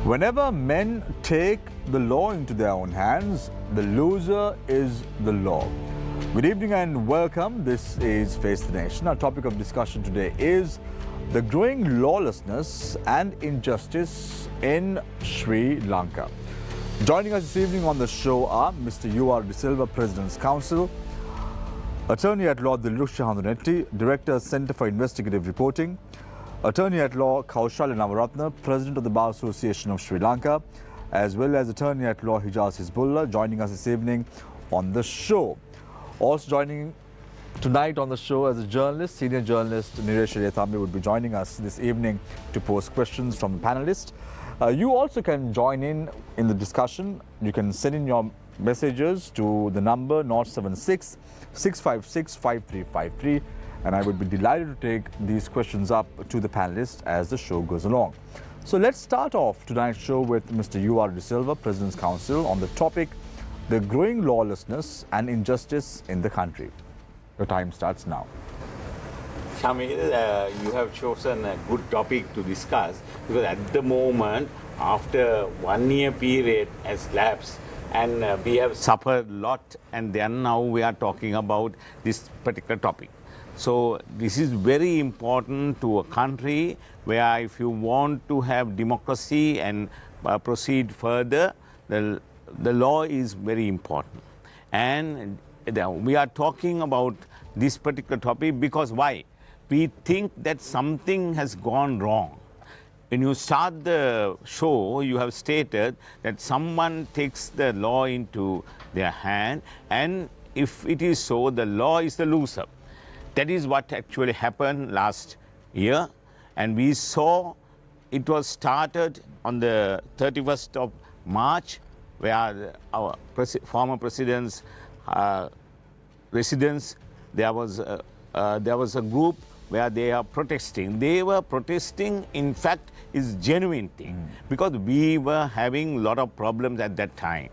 Whenever men take the law into their own hands, the loser is the law. Good evening and welcome. This is Face the Nation. Our topic of discussion today is the growing lawlessness and injustice in Sri Lanka. Joining us this evening on the show are Mr. U.R. De Silva, President's Counsel, Attorney at Law Dilruksh Handunetti, Director, Centre for Investigative Reporting, Attorney at Law Kaushalya Navaratna, President of the Bar Association of Sri Lanka, as well as Attorney at Law Hijaz Hizbullah, joining us this evening on the show. Also joining tonight on the show as a journalist, senior journalist Niresh Thambi would be joining us this evening to pose questions from the panelists. You also can join in the discussion. You can send in your messages to the number 076 656 5353. And I would be delighted to take these questions up to the panelists as the show goes along. So let's start off tonight's show with Mr. U.R. De Silva, President's Counsel, on the topic, the growing lawlessness and injustice in the country. Your time starts now. Shamil, you have chosen a good topic to discuss because at the moment, after 1 year period has lapsed, and we have suffered a lot, and then now we are talking about this particular topic. So this is very important to a country where if you want to have democracy and proceed further, the law is very important. And we are talking about this particular topic because why? We think that something has gone wrong. When you start the show, you have stated that someone takes the law into their hand, and if it is so, the law is the loser. That is what actually happened last year, and we saw it was started on the 31st of March, where our former president's residence, there was a group where they are protesting. They were protesting, in fact, is genuine thing, because we were having a lot of problems at that time,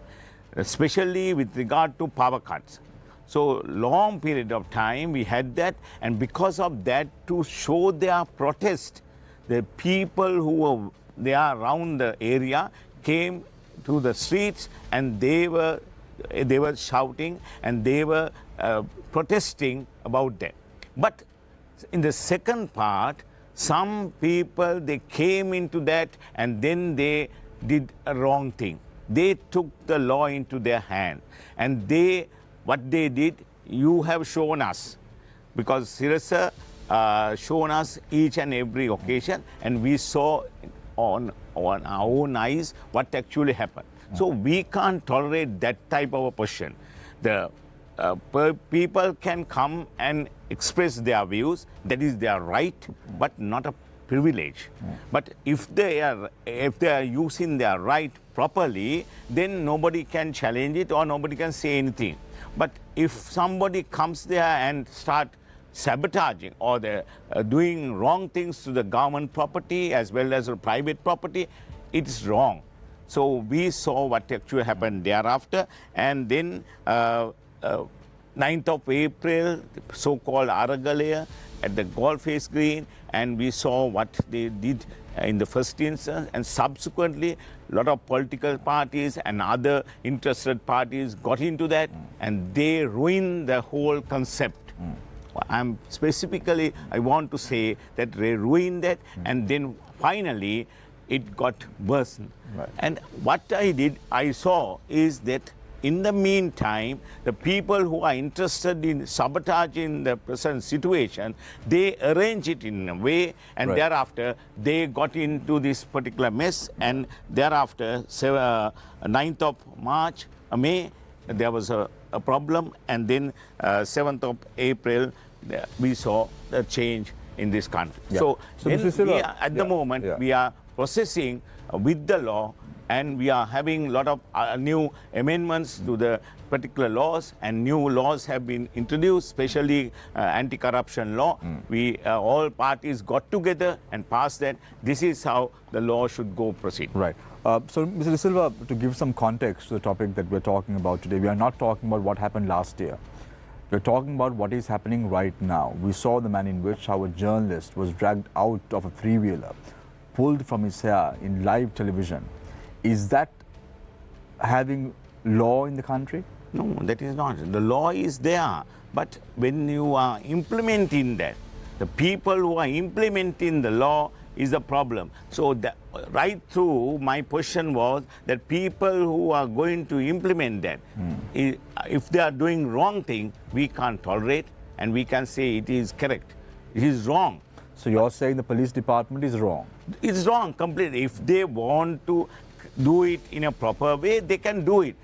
especially with regard to power cuts. So long period of time we had that, and because of that, to show their protest, the people who were there around the area came to the streets, and they were shouting and they were protesting about that. But in the second part, some people, they came into that and then they did a wrong thing. They took the law into their hand, and what they did, you have shown us, because Sirasa shown us each and every occasion, and we saw on our own eyes what actually happened. So we can't tolerate that type of a position. The people can come and express their views, that is their right, but not a privilege. But if they are using their right properly, then nobody can challenge it or nobody can say anything. But if somebody comes there and start sabotaging or doing wrong things to the government property as well as private property, it's wrong. So we saw what actually happened thereafter, and then 9th of April, so-called Aragalaya at the Golface Green, and we saw what they did in the first instance, and subsequently a lot of political parties and other interested parties got into that, and they ruined the whole concept. I want to say that they ruined that, and then finally it got worsened. Right. And what I saw is that in the meantime, the people who are interested in sabotaging the present situation, they arrange it in a way, and right. Thereafter they got into this particular mess, and thereafter 9th of May, there was a problem, and then 7th of April, we saw the change in this country. Yeah. So at the moment, we are processing with the law, and we are having a lot of new amendments to the particular laws, and new laws have been introduced, especially anti-corruption law. We all parties got together and passed that. This is how the law should proceed. Right. So, Mr. De Silva, to give some context to the topic that we're talking about today, we are not talking about what happened last year. We're talking about what is happening right now. We saw the manner in which how a journalist was dragged out of a three-wheeler, pulled from his hair in live television, Is that having law in the country? No, that is not. The law is there. But when you are implementing that, the people who are implementing the law is the problem. So right through, my question was that people who are going to implement that, if they are doing wrong thing, we can't tolerate and we can say it is correct. It is wrong. So you're saying the police department is wrong? It's wrong completely. If they want to do it in a proper way, they can do it.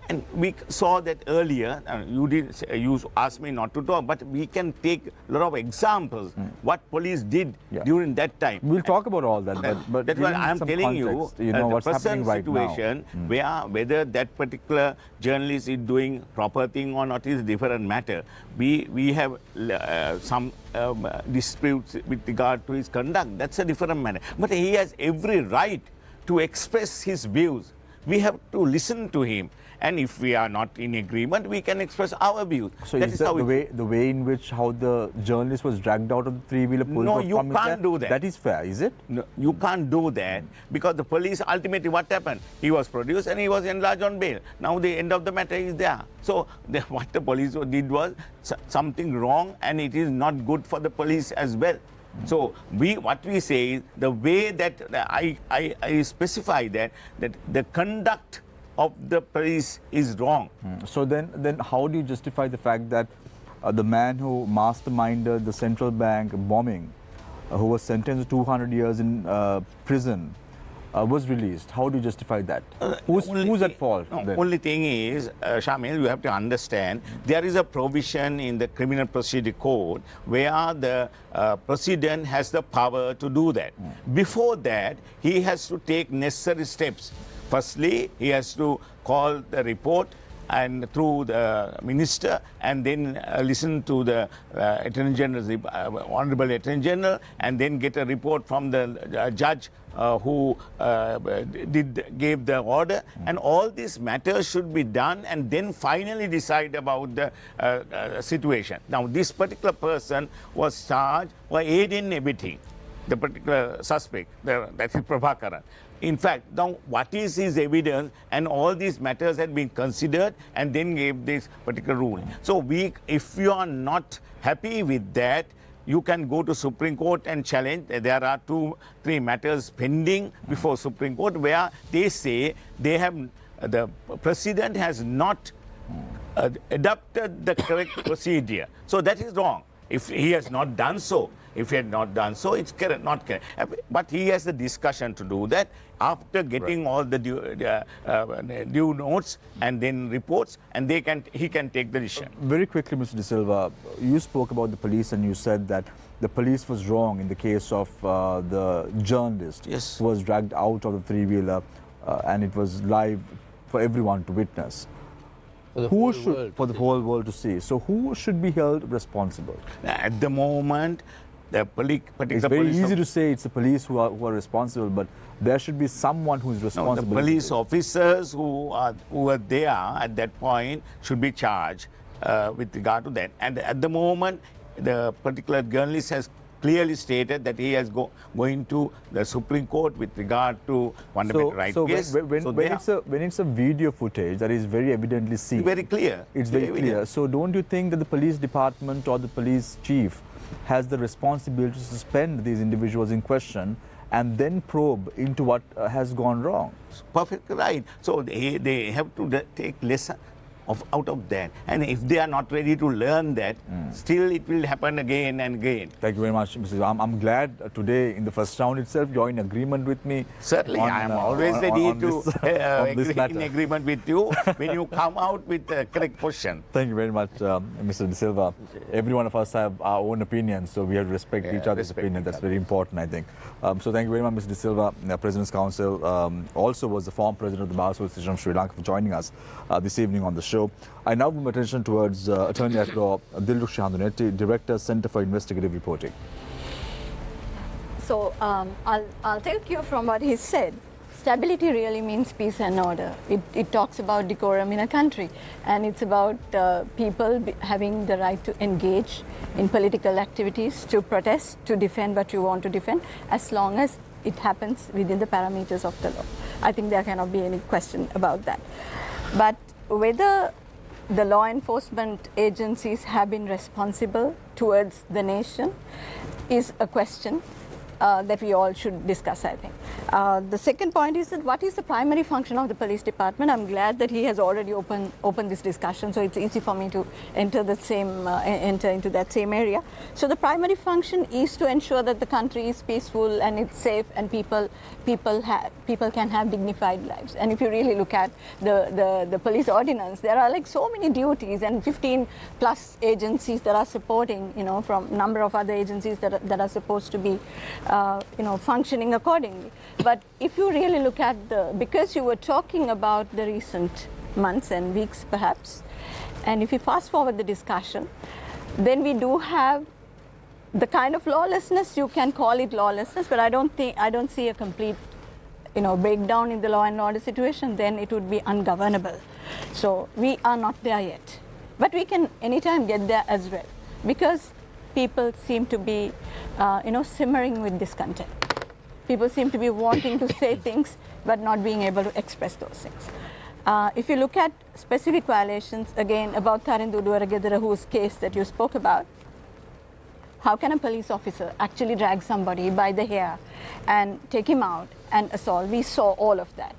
And we saw that earlier. You asked me not to talk, but we can take a lot of examples what police did during that time. We'll talk about all that, but that's why I'm telling context, you, know the what's happening present right situation now. whether that particular journalist is doing proper thing or not is a different matter. We have some disputes with regard to his conduct. That's a different matter. But he has every right to express his views. We have to listen to him. And if we are not in agreement, we can express our views. So is that the way in which how the journalist was dragged out of the three-wheeler police? No, you can't do that. That is fair, is it? No, you can't do that because the police ultimately what happened? He was produced and he was enlarged on bail. Now the end of the matter is there. So what the police did was something wrong, and it is not good for the police as well. So what we say is the way that I specify that the conduct of the police is wrong. So then how do you justify the fact that the man who masterminded the central bank bombing, who was sentenced to 200 years in prison, was released? How do you justify that? Who's at fault? No, only thing is, Shamil, you have to understand, there is a provision in the Criminal Procedure Code where the president has the power to do that. Before that, he has to take necessary steps. Firstly, he has to call the report and through the minister, and then listen to the Attorney General, Honorable Attorney General, and then get a report from the judge who gave the order. And all these matters should be done and then finally decide about the situation. Now, this particular person was charged for aiding and abetting the particular suspect, that is Prabhakaran. In fact, now what is his evidence, and all these matters had been considered and then gave this particular ruling. So if you are not happy with that, you can go to Supreme Court and challenge. There are 2-3 matters pending before Supreme Court where they say the president has not adopted the correct procedure. So that is wrong. If he has not done so, it's not correct. But he has the discussion to do that after getting all the due notes and then reports, and he can take the decision. Very quickly, Mr. De Silva, you spoke about the police and you said that the police was wrong in the case of the journalist who was dragged out of the three-wheeler and it was live for everyone to witness. For the whole world to see. So who should be held responsible? At the moment, the it's very easy to say it's the police who are responsible, but there should be someone who is responsible. No, the police officers who are there at that point should be charged with regard to that. And at the moment, the particular journalist has clearly stated that he is going to the Supreme Court with regard to fundamental rights case. When it's a video footage that is very evidently seen, very clear. It's very clear. So don't you think that the police department or the police chief has the responsibility to suspend these individuals in question and then probe into what has gone wrong? Perfectly right. So they have to take lesson out of that. And if they are not ready to learn that, still it will happen again and again. Thank you very much, Mr. I'm glad today in the first round itself you're in agreement with me. Certainly, I am always ready to agree in agreement with you when you come out with the correct question. Thank you very much, Mr. De Silva. Every one of us have our own opinions, so we have to respect each other's opinion. That's very important, I think. So thank you very much, Mr. De Silva, President's Counsel, also was the former President of the Bar Association of Sri Lanka, for joining us this evening on the show. I now move attention towards Attorney at Law Dilrukshi Handunetti, Director, Centre for Investigative Reporting. So I'll take you from what he said. Stability really means peace and order. It talks about decorum in a country, and it's about people having the right to engage in political activities, to protest, to defend what you want to defend, as long as it happens within the parameters of the law. I think there cannot be any question about that. But whether the law enforcement agencies have been responsible towards the nation is a question that we all should discuss, I think. The second point is that what is the primary function of the police department? I'm glad that he has already opened this discussion, so it's easy for me to enter into that same area. So the primary function is to ensure that the country is peaceful and it's safe, and people can have dignified lives. And if you really look at the police ordinance, there are like so many duties and 15 plus agencies that are supporting, from number of other agencies that are supposed to be functioning accordingly. But if you really look at because you were talking about the recent months and weeks perhaps, and if you fast forward the discussion, then we do have the kind of lawlessness, you can call it lawlessness, but I don't see a complete breakdown in the law and order situation. Then it would be ungovernable. So we are not there yet, but we can anytime get there as well, because people seem to be simmering with discontent. People seem to be wanting to say things but not being able to express those things. If you look at specific violations, again about Tarindu Duwaragedara, whose case that you spoke about, how can a police officer actually drag somebody by the hair and take him out and assault? We saw all of that.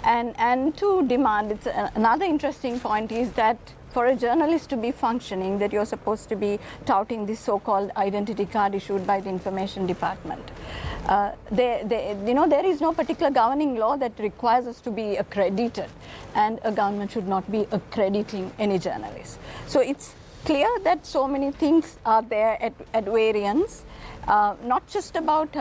And to demand, another interesting point is that for a journalist to be functioning, that you're supposed to be touting this so-called identity card issued by the information department. There is no particular governing law that requires us to be accredited, and a government should not be accrediting any journalist. So it's clear that so many things are there at variance, not just about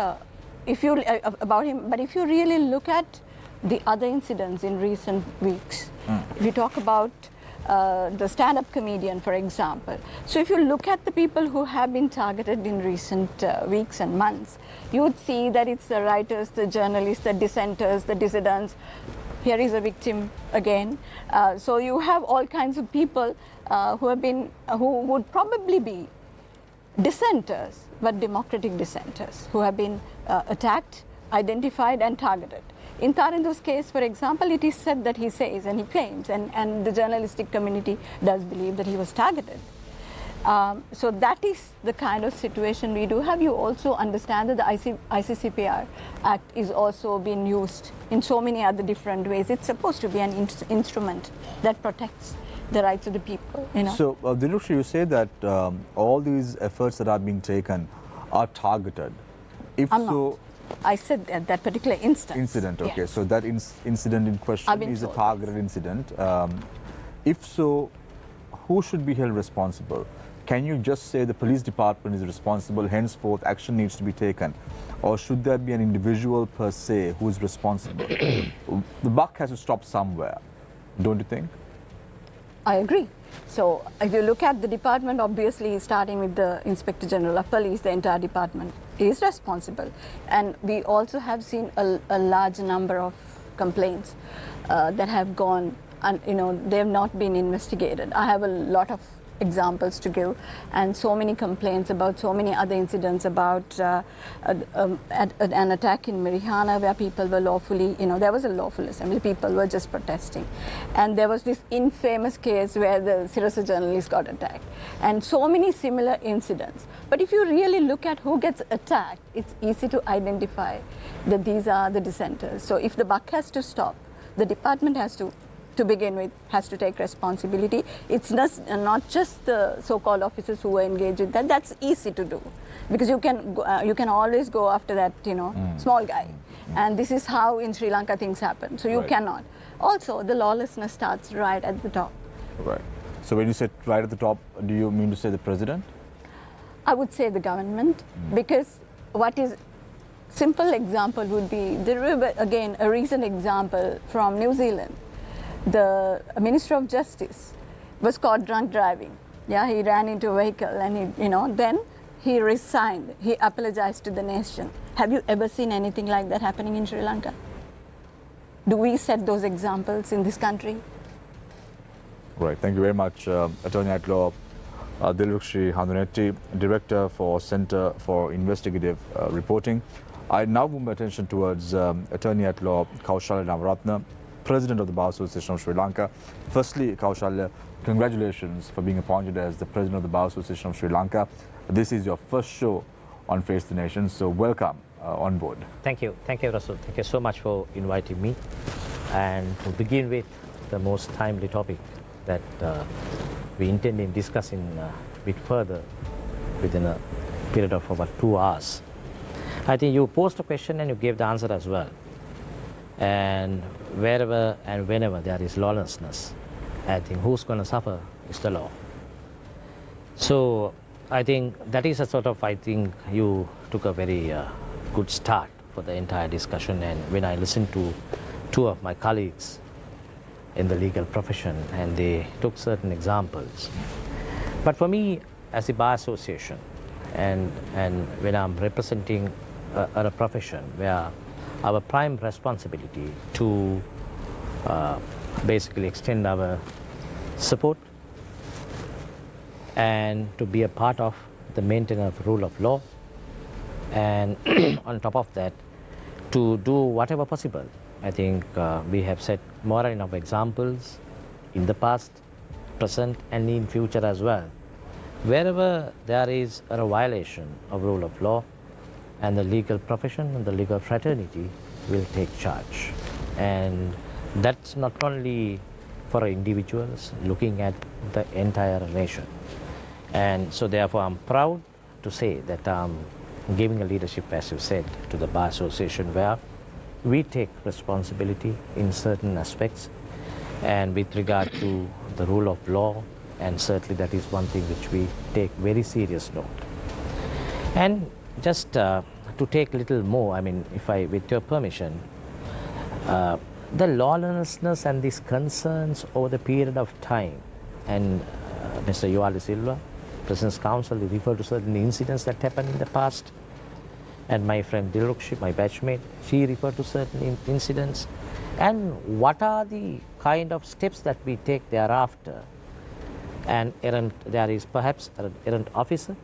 about him, but if you really look at the other incidents in recent weeks, if you talk about the stand-up comedian, for example. So if you look at the people who have been targeted in recent weeks and months, you would see that it's the writers, the journalists, the dissenters, the dissidents. Here is a victim again. So you have all kinds of people who would probably be dissenters, but democratic dissenters, who have been attacked, identified and targeted. In Tarindu's case, for example, it is said that he says and he claims, and the journalistic community does believe that he was targeted. So that is the kind of situation we do have. You also understand that the ICCPR Act is also being used in so many other different ways. It's supposed to be an instrument that protects the rights of the people. So, Diluksha, you say that all these efforts that are being taken are targeted. If so, I said that particular incident. Okay, yes. so that incident in question is a targeted incident. If so, who should be held responsible? Can you just say the police department is responsible, henceforth action needs to be taken? Or should there be an individual per se who is responsible? The buck has to stop somewhere, don't you think? I agree. So if you look at the department, obviously starting with the Inspector General of Police, the entire department is responsible. And we also have seen a large number of complaints that have gone, and they have not been investigated. I have a lot of examples to give, and so many complaints about so many other incidents about an attack in Marihana where people were lawfully, there was a lawful assembly, people were just protesting. And there was this infamous case where the Sirasa journalist got attacked, and so many similar incidents. But if you really look at who gets attacked, it's easy to identify that these are the dissenters. So if the buck has to stop, the department has to begin with, has to take responsibility. It's not just the so-called officers who are engaged with that. That's easy to do, because you can always go after that small guy, and this is how in Sri Lanka things happen. So you cannot. Also, the lawlessness starts right at the top. Right. So when you say right at the top, do you mean to say the president? I would say the government, because what is simple example would be again a recent example from New Zealand. The Minister of Justice was caught drunk driving. Yeah, he ran into a vehicle and then he resigned. He apologized to the nation. Have you ever seen anything like that happening in Sri Lanka? Do we set those examples in this country? Right. Thank you very much, Attorney at Law Dilrukshi Handunetti, Director for Center for Investigative Reporting. I now move my attention towards Attorney at Law Kaushalya Navaratna, President of the Bar Association of Sri Lanka. Firstly, Kaushalya, congratulations for being appointed as the President of the Bar Association of Sri Lanka. This is your first show on Face the Nation, so welcome on board. Thank you, Rasul. Thank you so much for inviting me. And to begin with, the most timely topic that we intend in discussing a bit further within a period of about 2 hours. I think you posed a question and you gave the answer as well. And wherever and whenever there is lawlessness, I think who's going to suffer is the law. So I think that is a sort of, I think you took a very good start for the entire discussion. And when I listened to 2 of my colleagues in the legal profession, and they took certain examples. But for me, as a bar association, and when I'm representing a profession where our prime responsibility to basically extend our support and to be a part of the maintenance of rule of law, and on top of that, to do whatever possible. I think we have set more enough examples in the past, present, and in future as well. Wherever there is a violation of rule of law, and the legal profession and the legal fraternity will take charge. And that's not only for individuals, looking at the entire nation. And so therefore I'm proud to say that I'm giving a leadership, as you said, to the Bar Association, where we take responsibility in certain aspects and with regard to the rule of law, and certainly that is one thing which we take very serious note. And just to take a little more, I mean, if I, with your permission, the lawlessness and these concerns over the period of time, and Mr. Yoali Silva, President's Counsel, referred to certain incidents that happened in the past, and my friend Dilrukshi, my batchmate, she referred to certain incidents, and what are the kind of steps that we take thereafter. And there is perhaps an errant officer,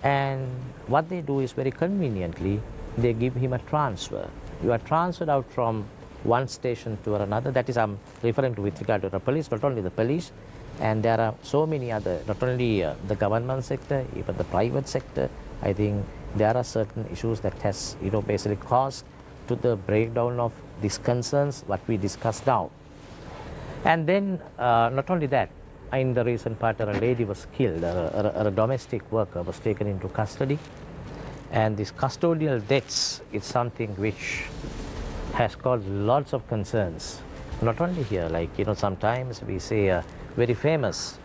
and what they do is very conveniently, they give him a transfer. You are transferred out from one station to another. That is, I'm referring to with regard to the police, not only the police, and there are so many other, not only the government sector, even the private sector. I think there are certain issues that has, basically caused to the breakdown of these concerns, what we discussed now. And then, not only that, in the recent part, a lady was killed, a domestic worker was taken into custody, and this custodial deaths is something which has caused lots of concerns. Not only here, like, sometimes we say a very famous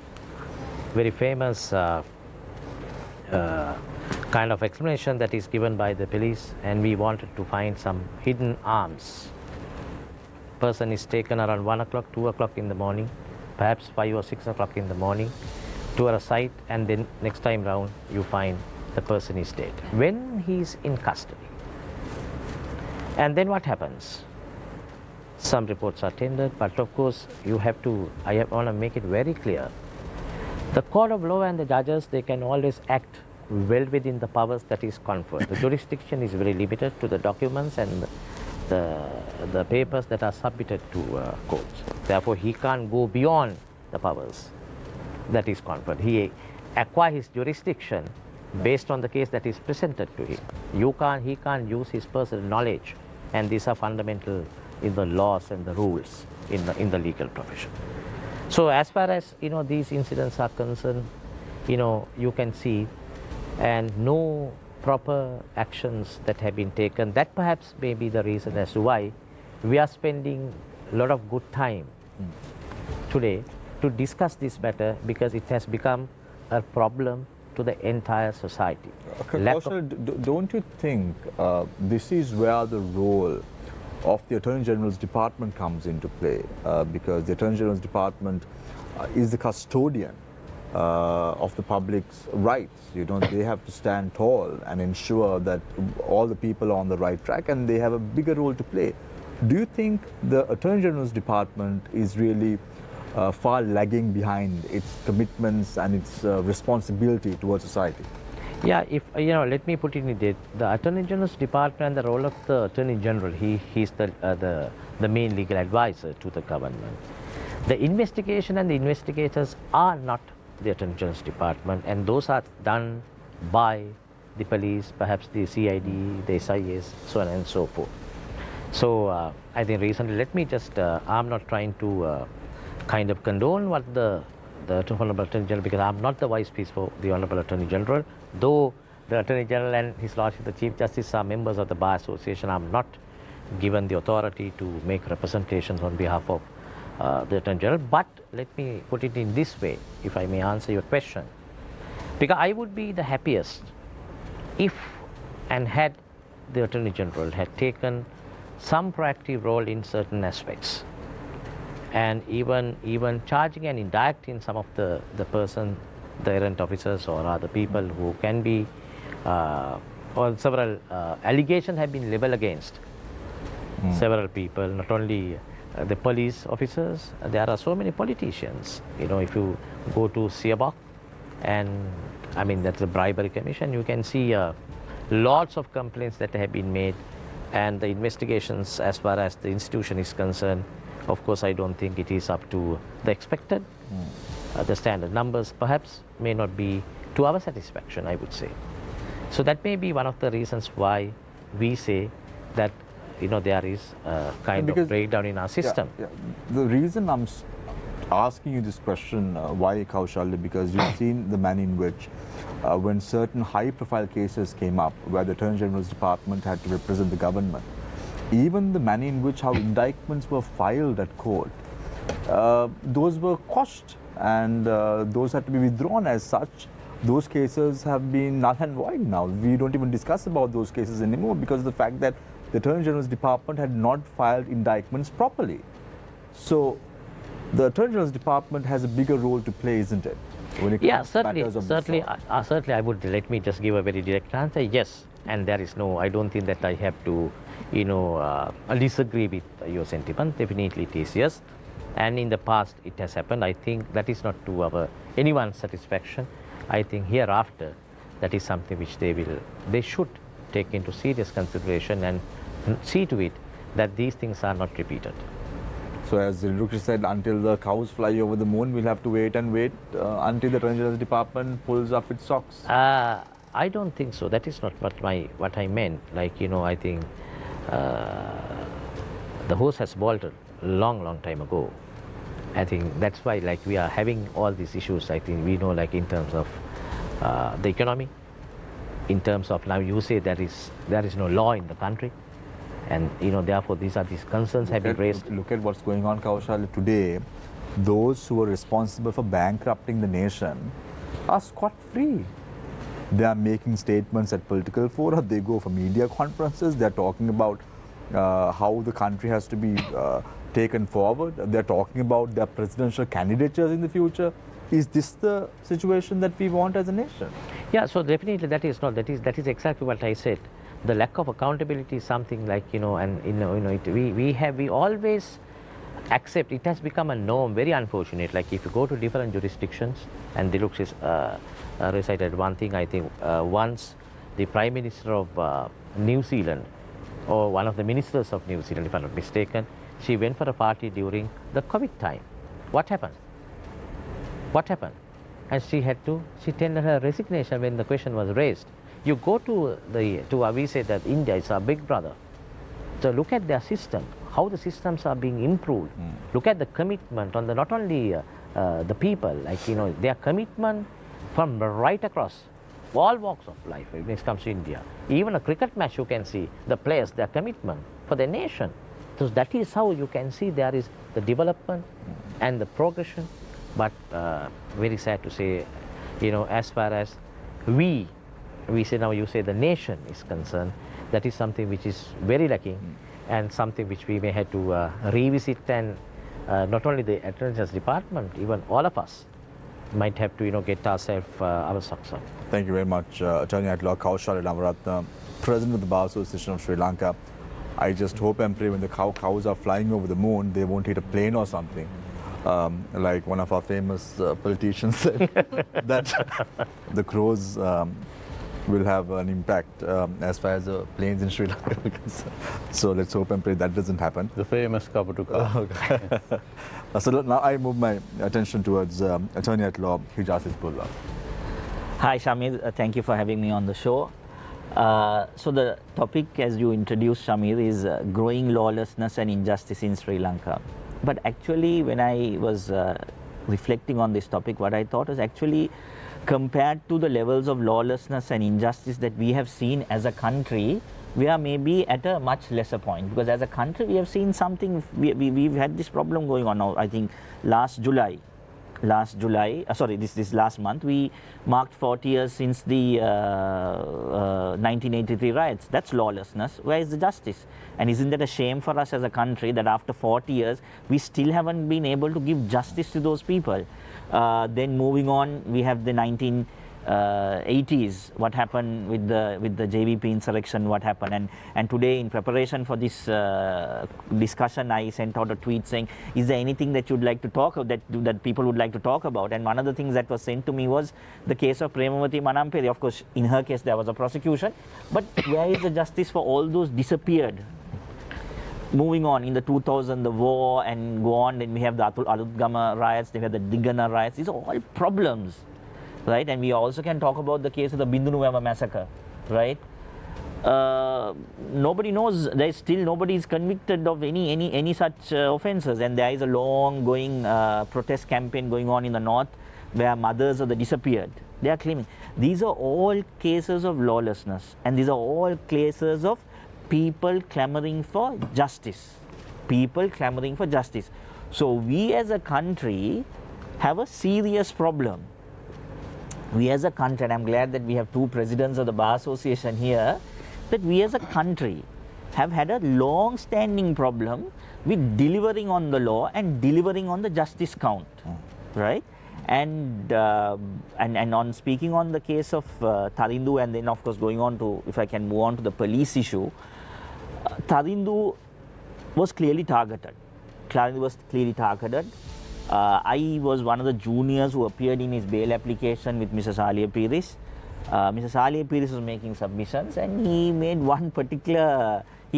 kind of explanation that is given by the police, and we wanted to find some hidden arms. Person is taken around 1 o'clock, 2 o'clock in the morning, perhaps 5 or 6 o'clock in the morning, to a site, and then next time round you find the person is dead when he is in custody. And then what happens? Some reports are tendered, but of course you have to, I want to make it very clear, the court of law and the judges, they can always act well within the powers that is conferred. The jurisdiction is very limited to the documents and the papers that are submitted to courts. Therefore, he can't go beyond the powers that is conferred. He acquires his jurisdiction based on the case that is presented to him. He can't use his personal knowledge, and these are fundamental in the laws and the rules in the legal profession. So as far as these incidents are concerned, you can see, and no proper actions that have been taken. That perhaps may be the reason as to why we are spending a lot of good time today to discuss this matter, because it has become a problem to the entire society. Don't you think this is where the role of the Attorney General's Department comes into play? Because the Attorney General's Department is the custodian of the public's rights. They have to stand tall and ensure that all the people are on the right track, and they have a bigger role to play. Do you think the Attorney General's Department is really far lagging behind its commitments and its responsibility towards society? Yeah, if let me put it in this: the Attorney General's department and the role of the Attorney General, he's the main legal advisor to the government. The investigation and the investigators are not the Attorney General's department, and those are done by the police, perhaps the CID, the SIS, so on and so forth. So I think recently, let me just, I'm not trying to kind of condone what the Honorable Attorney General, because I'm not the vice piece for the Honorable Attorney General, though the Attorney General and His Lordship the Chief Justice are members of the Bar Association. I'm not given the authority to make representations on behalf of the Attorney General. But let me put it in this way, if I may answer your question, because I would be the happiest if and had the Attorney General had taken some proactive role in certain aspects, and even charging and indicting some of the person, the errant officers or other people who can be, or several allegations have been leveled against several people, not only the police officers. There are so many politicians. If you go to Siabok, and I mean that's a bribery commission, you can see lots of complaints that have been made, and the investigations as far as the institution is concerned, of course I don't think it is up to the expected. The standard numbers perhaps may not be to our satisfaction, I would say. So that may be one of the reasons why we say that there is a kind of breakdown in our system. Yeah. The reason I'm asking you this question, why Kaushalya, because you've seen the manner in which when certain high-profile cases came up where the Attorney General's department had to represent the government, even the manner in which how indictments were filed at court, those were quashed, and those had to be withdrawn as such. Those cases have been null and void now. We don't even discuss about those cases anymore because of the fact that the Attorney General's department had not filed indictments properly. So the Attorney General's department has a bigger role to play, isn't it? When it comes to matters of this sort? Certainly I would. Let me just give a very direct answer. Yes, and there is no, I don't think that I have to, disagree with your sentiment. Definitely it is, yes. And in the past it has happened. I think that is not to anyone's satisfaction. I think hereafter that is something which they should take into serious consideration and see to it that these things are not repeated. So as Ruksh said, until the cows fly over the moon, we'll have to wait and wait until the Attorney General's department pulls up its socks. I don't think so. That is not what I meant. Like, I think the horse has bolted long time ago. I think that's why we are having all these issues. I think we know in terms of the economy, in terms of now you say there is no law in the country, and therefore these concerns have been raised. Look at what's going on, Kaushalya. Today, those who are responsible for bankrupting the nation are scot-free. They are making statements at political fora, they go for media conferences, they're talking about how the country has to be taken forward. They're talking about their presidential candidatures in the future. Is this the situation that we want as a nation? Yeah, so definitely that is exactly what I said. The lack of accountability is something we always accept. It has become a norm, very unfortunate. Like if you go to different jurisdictions, and Dilux is recited one thing, I think once the Prime Minister of New Zealand, or one of the ministers of New Zealand, if I'm not mistaken, she went for a party during the COVID time. What happened? And she tendered her resignation when the question was raised. You go to we say that India is our big brother. So look at their system, how the systems are being improved. Look at the commitment on not only the people, their commitment from right across all walks of life when it comes to India. Even a cricket match, you can see the players, their commitment for their nation. So that is how you can see there is the development and the progression. But very sad to say, as far as we say now, you say the nation is concerned, that is something which is very lacking, and something which we may have to revisit, and not only the Attorney General's department, even all of us might have to get ourselves our socks up. Thank you very much, Attorney at Law Kaushalya Navaratna, President of the Bar Association of Sri Lanka. I just hope and pray when the cows are flying over the moon, they won't hit a plane or something. Like one of our famous politicians said, that the crows will have an impact as far as the planes in Sri Lanka are concerned. So let's hope and pray that doesn't happen. The famous Kapatuka. So now I move my attention towards attorney at law Hijaz Hizbullah. Hi Shamir, thank you for having me on the show. So the topic, as you introduced, Shamir, is growing lawlessness and injustice in Sri Lanka. But actually, when I was reflecting on this topic, what I thought was actually, compared to the levels of lawlessness and injustice that we have seen as a country, we are maybe at a much lesser point. Because as a country, we have seen something, we've had this problem going on now. I think last month, we marked 40 years since the 1983 riots. That's lawlessness. Where is the justice? And isn't that a shame for us as a country that after 40 years, we still haven't been able to give justice to those people? Then moving on, we have the 1980s, what happened with the JVP insurrection, what happened. And today, in preparation for this discussion, I sent out a tweet saying, is there anything that you'd like to talk about, that people would like to talk about? And one of the things that was sent to me was the case of Premawati Manamperi. Of course, in her case, there was a prosecution. But where is the justice for all those disappeared? Moving on, in the 2000, the war, and go on, then we have the Alutgama riots, we have the Digana riots. These are all problems, right? And we also can talk about the case of the Bindunuwama massacre, right? Nobody knows, nobody is convicted of any such offences, and there is a long going protest campaign going on in the north where mothers of the disappeared. They are claiming. These are all cases of lawlessness, and these are all cases of people clamoring for justice. People clamoring for justice. So we as a country have a serious problem. We as a country, and I'm glad that we have two presidents of the Bar Association here, that we as a country have had a long-standing problem with delivering on the law and delivering on the justice count, right? And on speaking on the case of Tarindu, and then of course going on to, if I can move on to the police issue, Tarindu was clearly targeted. I was one of the juniors who appeared in his bail application with Mrs. Alia Piris. Mrs. Alia Piris was making submissions, and he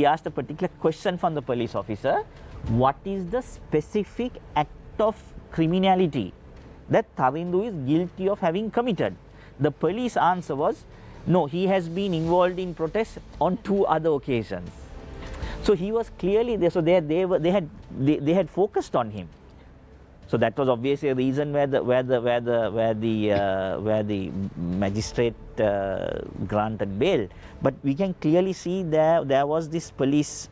asked a particular question from the police officer: what is the specific act of criminality that Tarindu is guilty of having committed? The police answer was, no, he has been involved in protests on 2 other occasions. So he was clearly there. So they had focused on him. So that was obviously a reason where the magistrate granted bail. But we can clearly see there was this the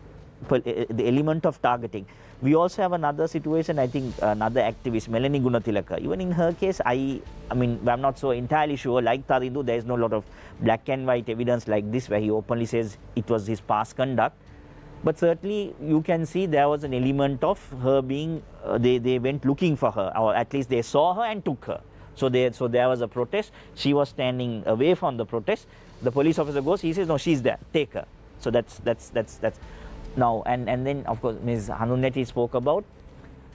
element of targeting. We also have another situation. I think another activist, Melanie Gunatilaka. Even in her case, I mean, I'm not so entirely sure. Like Tarindu, there is no lot of black and white evidence like this, where he openly says it was his past conduct. But certainly, you can see there was an element of her being, they went looking for her, or at least they saw her and took her. So there was a protest. She was standing away from the protest. The police officer goes, he says, no, she's there, take her. So that's now, and then of course, Ms. Hanunetti spoke about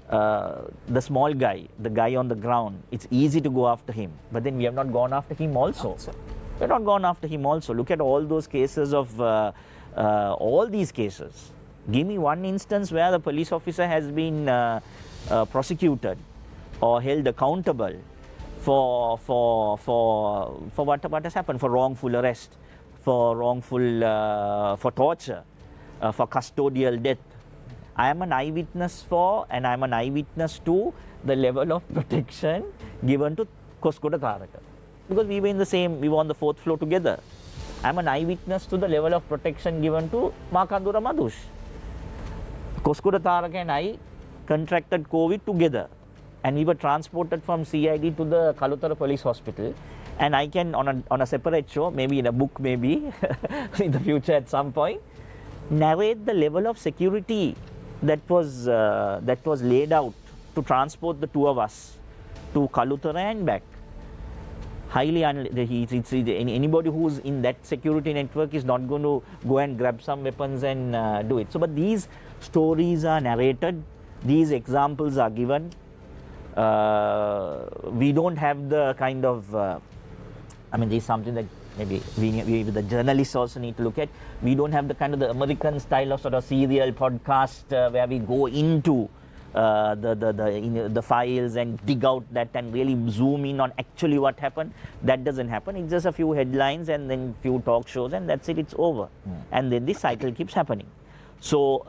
the small guy, the guy on the ground. It's easy to go after him, but then we have not gone after him also. We have not gone after him also. Look at all those cases of, all these cases. Give me one instance where the police officer has been prosecuted or held accountable for what has happened, for wrongful arrest, for for torture, for custodial death. I am an eyewitness for, and I am an eyewitness to the level of protection given to Koskoda Tharaka, because we were on the 4th floor together. I am an eyewitness to the level of protection given to Makandura Madush. Koskoda Tharaka and I contracted COVID together, and we were transported from CID to the Kalutara Police Hospital. And I can, on a separate show, maybe in a book, maybe in the future at some point, narrate the level of security that was laid out to transport the 2 of us to Kalutara and back. Highly anybody who's in that security network is not going to go and grab some weapons and do it. So, but these stories are narrated, these examples are given. We don't have the kind of, I mean, this is something that maybe we the journalists also need to look at. We don't have the kind of the American style of sort of serial podcast where we go into the files and dig out that and really zoom in on actually what happened. That doesn't happen. It's just a few headlines and then few talk shows, and that's it. It's over, and then this cycle keeps happening. So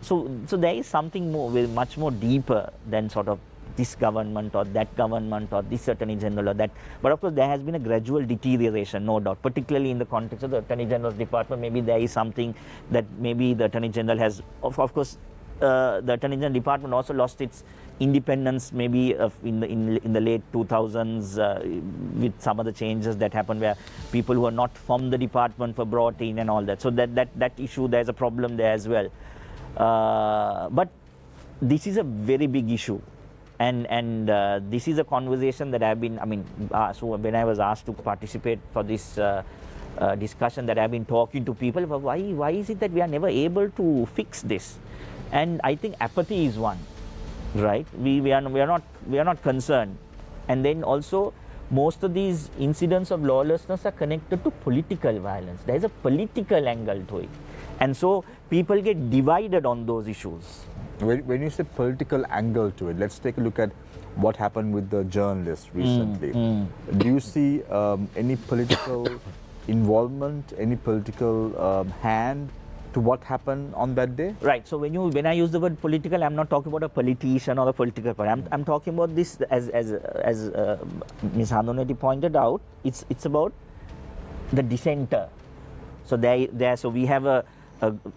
so there is something more, much more deeper than sort of this government or that government or this Attorney General or that. But of course, there has been a gradual deterioration, no doubt, particularly in the context of the Attorney General's department. Maybe there is something that maybe the Attorney General has, of course, the Attorney General department also lost its independence maybe in the late 2000s with some of the changes that happened where people who are not from the department were brought in and all that. So that issue, there's a problem there as well. But this is a very big issue. And this is a conversation that I've been, so when I was asked to participate for this discussion, that I've been talking to people about why is it that we are never able to fix this? And I think apathy is one, right? We are not concerned. And then also, most of these incidents of lawlessness are connected to political violence. There is a political angle to it. And so people get divided on those issues. When you say political angle to it, let's take a look at what happened with the journalist recently. Do you see any political involvement, any political hand to what happened on that day? Right. So when I use the word political, I'm not talking about a politician or a political party. I'm talking about this as Ms. Handoneti pointed out. It's about the dissenter. So so we have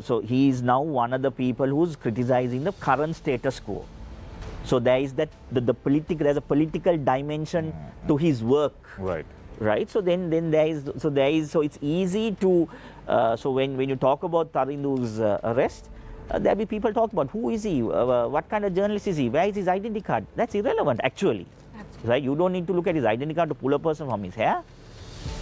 so he is now one of the people who's criticizing the current status quo. So there is that there's a political dimension to his work. Right. So then so it's easy to so when you talk about Tarindu's arrest, there'll be people talk about who is he, what kind of journalist is he, where is his identity card. That's irrelevant actually. Right. You don't need to look at his identity card to pull a person from his hair.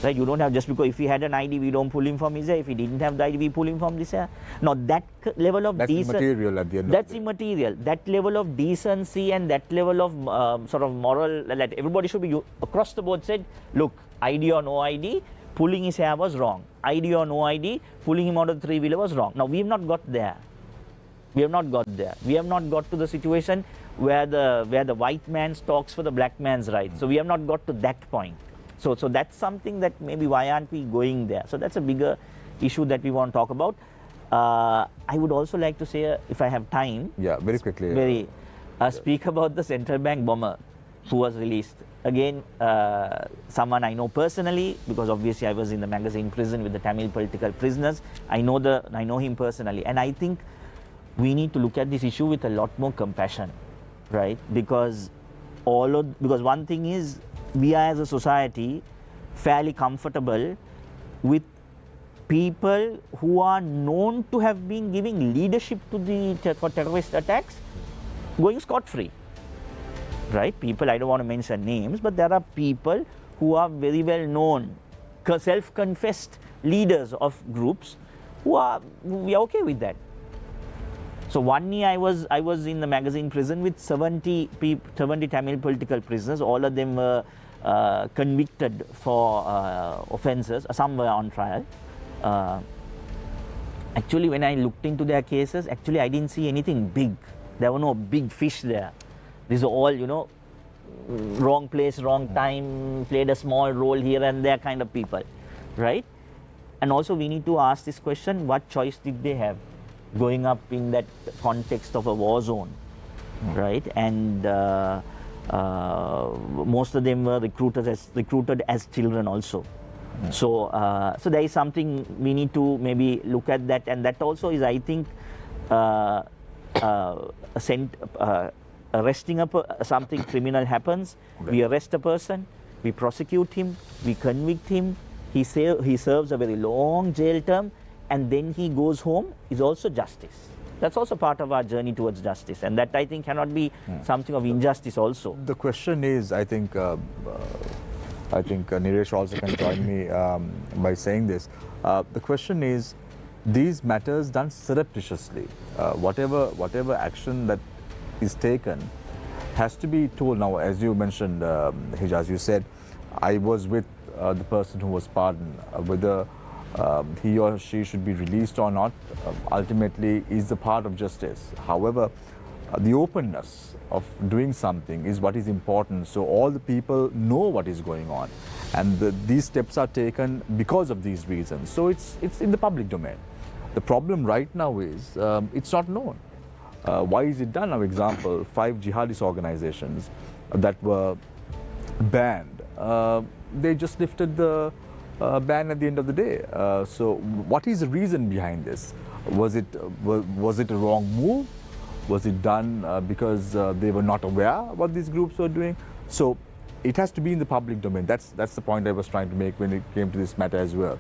Right? You don't have, just because if he had an ID, we don't pull him from his hair. If he didn't have the ID, we pull him from this hair. Now that level of that's immaterial at the end. That's immaterial. That level of decency and that level of sort of moral, that everybody should be across the board said, look, ID or no ID, pulling his hair was wrong. ID or no ID, pulling him out of the three-wheeler was wrong. Now we have not got there. We have not got there. We have not got to the situation where the white man talks for the black man's rights. So we have not got to that point. So that's something that maybe why aren't we going there? So that's a bigger issue that we want to talk about. I would also like to say, if I have time, very quickly, speak about the central bank bomber who was released. Again, someone I know personally, because obviously I was in the magazine prison with the Tamil political prisoners. I know him personally, and I think we need to look at this issue with a lot more compassion, right? Because one thing is, we are as a society fairly comfortable with people who are known to have been giving leadership to for terrorist attacks going scot-free, right? People, I don't want to mention names, but there are people who are very well known, self-confessed leaders of groups we are okay with that. So one year I was in the magazine prison with 70 Tamil political prisoners. All of them were convicted for offences. Some were on trial. Actually, when I looked into their cases, actually I didn't see anything big. There were no big fish there. These are all, wrong place, wrong time, played a small role here and there kind of people, right? And also we need to ask this question, what choice did they have growing up in that context of a war zone, right? And most of them were recruited as children also. So there is something we need to maybe look at that, and that also is, I think, arresting something criminal happens. We arrest a person, we prosecute him, we convict him. He serves a very long jail term, and then he goes home, is also justice. That's also part of our journey towards justice, and that, I think, cannot be something of injustice also. The question is, I think Niresh also can join me by saying this. The question is, these matters done surreptitiously. Whatever action that is taken has to be told. Now, as you mentioned, Hijaz, you said, I was with the person who was pardoned, whether he or she should be released or not, ultimately is the part of justice. However, the openness of doing something is what is important, so all the people know what is going on, and these steps are taken because of these reasons. So it's in the public domain. The problem right now is it's not known. Why is it done? Now, example, 5 jihadist organizations that were banned, they just lifted the ban at the end of the day. So what is the reason behind this? Was it a wrong move? Was it done because they were not aware what these groups were doing? So it has to be in the public domain. That's the point I was trying to make when it came to this matter as well,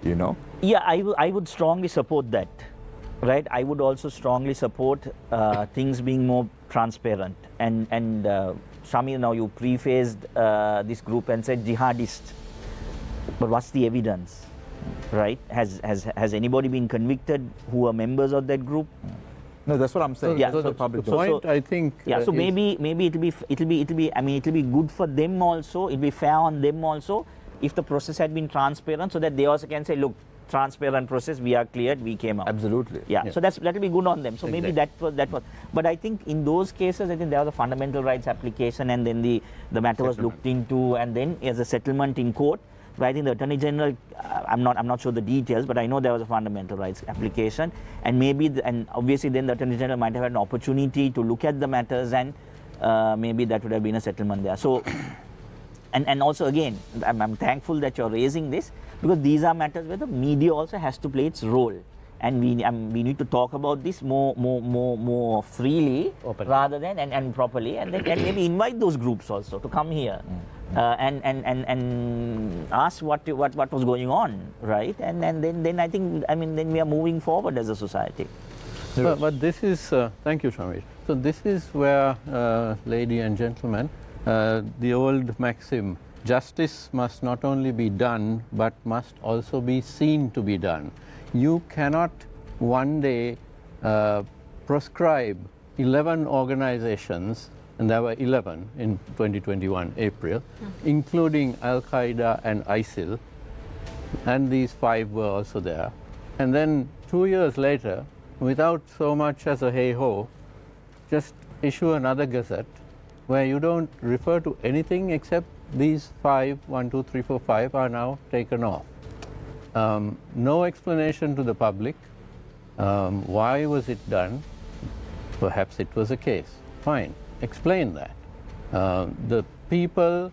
you know? Yeah, I would strongly support that, right? I would also strongly support things being more transparent. And Shamir, now you prefaced this group and said jihadist, but what's the evidence, right? Has anybody been convicted who are members of that group? No, that's what I'm saying. Yeah, So so the public so- domain. Point, I think. Yeah, so is- maybe it'll be I mean it'll be good for them also. It'll be fair on them also if the process had been transparent, so that they also can say, look, transparent process, we are cleared, we came out. Absolutely. Yeah, so that'll be good on them. So maybe that was. But I think in those cases, I think there was a fundamental rights application, and then the matter was looked into, and then as a settlement in court. But I think the Attorney General, I'm not sure the details, but I know there was a fundamental rights application, and maybe and obviously then the Attorney General might have had an opportunity to look at the matters, and maybe that would have been a settlement there. So. And also again, I'm thankful that you're raising this, because these are matters where the media also has to play its role, and we need to talk about this more freely, Openly. rather than and properly, and then and maybe invite those groups also to come here and ask what was going on, right? And then I think then we are moving forward as a society. But this is, thank you, Shamir. So this is where, lady and gentlemen, the old maxim, justice must not only be done, but must also be seen to be done. You cannot one day proscribe 11 organizations, and there were 11 in 2021 April, including Al-Qaeda and ISIL, and these 5 were also there. And then 2 years later, without so much as a hey-ho, just issue another gazette where you don't refer to anything except these 5, 1, 2, 3, 4, 5 are now taken off. No explanation to the public. Why was it done? Perhaps it was a case. Fine, explain that. The people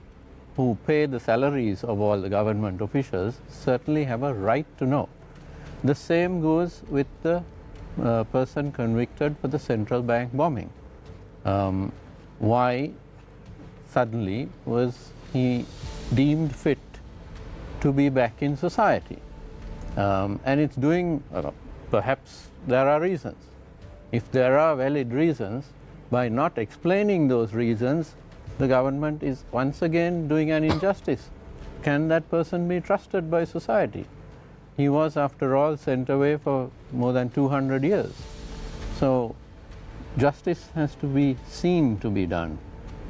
who pay the salaries of all the government officials certainly have a right to know. The same goes with the person convicted for the central bank bombing. Why suddenly was he deemed fit to be back in society? And it's doing, perhaps there are reasons. If there are valid reasons, by not explaining those reasons, the government is once again doing an injustice. Can that person be trusted by society? He was, after all, sent away for more than 200 years. So justice has to be seen to be done.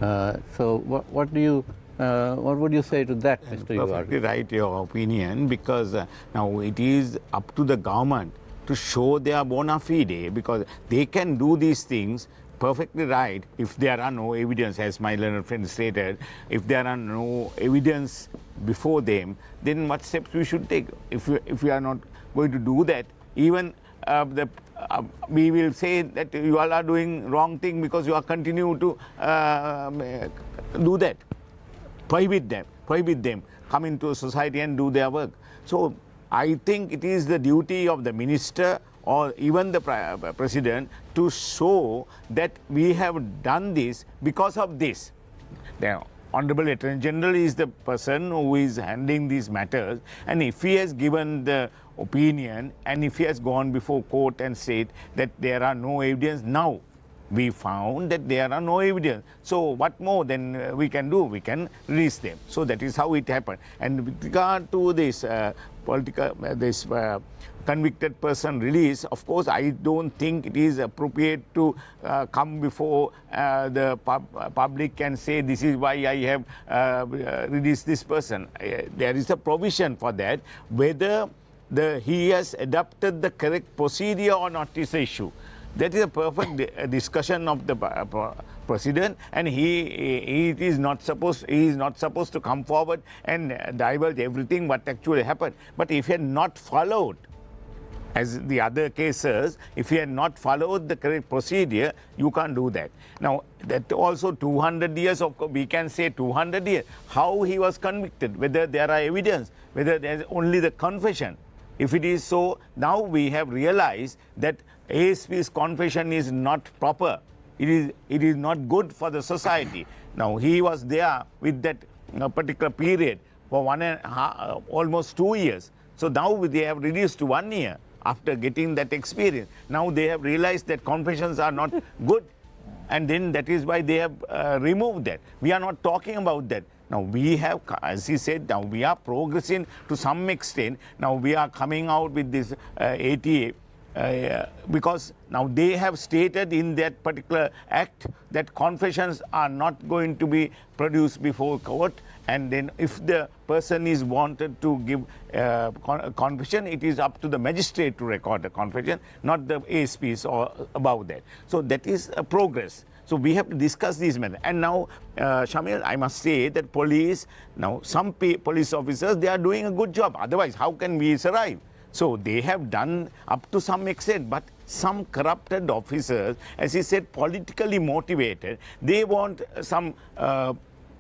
So what would you say to that, Mr. Perfectly Yuvar? right, your opinion, because now it is up to the government to show their bona fide, because they can do these things perfectly right if there are no evidence, as my learned friend stated. If there are no evidence before them, then what steps we should take? If we are not going to do that, even we will say that you all are doing wrong thing because you are continue to do that. Prohibit them, come into society and do their work. So I think it is the duty of the minister or even the president to show that we have done this because of this. The Honorable Attorney General is the person who is handling these matters, and if he has given the opinion and if he has gone before court and said that there are no evidence now, we found that there are no evidence. So what more then we can do? We can release them. So that is how it happened. And with regard to this convicted person release, of course, I don't think it is appropriate to come before the public and say this is why I have released this person. There is a provision for that. Whether he has adopted the correct procedure or not is the issue. That is a perfect discussion of the president, and he is not supposed to come forward and divulge everything what actually happened. But if he had not followed, as the other cases, if he had not followed the correct procedure, you can't do that. Now, that also 200 years, of course, we can say 200 years. How he was convicted, whether there are evidence, whether there is only the confession. If it is so, now we have realized that ASP's confession is not proper. It is not good for the society. Now, he was there with that particular period for almost 2 years. So now they have reduced to 1 year after getting that experience. Now they have realized that confessions are not good, and then that is why they have removed that. We are not talking about that. Now we have, as he said, now we are progressing to some extent. Now we are coming out with this ATA. Because now they have stated in that particular act that confessions are not going to be produced before court, and then if the person is wanted to give confession, it is up to the magistrate to record the confession, not the ASPs or above that. So that is a progress. So we have to discuss these matters. And now, Shamil, I must say that police, now some police officers, they are doing a good job. Otherwise, how can we survive? So they have done up to some extent, but some corrupted officers, as he said, politically motivated, they want some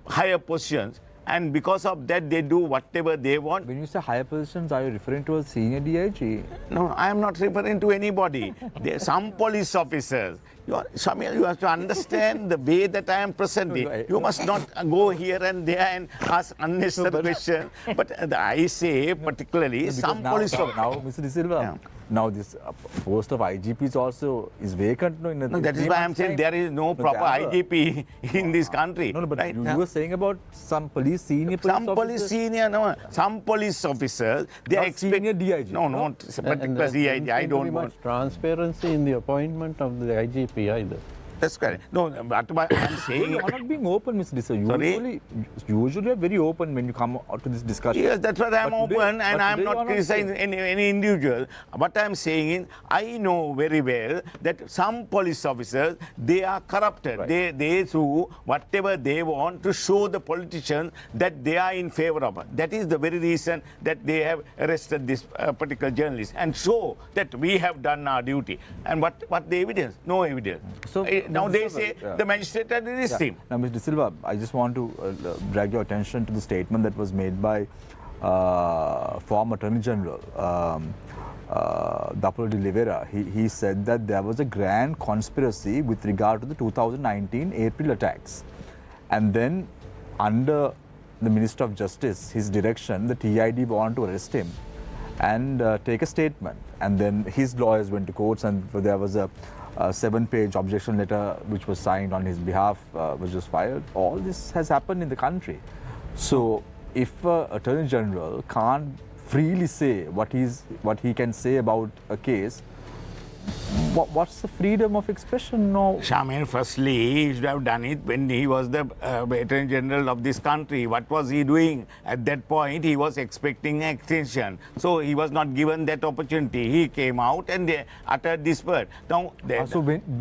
higher positions, and because of that they do whatever they want. When you say higher positions, are you referring to a senior DIG? No, I am not referring to anybody. There are some police officers. Shamil, you have to understand the way that I am presenting. You must not go here and there and ask unnecessary questions. But I say particularly some police officers. Now, Mr. De Silva, now this post of IGP also is vacant. No, that is why I am saying there is no proper IGP in this country. No, but right? you were saying about some senior police officers. Some police officers, they are senior DIG. No, not particular DIG. I don't want transparency in the appointment of the IGP either. That's correct. No, but I'm saying... You are not being open, Mr. Disa. Usually you are very open when you come out to this discussion. Yes, that's what I'm open, and I'm not criticizing any individual. What I'm saying is, I know very well that some police officers, they are corrupted. Right. They do whatever they want to show the politicians that they are in favor of it. That is the very reason that they have arrested this particular journalist, and show that we have done our duty. And what the evidence? No evidence. So, now they say the magistrate had released him. Now, Mr. De Silva, I just want to drag your attention to the statement that was made by former Attorney General Dapol de Oliveira. He said that there was a grand conspiracy with regard to the 2019 April attacks. And then under the Minister of Justice, his direction, the TID wanted to arrest him and take a statement. And then his lawyers went to courts, and there was a 7-page objection letter which was signed on his behalf, was just filed. All this has happened in the country. So if Attorney General can't freely say what he can say about a case, what's the freedom of expression now? Shamil, firstly, he should have done it when he was the Attorney General of this country. What was he doing? At that point, he was expecting an extension. So he was not given that opportunity. He came out and they uttered this word. Now,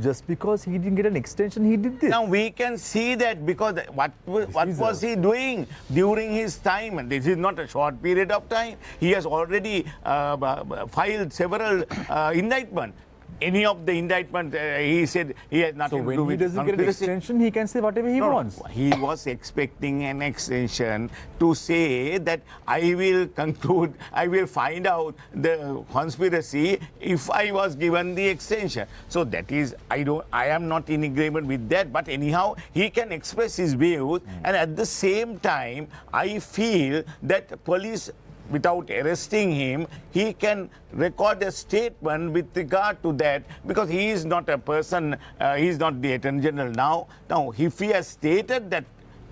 just because he didn't get an extension, he did this. Now we can see that because what was he doing during his time? And this is not a short period of time. He has already filed several indictments. Any of the indictment, he said he has nothing to do with. So when he doesn't get an extension, he can say whatever he wants. He was expecting an extension to say that I will conclude, I will find out the conspiracy if I was given the extension. So that is, I am not in agreement with that. But anyhow, he can express his views, and at the same time, I feel that police without arresting him, he can record a statement with regard to that, because he is not a person, he is not the Attorney General now. Now, if he has stated that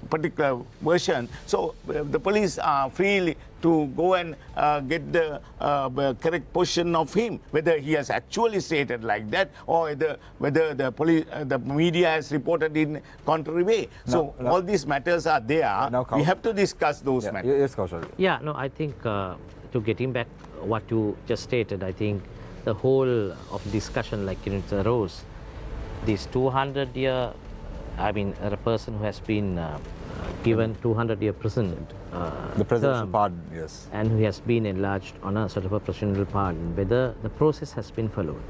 particular version, so the police are free to go and get the correct position of him, whether he has actually stated like that, or whether the police, the media has reported in contrary way. So all these matters are there. We have to discuss those matters. Yes, Kaushal. Yeah, no, I think to getting back what you just stated, I think the whole of discussion, like it arose, this 200-year, I mean, a person who has been given 200-year prison The presidential term, pardon, yes. and who has been enlarged on a sort of a presidential pardon, whether the process has been followed.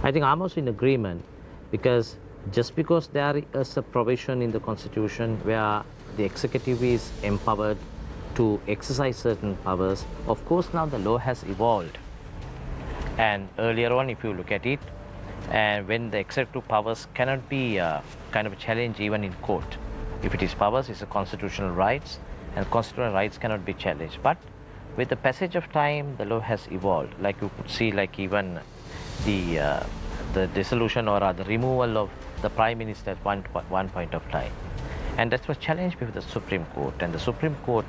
I think I'm also in agreement, because just because there is a provision in the Constitution where the executive is empowered to exercise certain powers, of course now the law has evolved. And earlier on, if you look at it, and when the executive powers cannot be kind of challenged even in court. If it is powers, it's a constitutional rights, and constitutional rights cannot be challenged. But with the passage of time, the law has evolved. Like you could see, like even the dissolution or the removal of the Prime Minister at one point of time. And that was challenged before the Supreme Court. And the Supreme Court,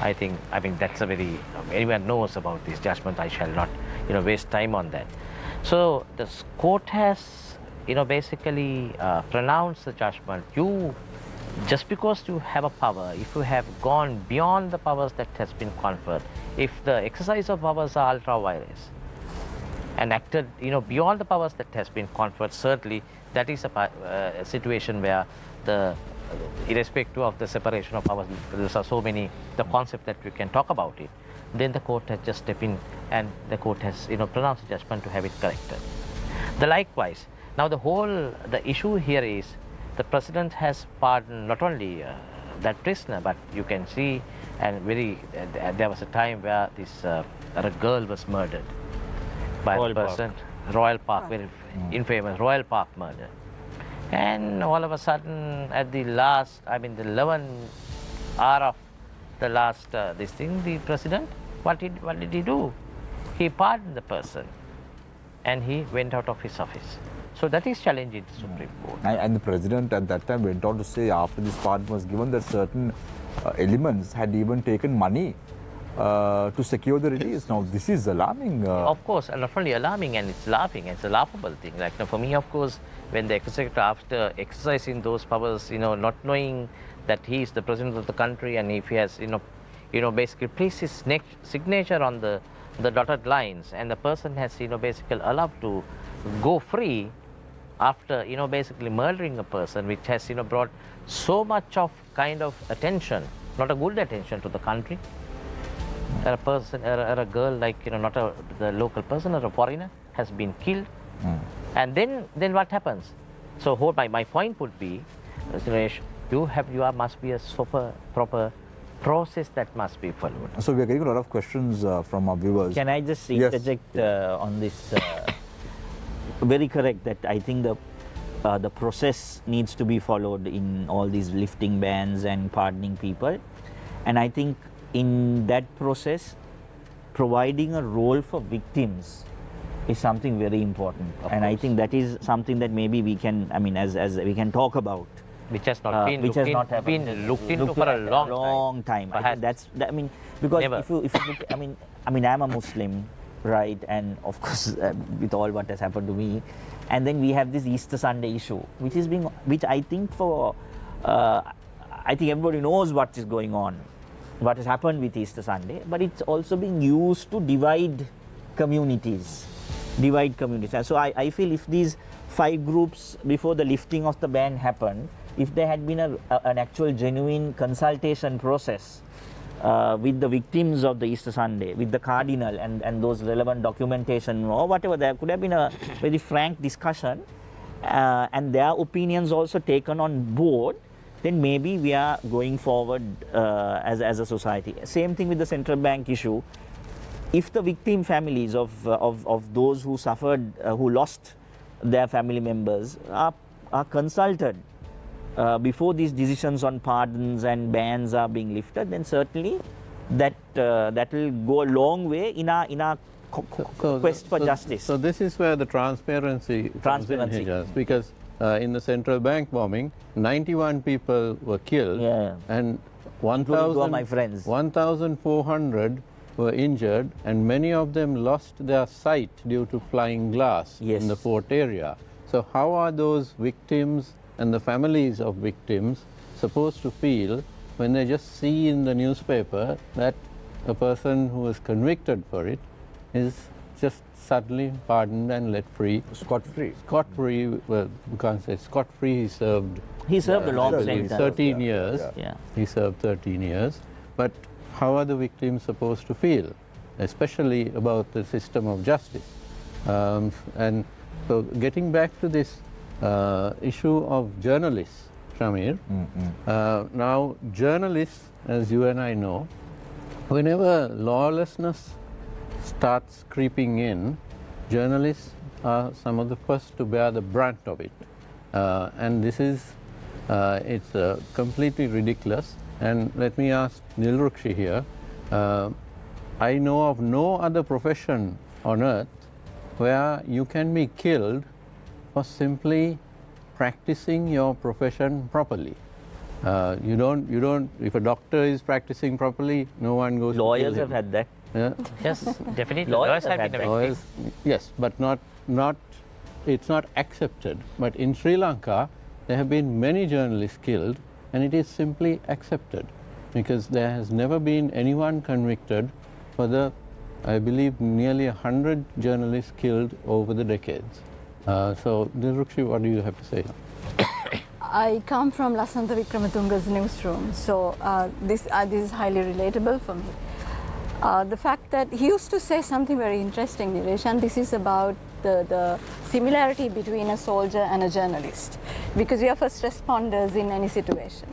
I think that's a very, anyone knows about this judgment, I shall not, waste time on that. So the court has, basically pronounced the judgment. Just because you have a power, if you have gone beyond the powers that has been conferred, if the exercise of powers are ultra-virus and acted, beyond the powers that has been conferred, certainly that is a situation where irrespective of the separation of powers, there are so many, the concept that we can talk about it, then the court has just stepped in and the court has, pronounced the judgment to have it corrected. Likewise, now the issue here is, the president has pardoned not only that prisoner, but you can see, and there was a time where this a girl was murdered by a person, Royal Park, very infamous Royal Park murder. And all of a sudden, at the last, the 11th hour of the last the president, what did he do? He pardoned the person, and he went out of his office. So that is challenging the Supreme Court. And the president at that time went on to say, after this pardon was given, that certain elements had even taken money to secure the release. Now, this is alarming. Of course, and not only alarming, and it's laughing. It's a laughable thing. Like for me, of course, when the executive, after exercising those powers, not knowing that he is the president of the country, and if he has, basically placed his signature on the dotted lines, and the person has, basically allowed to go free after, basically murdering a person, which has, brought so much of kind of attention, not a good attention to the country. A person, a girl, like, not the local person, or a foreigner, has been killed. And then what happens? So my point would be, Suresh, must be a proper process that must be followed. So we are getting a lot of questions from our viewers. Can I just interject on this? Very correct that I think the process needs to be followed in all these lifting bans and pardoning people. And I think in that process, providing a role for victims is something very important. And I think that is something that maybe we can, as we can talk about. Which has not been looked into for a long time. I think because Never. if you look, I'm a Muslim, right? And of course, with all what has happened to me, and then we have this Easter Sunday issue, which I think I think everybody knows what is going on, what has happened with Easter Sunday, but it's also being used to divide communities. And so I feel if these 5 groups before the lifting of the ban happened, if there had been an actual genuine consultation process with the victims of the Easter Sunday, with the cardinal and those relevant documentation or whatever, there could have been a very frank discussion and their opinions also taken on board, then maybe we are going forward as a society. Same thing with the central bank issue. If the victim families of those who suffered, who lost their family members are consulted before these decisions on pardons and bans are being lifted, then certainly that that will go a long way in our quest for justice. So this is where the transparency comes in here, because in the central bank bombing, 91 people were killed, and 1,400 were injured, and many of them lost their sight due to flying glass in the fort area. So how are those victims and the families of victims supposed to feel when they just see in the newspaper that a person who was convicted for it is just suddenly pardoned and let free? Scot-free. Scot-free, well, you can't say scot-free, He served a long sentence. 13 years. He served 13 years. But how are the victims supposed to feel, especially about the system of justice? And so getting back to this issue of journalists, Shamir, now journalists, as you and I know, whenever lawlessness starts creeping in, journalists are some of the first to bear the brunt of it. And this is, it's completely ridiculous. And let me ask Nilrukshi here, I know of no other profession on earth where you can be killed for simply practicing your profession properly. You don't, if a doctor is practicing properly, no one goes to kill him. Lawyers have had that. Yes, definitely. Lawyers have been had a that. victim. Yes, but it's not accepted. But in Sri Lanka, there have been many journalists killed, and it is simply accepted, because there has never been anyone convicted for the, I believe, nearly 100 journalists killed over the decades. So, Nilrukshi, what do you have to say? I come from Lasantha Vikramatunga's newsroom, so this is highly relatable for me. The fact that he used to say something very interesting, Nilesh, and this is about the similarity between a soldier and a journalist, because we are first responders in any situation.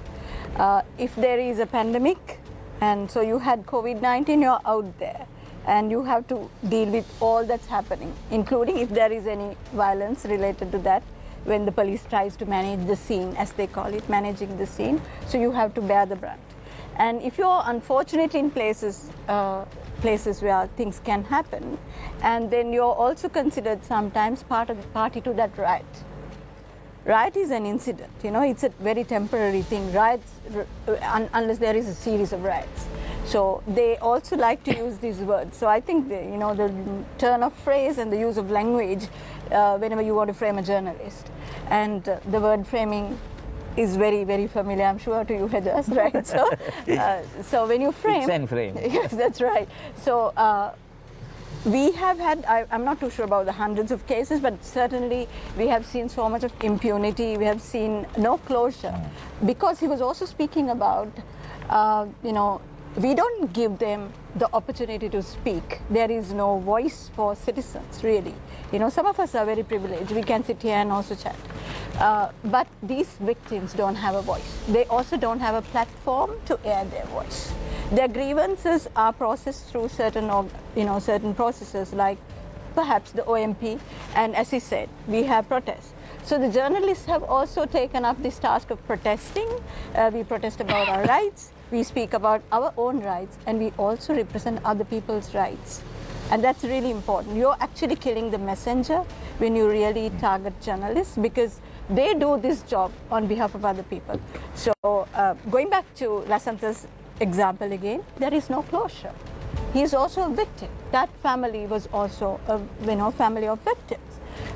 If there is a pandemic, and so you had COVID-19, you're out there, and you have to deal with all that's happening, including if there is any violence related to that, when the police tries to manage the scene, as they call it, managing the scene, so you have to bear the brunt. And if you're unfortunately in places where things can happen, and then you're also considered sometimes party to that riot. Riot is an incident, it's a very temporary thing. Riots, unless there is a series of riots. So they also like to use these words. So I think the turn of phrase and the use of language whenever you want to frame a journalist, and the word framing is very, very familiar, I'm sure, to you, Hedas, right? So when you frame... Fix and frame. Yes, that's right. So we have had, I'm not too sure about the hundreds of cases, but certainly we have seen so much of impunity. We have seen no closure. Because he was also speaking about, we don't give them the opportunity to speak. There is no voice for citizens, really. Some of us are very privileged. We can sit here and also chat. But these victims don't have a voice. They also don't have a platform to air their voice. Their grievances are processed through certain processes, like perhaps the OMP, and as he said, we have protests. So the journalists have also taken up this task of protesting. We protest about our rights, we speak about our own rights, and we also represent other people's rights. And that's really important. You're actually killing the messenger when you really target journalists, because they do this job on behalf of other people. So going back to Lasantha's example again, there is no closure. He is also a victim. That family was also a family of victims.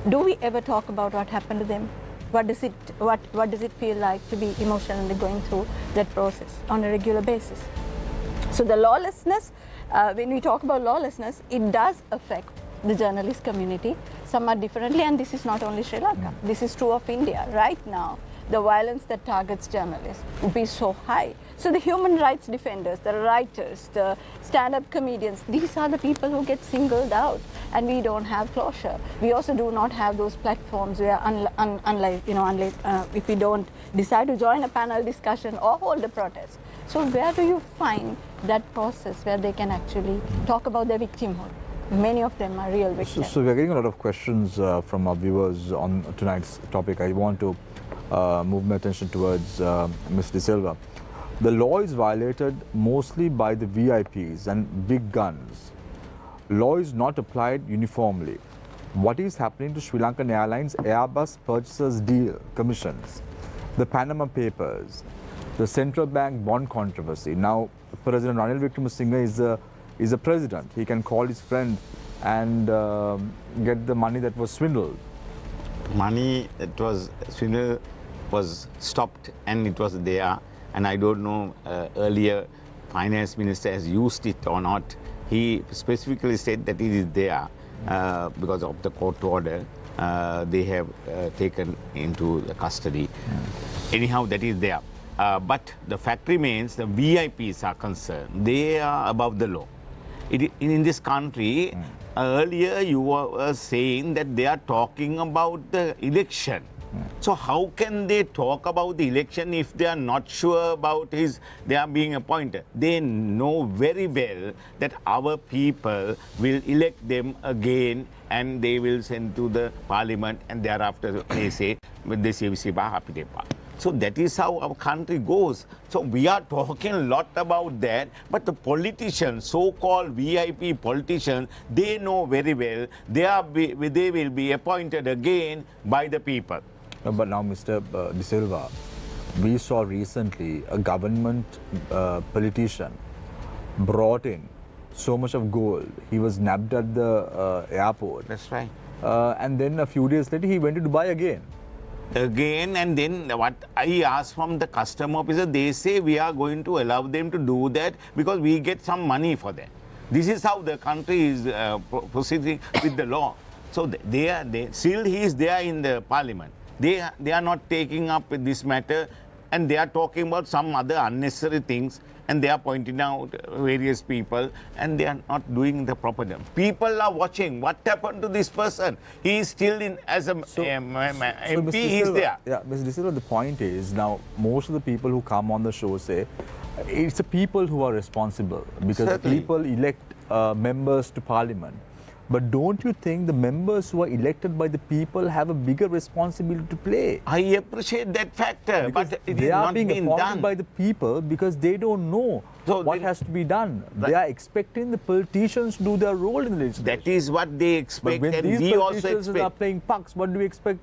Do we ever talk about what happened to them? What does it feel like to be emotionally going through that process on a regular basis? So the lawlessness, when we talk about lawlessness, it does affect the journalist community somewhat differently, and this is not only Sri Lanka. This is true of India right now. The violence that targets journalists would be so high. So the human rights defenders, the writers, the stand-up comedians, these are the people who get singled out, and we don't have closure. We also do not have those platforms where, unlike if we don't decide to join a panel discussion or hold a protest. So where do you find that process where they can actually talk about their victimhood? Many of them are real victims. So we're getting a lot of questions from our viewers on tonight's topic. I want to move my attention towards Ms. De Silva. The law is violated mostly by the VIPs and big guns. Law is not applied uniformly. What is happening to Sri Lankan Airlines Airbus purchasers deal commissions, the Panama Papers, the central bank bond controversy? Now, President Ranil Wickremesinghe is a president. He can call his friend and get the money that was swindled. Money that was swindled was stopped and it was there. And I don't know earlier finance minister has used it or not. He specifically said that it is there because of the court order. They have taken into the custody. Anyhow, that is there. But the fact remains, the VIPs are concerned. They are above the law. In this country, earlier you were saying that they are talking about the election. So how can they talk about the election if they are not sure about they are being appointed? They know very well that our people will elect them again and they will send to the parliament and thereafter they say, so that is how our country goes. So we are talking a lot about that, but the politicians, so-called VIP politicians, they know very well they will be appointed again by the people. But now, Mr. De Silva, we saw recently a government politician brought in so much of gold. He was nabbed at the airport. That's right. And then a few days later, he went to Dubai again. And then what I asked from the custom officer, they say we are going to allow them to do that because we get some money for that. This is how the country is proceeding with the law. So still he is there in the parliament. They are not taking up this matter and they are talking about some other unnecessary things and they are pointing out various people and they are not doing the proper job. People are watching what happened to this person. He is still in as a MP, he is there. Yeah, Mr. De Silva, the point is now most of the people who come on the show say it's the people who are responsible because Certainly. people elect members to parliament. But don't you think the members who are elected by the people have a bigger responsibility to play? I appreciate that factor, Because but it they is are not being being appointed done. by the people because they don't know So what then- has to be done. Right. They are expecting the politicians to do their role in the legislation. That is what they But expect when and these we also politicians are expect. playing pucks, what do we expect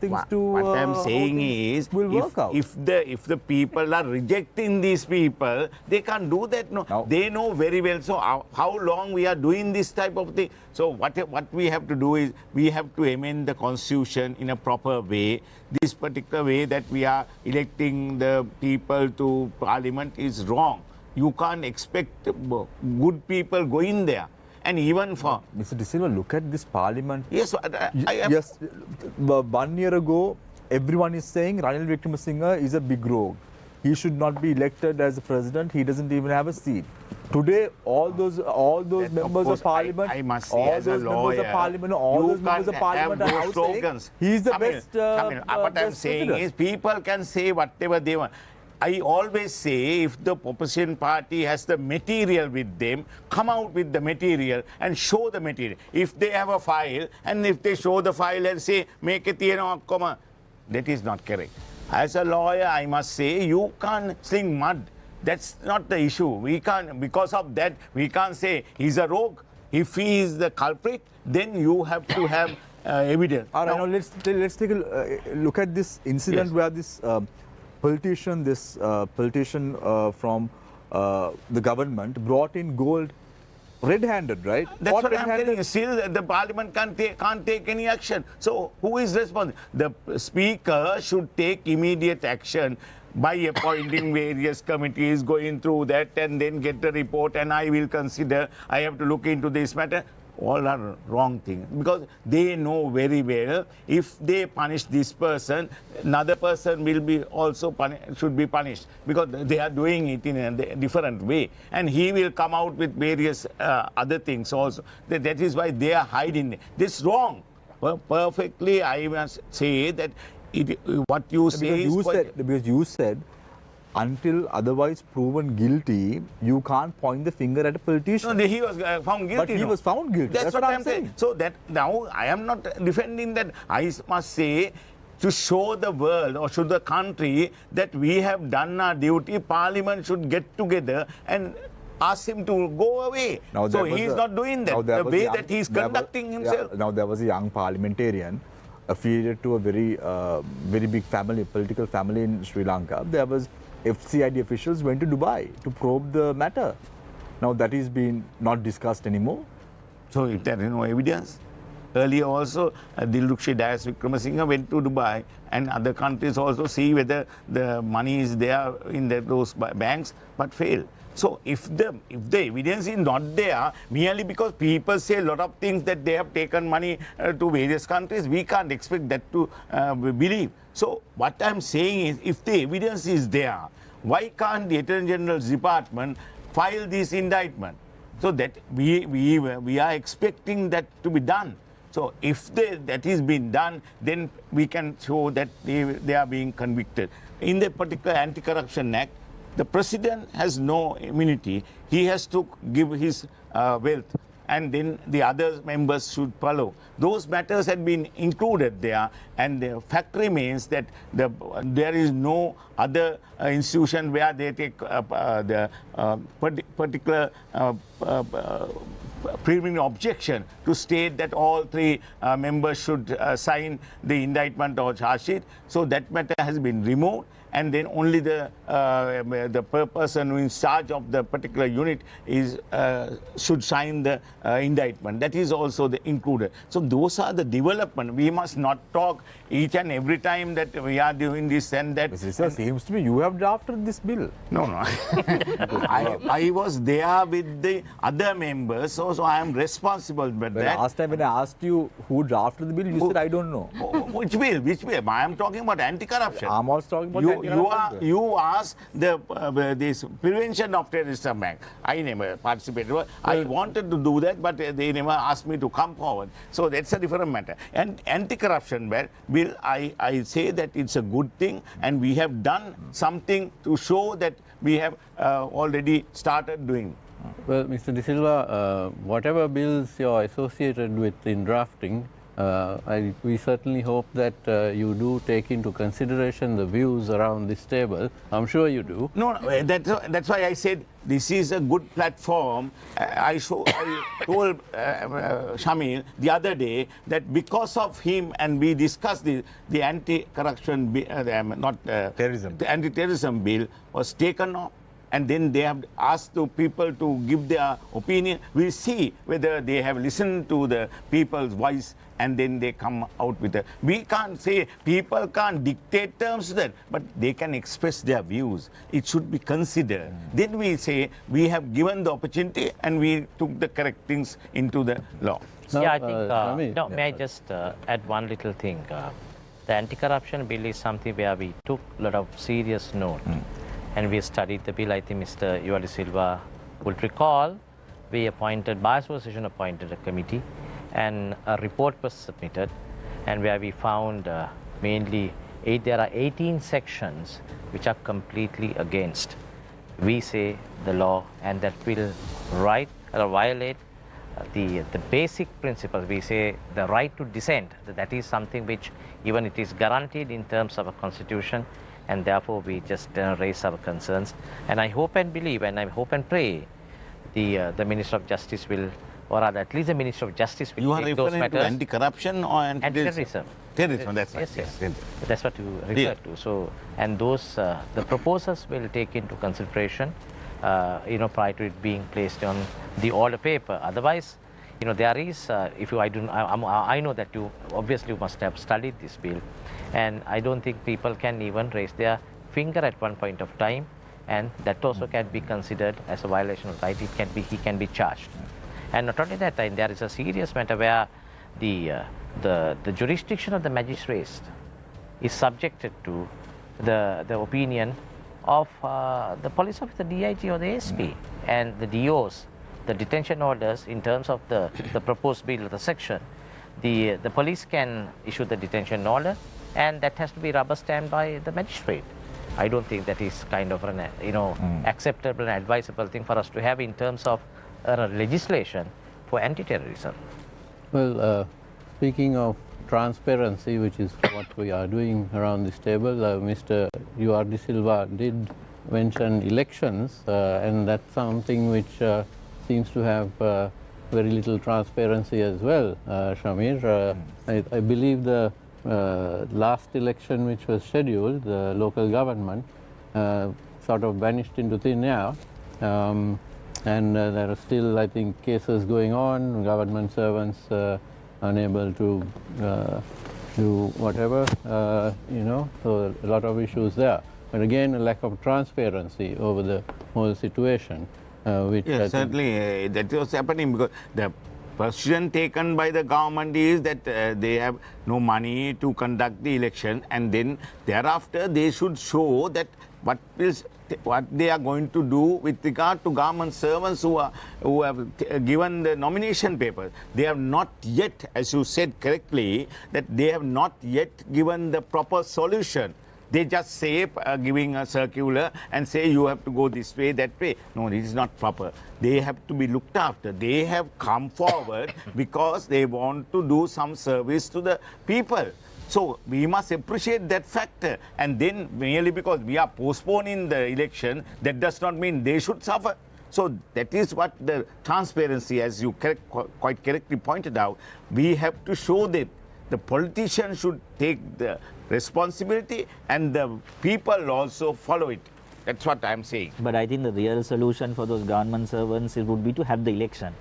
things to? What I'm how saying things is, will work out. if the people are rejecting these people, they can't do that. No, Now- they know very well. So how long we are doing this type of thing? So what we have to do is we have to amend the constitution in a proper way. This particular way that we are electing the people to parliament is wrong. You can't expect good people going there. And even for Mr. De Silva, look at this parliament. yes, Yes, 1 year ago, everyone is saying Ranil Wickremesinghe is a big rogue. He should not be elected as a president. He doesn't even have a seat. Today, all those That, of members course, of parliament, I must say, all as a those members of lawyer, parliament, all you those members of can't parliament have are those now saying slogans. he's the Kamil, best. Kamil, what I'm best saying president. is people can say whatever they want. I always say if the opposition party has the material with them, come out with the material and show the material. If they have a file and if they show the file and say, make it comma, that is not correct. As a lawyer, I must say, you can't sling mud. That's not the issue. We can't, because of that, we can't say he's a rogue. If he is the culprit, then you have to have evidence. All right, Now- now let's take a look at this incident Yes. where this politician from the government brought in gold red-handed, right? That's Caught what I'm red-handed. telling you. Still, the parliament can't take any action. So, who is responsible? The speaker should take immediate action by appointing various committees, going through that, and then get the report. And I will consider. I have to look into this matter. All are wrong things because they know very well if they punish this person, another person will be also should be punished because they are doing it in a different way, and he will come out with various other things also. That is why they are hiding. This is wrong. Well, perfectly, I must say that what you say is Because you said until otherwise proven guilty, you can't point the finger at a politician. No, he was found guilty. But he no. was found guilty. That's what I'm saying. So that now I am not defending that. I must say, to show the world or show the country that we have done our duty. Parliament should get together and ask him to go away. So he is not doing that. The way that he is conducting himself. Now there was a young parliamentarian affiliated to a very big family, political family in Sri Lanka. There was FCID officials went to Dubai to probe the matter. Now that is being not discussed anymore. So if there is no evidence. Earlier also, Dilrukshi Dayas Wickramasinghe went to Dubai, and other countries also see whether the money is there in those banks, but failed. So if the evidence is not there, merely because people say a lot of things that they have taken money to various countries, we can't expect that to believe. So what I'm saying is, if the evidence is there, why can't the Attorney General's Department file this indictment? So that we are expecting that to be done. So if that is being done, then we can show that they are being convicted. In the particular Anti-Corruption Act, the President has no immunity. He has to give his wealth, and then the other members should follow. Those matters had been included there, and the fact remains that there is no other institution where they take the particular preliminary objection to state that all three members should sign the indictment or charge sheet. So that matter has been removed, and then only the person who is in charge of the particular unit should sign the indictment. That is also included. So those are the development. We must not talk each and every time that we are doing this and that. Mr. Sir, seems to me you have drafted this bill. No. I was there with the other members, so I am responsible. But Last time when I asked you who drafted the bill, you said I don't know. Which bill? Which bill? I am talking about anti-corruption. I'm also talking about anti-corruption. You asked this prevention of terrorism act. I never participated. I wanted to do that, but they never asked me to come forward. So that's a different matter. And anti-corruption bill, I say that it's a good thing, and we have done something to show that we have already started doing. Well, Mr. De Silva, whatever bills you're associated with in drafting, we certainly hope that you do take into consideration the views around this table. I'm sure you do. No, that's why I said this is a good platform. I told Shamil the other day that because of him, and we discussed the anti-corruption, Terrorism. The anti-terrorism bill was taken off. And then they have asked the people to give their opinion. We'll see whether they have listened to the people's voice, and then they come out with it. We can't say people can't dictate terms to that, but they can express their views. It should be considered. Then we say we have given the opportunity and we took the correct things into the law. Now, Yeah, I think, Shamil, may I just add one little thing? The anti-corruption bill is something where we took a lot of serious note. And we studied the bill. I think Mr. Yuval De Silva would recall, we appointed, by association appointed a committee, and a report was submitted, and where we found mainly there are 18 sections which are completely against, we say, the law, and that will violate the basic principles. We say the right to dissent, that is something which even it is guaranteed in terms of a constitution, and therefore we just raise our concerns. And I hope and believe, and I hope and pray the Minister of Justice will, or rather at least the Minister of Justice will take those matters. You are referring to anti-corruption or anti-terrorism? Terrorism, that's right. Yes. That's what you refer to. So, and those, the proposals will take into consideration, prior to it being placed on the order paper. Otherwise, there is, I know that you obviously must have studied this bill, and I don't think people can even raise their finger at one point of time, and that also can be considered as a violation of right. He can be charged. And not only that, there is a serious matter where the jurisdiction of the magistrates is subjected to the opinion of the police officer, the DIG or the SP, and the DOs, the detention orders in terms of the proposed bill of the section. The police can issue the detention order, and that has to be rubber stamped by the magistrate. I don't think that is kind of an acceptable and advisable thing for us to have in terms of legislation for anti-terrorism. Well, speaking of transparency, which is what we are doing around this table. Mr. U.R. De Silva did mention elections, and that's something which seems to have very little transparency as well, Shamir. I believe the last election which was scheduled, the local government, sort of vanished into thin air. And there are still, I think, cases going on, government servants unable to do whatever, so a lot of issues there. But again, a lack of transparency over the whole situation. Which yes, certainly that was happening because the position taken by the government is that they have no money to conduct the election, and then thereafter they should show that what they are going to do with regard to government servants who have given the nomination papers. They have not yet, as you said correctly, that they have not yet given the proper solution. They just say, giving a circular and say you have to go this way, that way. No, this is not proper. They have to be looked after. They have come forward because they want to do some service to the people. So we must appreciate that factor. And then merely because we are postponing the election, that does not mean they should suffer. So that is what the transparency, as you quite correctly pointed out, we have to show that the politicians should take the responsibility and the people also follow it. That's what I'm saying. But I think the real solution for those government servants would be to have the election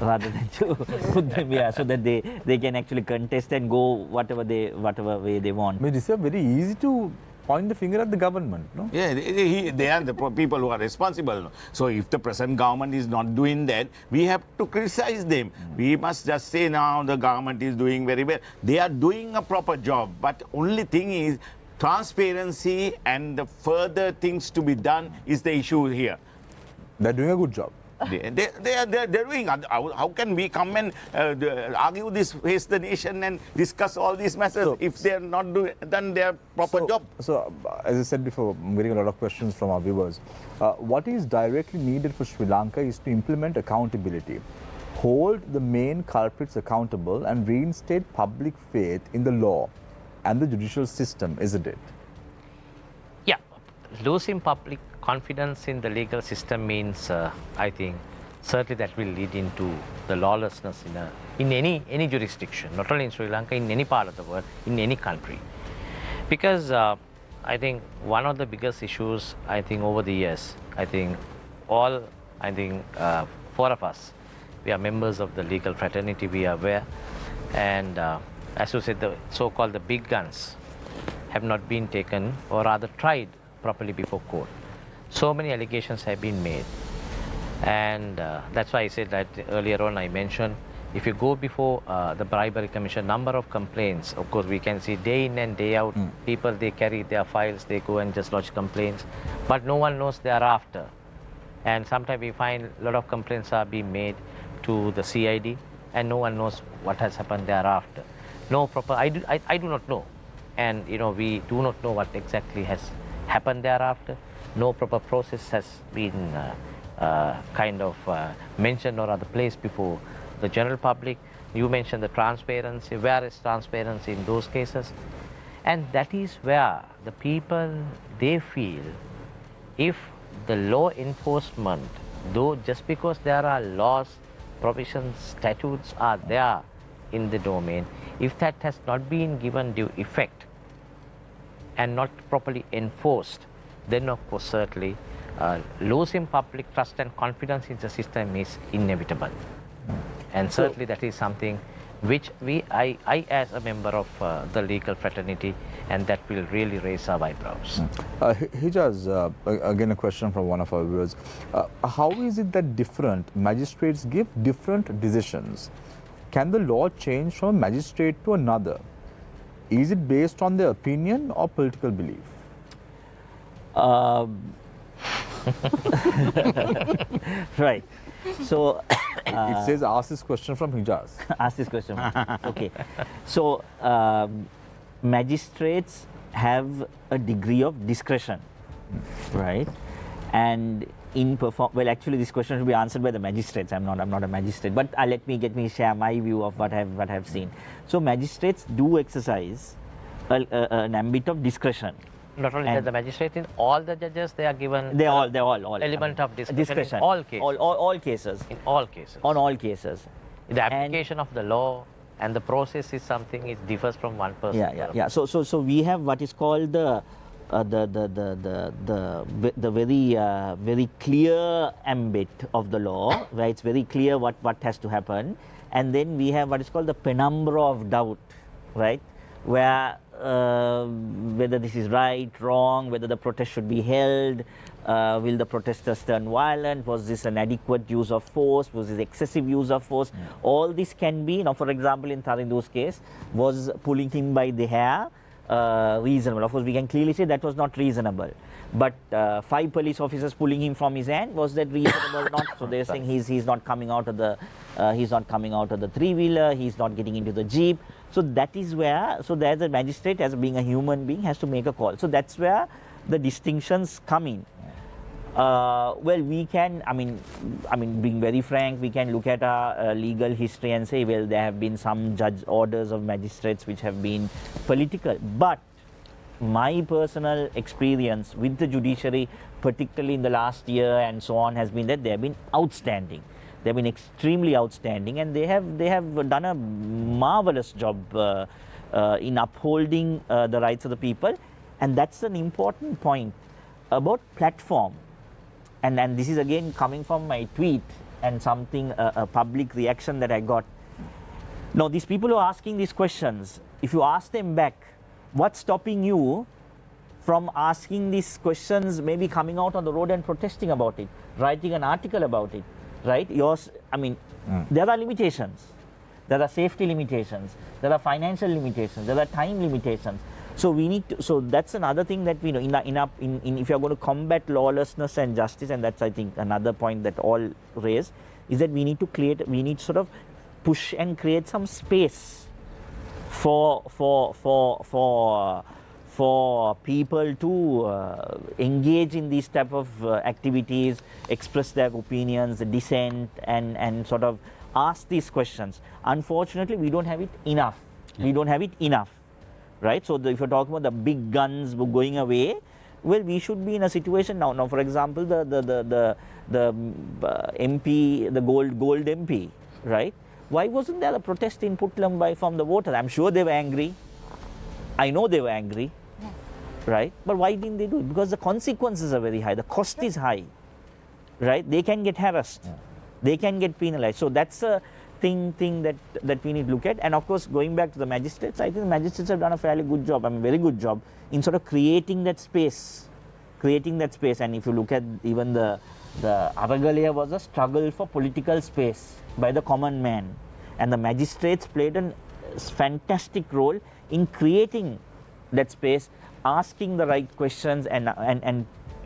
rather than to put them here, so that they can actually contest and go whatever way they want. I mean, it's very easy to point the finger at the government, no? Yeah, they are the people who are responsible. So if the present government is not doing that, we have to criticize them. We must just say now the government is doing very well. They are doing a proper job, but only thing is transparency and the further things to be done is the issue here. They're doing a good job. They're doing. How can we come and argue this, face the nation and discuss all these matters if they're not done their proper job? So, as I said before, I'm getting a lot of questions from our viewers. What is directly needed for Sri Lanka is to implement accountability, hold the main culprits accountable, and reinstate public faith in the law and the judicial system, isn't it? Yeah, losing public confidence in the legal system means, I think, certainly that will lead into the lawlessness in any jurisdiction, not only in Sri Lanka, in any part of the world, in any country. Because I think one of the biggest issues, I think, over the years, I think four of us, we are members of the legal fraternity, we are aware, and as you said, the so-called the big guns have not been taken or rather tried properly before court. So many allegations have been made, and that's why I said that earlier on. I mentioned if you go before the bribery commission, number of complaints, of course we can see day in and day out, people, they carry their files, they go and just lodge complaints, but no one knows thereafter. And sometimes we find a lot of complaints are being made to the CID and no one knows what has happened thereafter. No proper, I do not know, and we do not know what exactly has happened thereafter. No proper process has been mentioned or other placed before the general public. You mentioned the transparency. Where is transparency in those cases? And that is where the people, they feel if the law enforcement, though just because there are laws, provisions, statutes are there in the domain, if that has not been given due effect and not properly enforced, then of course certainly losing public trust and confidence in the system is inevitable. And certainly that is something which I as a member of the legal fraternity, and that will really raise our eyebrows. Hijaz, again a question from one of our viewers. How is it that different magistrates give different decisions? Can the law change from a magistrate to another? Is it based on their opinion or political belief? Right. So it says ask this question from Hijaz. Ask this question. Okay. So magistrates have a degree of discretion, right? And well, actually, this question should be answered by the magistrates. I'm not a magistrate, but let me share my view of what I've seen. So magistrates do exercise an ambit of discretion. Not only that, the magistrate, in all the judges, they are given They all element of discretion in all cases. All cases. In all cases. On all cases. The application of the law and the process is something, it differs from one person. Yeah. So we have what is called the very clear ambit of the law, where it's very clear what has to happen, and then we have what is called the penumbra of doubt, right, where whether this is right, wrong, whether the protest should be held, will the protesters turn violent, was this an adequate use of force, was this excessive use of force. All this can be, for example, in Tarindu's case, was pulling him by the hair reasonable. Of course, we can clearly say that was not reasonable. But 5 police officers pulling him from his hand, was that reasonable or not? So they're saying he's not coming out of the three-wheeler, he's not getting into the jeep. So that is where, so there's a magistrate, as being a human being, has to make a call. So that's where the distinctions come in. Well, we can, being very frank, we can look at our legal history and say, well, there have been some judge orders of magistrates which have been political. But my personal experience with the judiciary, particularly in the last year and so on, has been that they have been outstanding. They have been extremely outstanding, and they have done a marvelous job in upholding the rights of the people. And that's an important point about platform. And this is again coming from my tweet and something, a public reaction that I got. Now, these people who are asking these questions, if you ask them back, what's stopping you from asking these questions, maybe coming out on the road and protesting about it, writing an article about it, right? There are limitations. There are safety limitations. There are financial limitations. There are time limitations. So we need to, so that's another thing that we know if you are going to combat lawlessness and justice, and that's, I think, another point that all raise, is that we need to sort of push and create some space for people to engage in these type of activities, express their opinions, dissent, and sort of ask these questions. Unfortunately, we don't have it enough. We don't have it enough. Right, so if you're talking about the big guns going away, well, we should be in a situation now. Now, for example, the MP, the gold MP, right? Why wasn't there a protest in Putlam from the voters? I'm sure they were angry. I know they were angry, right? But why didn't they do it? Because the consequences are very high. The cost is high, right? They can get harassed. They can get penalized. So that's a thing that we need to look at. And of course, going back to the magistrates, I think the magistrates have done a fairly good job, very good job in sort of creating that space. And if you look at even the Aragalaya was a struggle for political space by the common man, and the magistrates played a fantastic role in creating that space, asking the right questions, and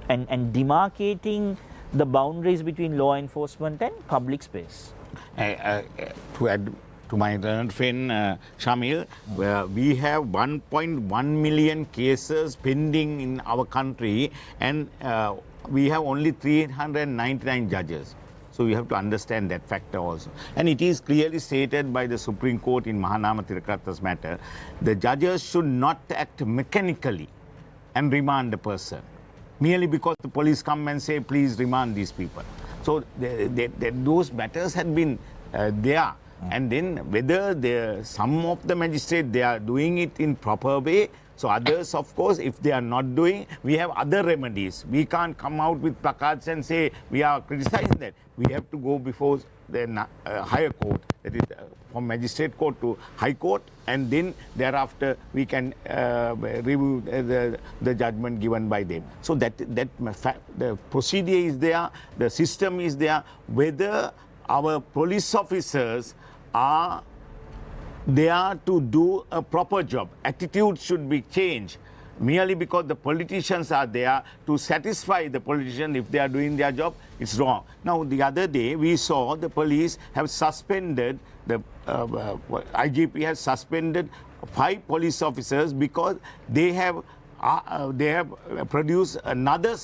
demarcating the boundaries between law enforcement and public space. To add to my learned friend Shamil, where we have 1.1 million cases pending in our country, and we have only 399 judges. So we have to understand that factor also. And it is clearly stated by the Supreme Court in Mahanama Tirakatta's matter, the judges should not act mechanically and remand the person, merely because the police come and say, please remand these people. So those matters had been there. And then whether some of the magistrates, they are doing it in proper way. So others, of course, if they are not doing, we have other remedies. We can't come out with placards and say we are criticizing that. We have to go before the higher court, that is from magistrate court to high court, and then thereafter we can review the judgment given by them. So the procedure is there, the system is there. Whether our police officers are there to do a proper job, attitude should be changed. Merely because the politicians are there to satisfy the politician, if they are doing their job, it's wrong. Now, the other day we saw the police have suspended, the IGP has suspended 5 police officers because they have they have produced another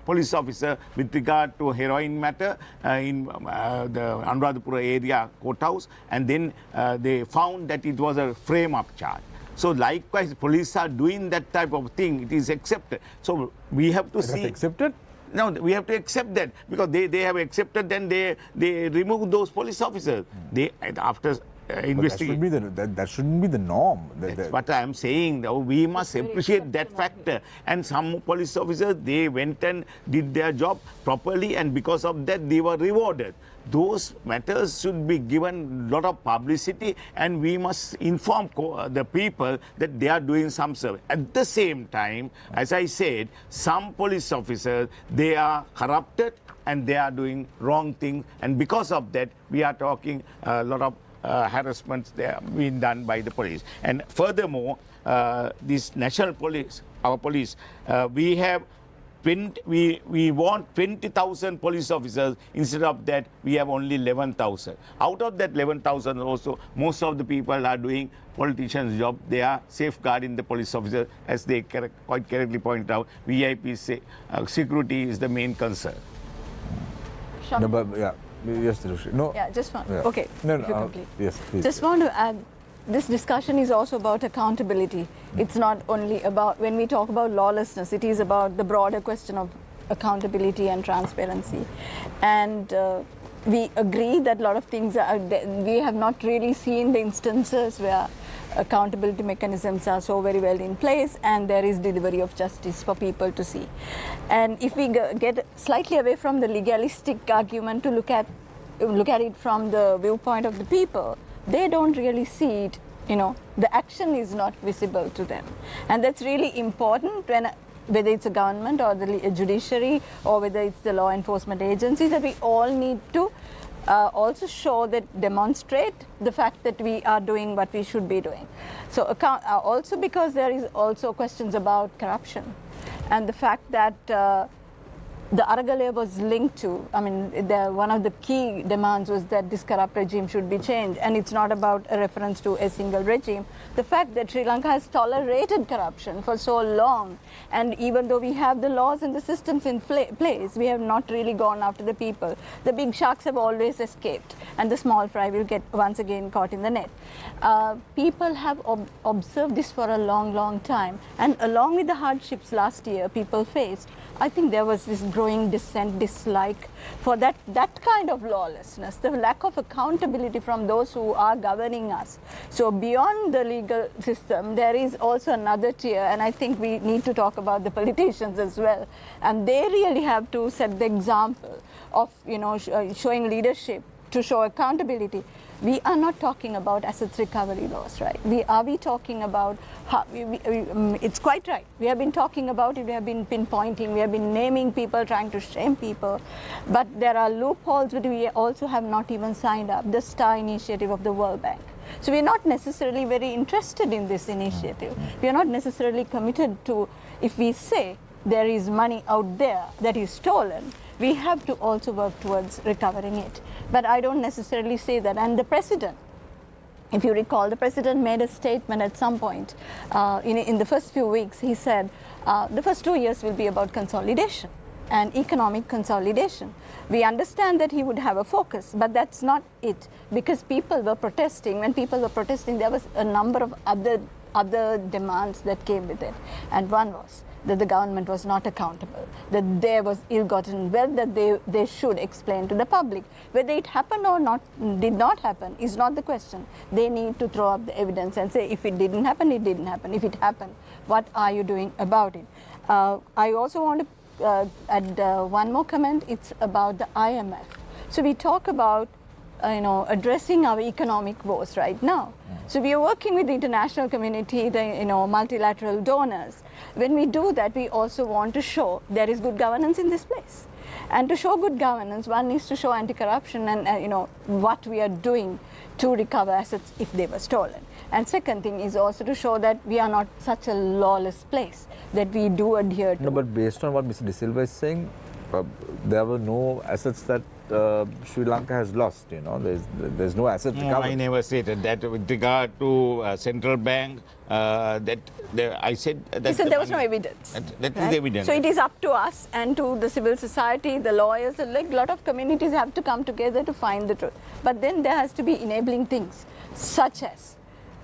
police officer with regard to heroin matter in the Anuradhapura area courthouse, and then they found that it was a frame-up charge. So likewise, police are doing that type of thing. It is accepted. So we have to see. Accepted? No, we have to accept that, because they have accepted, then they remove those police officers. They after investigation. That shouldn't be the norm. That's what I am saying. We must appreciate that factor. And some police officers, they went and did their job properly, and because of that, they were rewarded. Those matters should be given a lot of publicity, and we must inform the people that they are doing some service. At the same time, as I said, some police officers, they are corrupted and they are doing wrong things, and because of that, we are talking a lot of harassments they are being done by the police. And furthermore, this national police, our police, we have we want 20,000 police officers. Instead of that, we have only 11,000. Out of that 11,000 also, most of the people are doing politicians' job. They are safeguarding the police officers, as they quite correctly point out. VIP security is the main concern. No, but yeah. Yes, Tirushi. No. Yeah, just one. Yeah. Okay. No, if you complete. yes, please. Just want to add, this discussion is also about accountability. It's not only about, when we talk about lawlessness, it is about the broader question of accountability and transparency. And we agree that a lot of things we have not really seen the instances where accountability mechanisms are so very well in place and there is delivery of justice for people to see. And if we get slightly away from the legalistic argument to look at it from the viewpoint of the people, they don't really see it, the action is not visible to them. And that's really important whether it's a government or the judiciary or whether it's the law enforcement agencies, that we all need to also show that, demonstrate the fact that we are doing what we should be doing. So also because there is also questions about corruption and the fact that the Aragale was linked to, one of the key demands was that this corrupt regime should be changed, and it's not about a reference to a single regime. The fact that Sri Lanka has tolerated corruption for so long, and even though we have the laws and the systems in place, we have not really gone after the people. The big sharks have always escaped, and the small fry will get once again caught in the net. People have observed this for a long, long time, and along with the hardships last year people faced, I think there was this growing dislike for that kind of lawlessness, the lack of accountability from those who are governing us. So beyond the legal system, there is also another tier, and I think we need to talk about the politicians as well. And they really have to set the example of, showing leadership, to show accountability. We are not talking about assets recovery laws, right? Are we talking about how it's quite right. We have been talking about it, we have been pinpointing, we have been naming people, trying to shame people. But there are loopholes that we also have not even signed up, the STAR initiative of the World Bank. So we are not necessarily very interested in this initiative. We are not necessarily committed to, if we say there is money out there that is stolen, we have to also work towards recovering it. But I don't necessarily say that. And the president, if you recall, the president made a statement at some point in the first few weeks. He said the first 2 years will be about consolidation and economic consolidation. We understand that he would have a focus, but that's not it, because people were protesting. When people were protesting, there was a number of other demands that came with it. And one was that the government was not accountable, that there was ill-gotten wealth that they should explain to the public. Whether it happened or not, did not happen, is not the question. They need to throw up the evidence and say, if it didn't happen, it didn't happen. If it happened, what are you doing about it? I also want to add one more comment. It's about the IMF. So we talk about addressing our economic woes right now. So we are working with the international community, the multilateral donors. When we do that, we also want to show there is good governance in this place. And to show good governance, one needs to show anti-corruption and what we are doing to recover assets if they were stolen. And second thing is also to show that we are not such a lawless place, that we do adhere to. No, but based on what Mr. De Silva is saying, there were no assets that Sri Lanka has lost. You know, there's no asset No, recovered. I never stated that. With regard to central bank, I said that. So there was no evidence. That is right? evident. So it is up to us and to the civil society, the lawyers, like a lot of communities have to come together to find the truth. But then there has to be enabling things, such as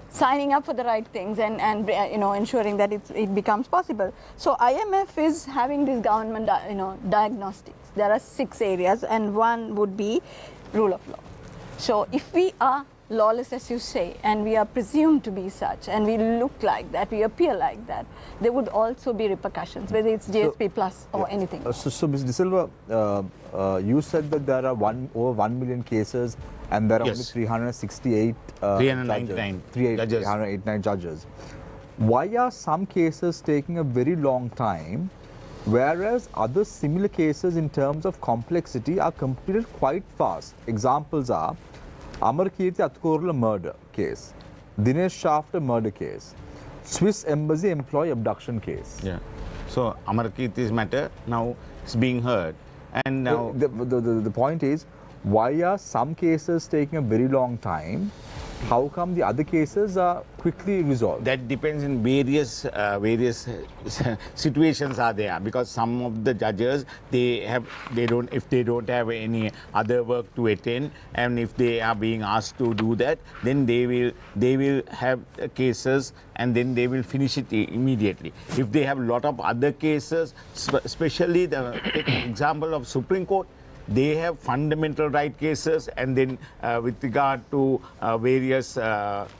signing up for the right things and ensuring that it becomes possible. So IMF is having this government diagnostics. There are 6 areas, and one would be rule of law. So if we are lawless, as you say, and we are presumed to be such, and we look like that, we appear like that, there would also be repercussions, whether it's GSP plus or anything. So Ms. De Silva, you said that there are over 1 million cases and there are only Yes. 368 399 judges. 389 judges. Why are some cases taking a very long time, whereas other similar cases in terms of complexity are completed quite fast? Examples are Amarkirti Atkorla murder case, Dinesh Shafter murder case, Swiss Embassy employee abduction case. Yeah. So Amarkirti's matter now is being heard, and now The point is, why are some cases taking a very long time? How come the other cases are quickly resolved? that depends in various situations are there, because some of the judges if they don't have any other work to attend, and if they are being asked to do that, then they will have cases and then they will finish it immediately. If they have a lot of other cases, especially the example of Supreme Court, they have fundamental right cases, and then with regard to various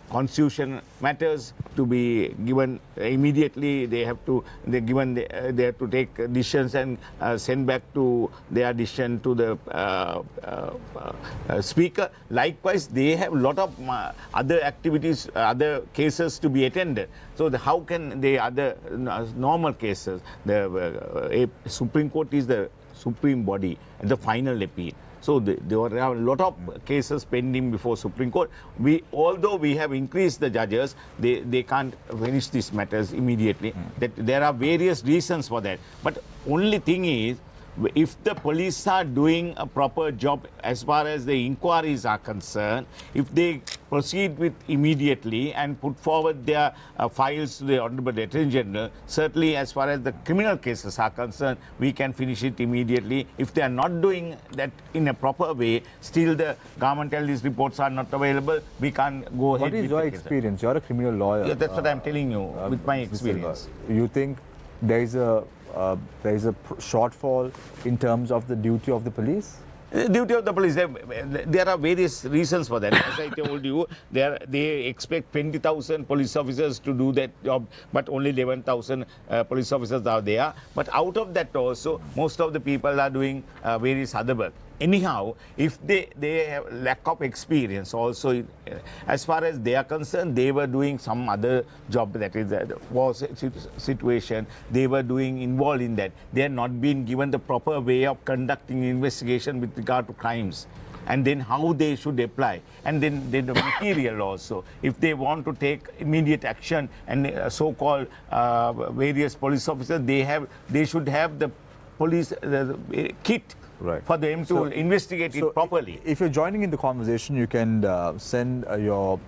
constitution matters to be given immediately, they have to take decisions and send back to their decision to the speaker. Likewise, they have a lot of other activities, other cases to be attended. So how can they other normal cases? The Supreme Court is the supreme body and the final appeal. So there are a lot of cases pending before Supreme Court. Although we have increased the judges, they can't finish these matters immediately. That there are various reasons for that. But only thing is, if the police are doing a proper job as far as the inquiries are concerned, if they proceed with immediately and put forward their files to the Honorable Attorney General, certainly as far as the criminal cases are concerned, we can finish it immediately. If they are not doing that in a proper way, still the government tells these reports are not available, we can't go ahead. What is your experience? You're a criminal lawyer. Yeah, that's what I'm telling you with my Mr. experience. Silva. You think there is a shortfall in terms of the duty of the police? The duty of the police, there are various reasons for that. As I told you, they expect 20,000 police officers to do that job, but only 11,000 police officers are there. But out of that also, most of the people are doing various other work. Anyhow, if they have lack of experience also, as far as they are concerned, they were doing some other job, that is war situation, they were doing involved in that. They are not being given the proper way of conducting investigation with regard to crimes, and then how they should apply, and then the material also. If they want to take immediate action, and so-called various police officers, they should have the police kit. Right. For them to investigate it properly. If you're joining in the conversation, you can send your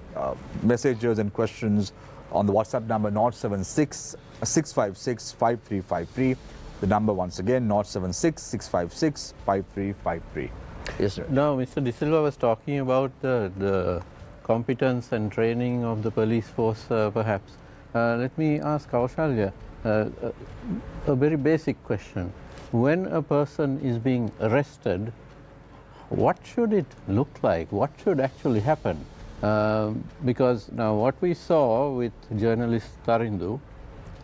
messages and questions on the WhatsApp number 076 656 5353. The number once again 076 656 5353. Yes, sir. Now, Mr. De Silva was talking about the competence and training of the police force, perhaps. Let me ask Kaushalya a very basic question. When a person is being arrested, what should it look like? What should actually happen? Because now what we saw with journalist Tarindu,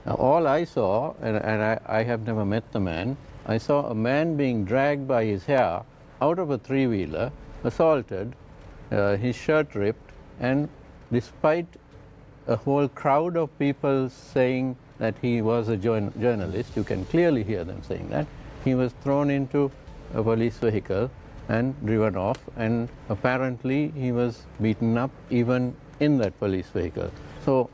all I saw, and I have never met the man, I saw a man being dragged by his hair out of a three-wheeler, assaulted, his shirt ripped, and despite a whole crowd of people saying that he was a journalist, you can clearly hear them saying that, he was thrown into a police vehicle and driven off, and apparently he was beaten up even in that police vehicle. So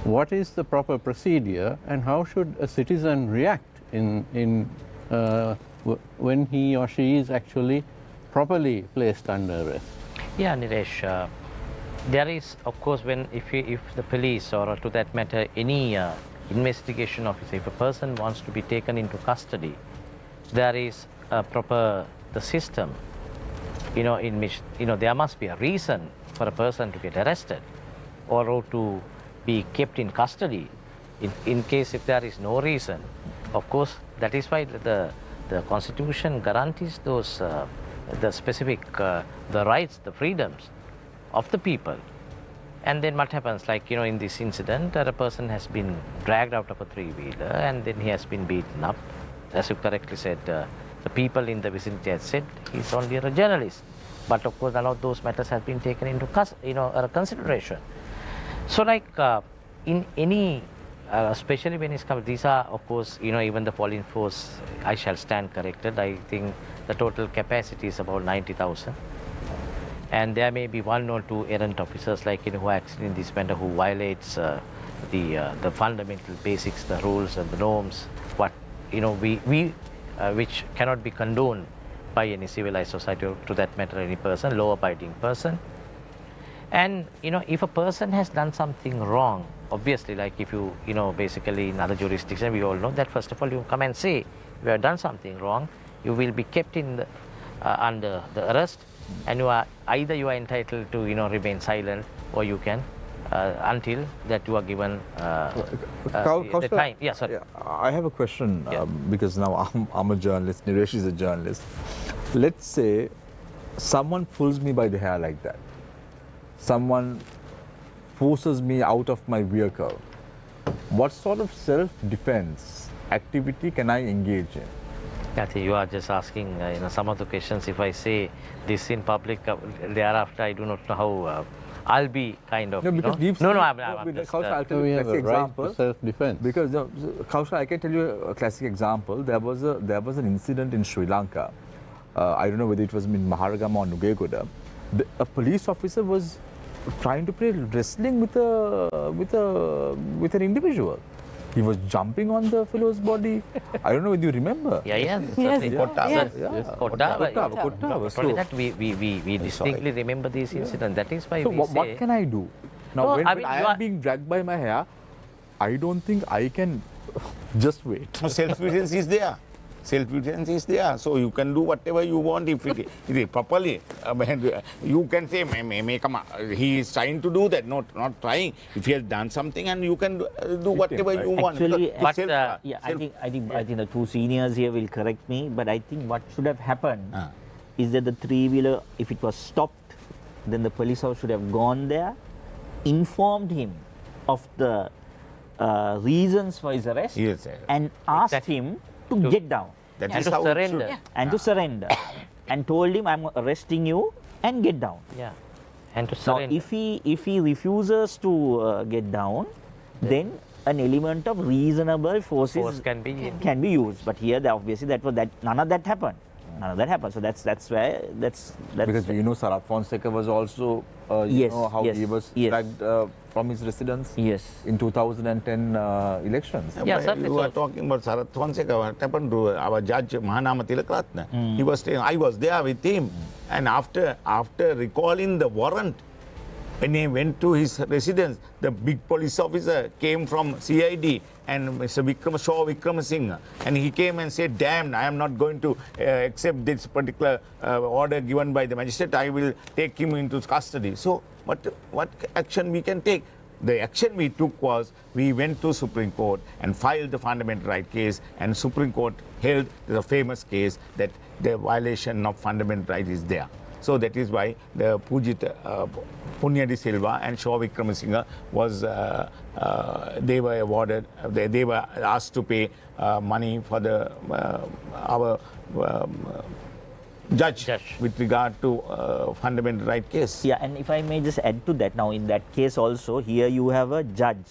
what is the proper procedure, and how should a citizen react in when he or she is actually properly placed under arrest? Yeah, Nilesh, there is, of course, if the police or to that matter any investigation officer, if a person wants to be taken into custody, there is a proper the system, in which there must be a reason for a person to get arrested or to be kept in custody. In case if there is no reason, of course, that is why the Constitution guarantees those the specific the rights, the freedoms of the people. And then what happens, like in this incident, a person has been dragged out of a three-wheeler and then he has been beaten up. As you correctly said, the people in the vicinity had said he's only a journalist. But of course, none of those matters have been taken into consideration. So, like in any, especially when it's come, these are of course even the police force. I shall stand corrected. I think the total capacity is about 90,000. And there may be one or two errant officers like who are actually in this manner, who violates the fundamental basics, the rules and the norms, what which cannot be condoned by any civilized society, or to that matter any person, law-abiding person. And if a person has done something wrong, obviously, like if you basically in other jurisdictions, we all know that first of all you come and say you have done something wrong, you will be kept in the, under the arrest, and you are entitled to remain silent, or you can until that you are given the time. Yeah, sorry. I have a question Yeah. because now I'm a journalist, Nilesh is a journalist. Let's say someone pulls me by the hair like that. Someone forces me out of my vehicle. What sort of self-defense activity can I engage in? I think you are just asking some of the questions. If I say this in public, thereafter I do not know how I'll be kind of. No, because we've no, seen- I'm just, Kaushal, I'll tell So we you a have classic a right example. to self-defense. Because Kaushal, I can tell you a classic example. There was an incident in Sri Lanka. I don't know whether it was in Maharagama or Nugegoda. A police officer was trying to play wrestling with an individual. He was jumping on the fellow's body. I don't know whether you remember. yeah. Yes. certainly. Kotta. Yes. Kottava. Kottava. Not only that, we distinctly remember this incident. That is why So we say. what can I do? Now, No, when, I when mean, I you am are- being dragged by my hair, I don't think I can just wait. Self-defense is there. Self-defense is there. So you can do whatever you want if it is properly. You can say, he is trying to do that, not trying. If he has done something, and you can do whatever you want. Actually, Because it's I think the two seniors here will correct me, but I think what should have happened is that the three-wheeler, if it was stopped, then the police officer should have gone there, informed him of the reasons for his arrest, Yes, and asked Exactly. him to get down That and is to how it surrender. should. and to surrender, and told him, "I'm arresting you and get down." Yeah, and to Now, surrender. if he refuses to get down, then an element of reasonable Force forces can be used. But here, obviously, none of that happened. None of that happened. So that's where that's Because Sarat Fonseca was also, Yes, how yes, he was yes. dragged from his residence yes. in 2010 elections. Yeah, But certainly. you are So- talking about Sarat Fonseca. What happened to our judge Mahanama Tilakaratna? He was saying, I was there with him, and after recalling the warrant, when he went to his residence, the big police officer came from CID and Mr. Shaw Vikramasinghe, and he came and said, "Damn, I am not going to accept this particular order given by the magistrate. I will take him into custody." So, what action we can take? The action we took was we went to Supreme Court and filed the fundamental right case, and Supreme Court held the famous case that the violation of fundamental right is there. So that is why the Pujit Punya de Silva and Shaw Vikramasinghe was they were awarded, they were asked to pay money for the our judge with regard to fundamental right case. Yeah, and if I may just add to that, now in that case also, here you have a judge.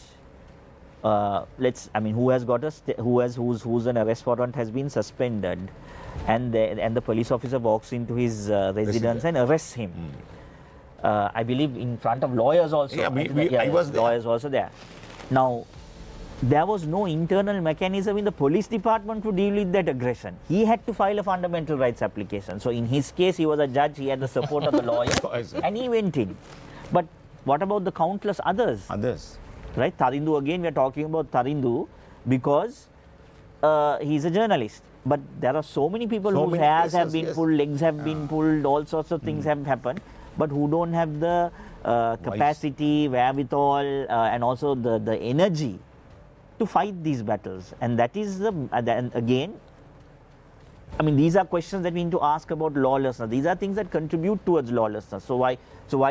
Who has got whose an arrest warrant has been suspended, and the police officer walks into his residence and arrests him. I believe in front of lawyers also. Yeah, I was there. Lawyers also there. Now, there was no internal mechanism in the police department to deal with that aggression. He had to file a fundamental rights application. So in his case, he was a judge, he had the support of the lawyer, and he went in. But what about the countless others? Right? Tarindu, again, we are talking about Tarindu because he's a journalist. But there are so many people whose hairs have been pulled, legs have been pulled, all sorts of things have happened, but who don't have the capacity, wherewithal, and also the energy to fight these battles. And that is and again, I mean, these are questions that we need to ask about lawlessness. These are things that contribute towards lawlessness. So why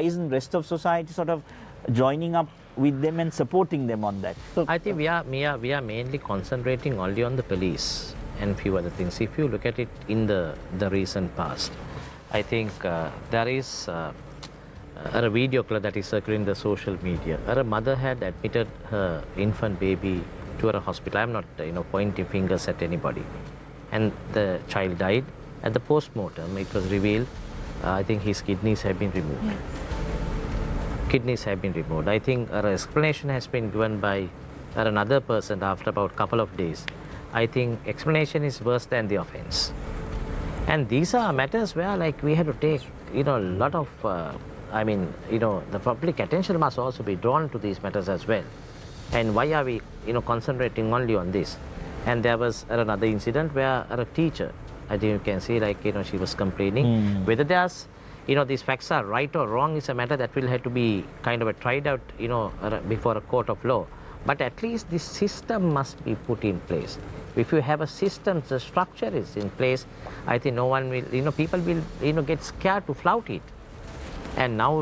isn't the rest of society sort of joining up with them and supporting them on that? So I think we are mainly concentrating only on the police and few other things. If you look at it in the recent past, I think there is a video clip that is circulating in the social media. A mother had admitted her infant baby to a hospital. I'm not pointing fingers at anybody. And the child died. At the post-mortem, it was revealed, I think his kidneys have been removed. Yes. Kidneys have been removed. I think an explanation has been given by another person after about a couple of days. I think explanation is worse than the offense. And these are matters where we had to take, a lot of, the public attention must also be drawn to these matters as well. And why are we, concentrating only on this? And there was another incident where a teacher, I think you can see, she was complaining. Whether there's, these facts are right or wrong is a matter that will have to be kind of tried out, before a court of law. But at least this system must be put in place. If you have a system, the structure is in place, I think no one will, people will, get scared to flout it. And now,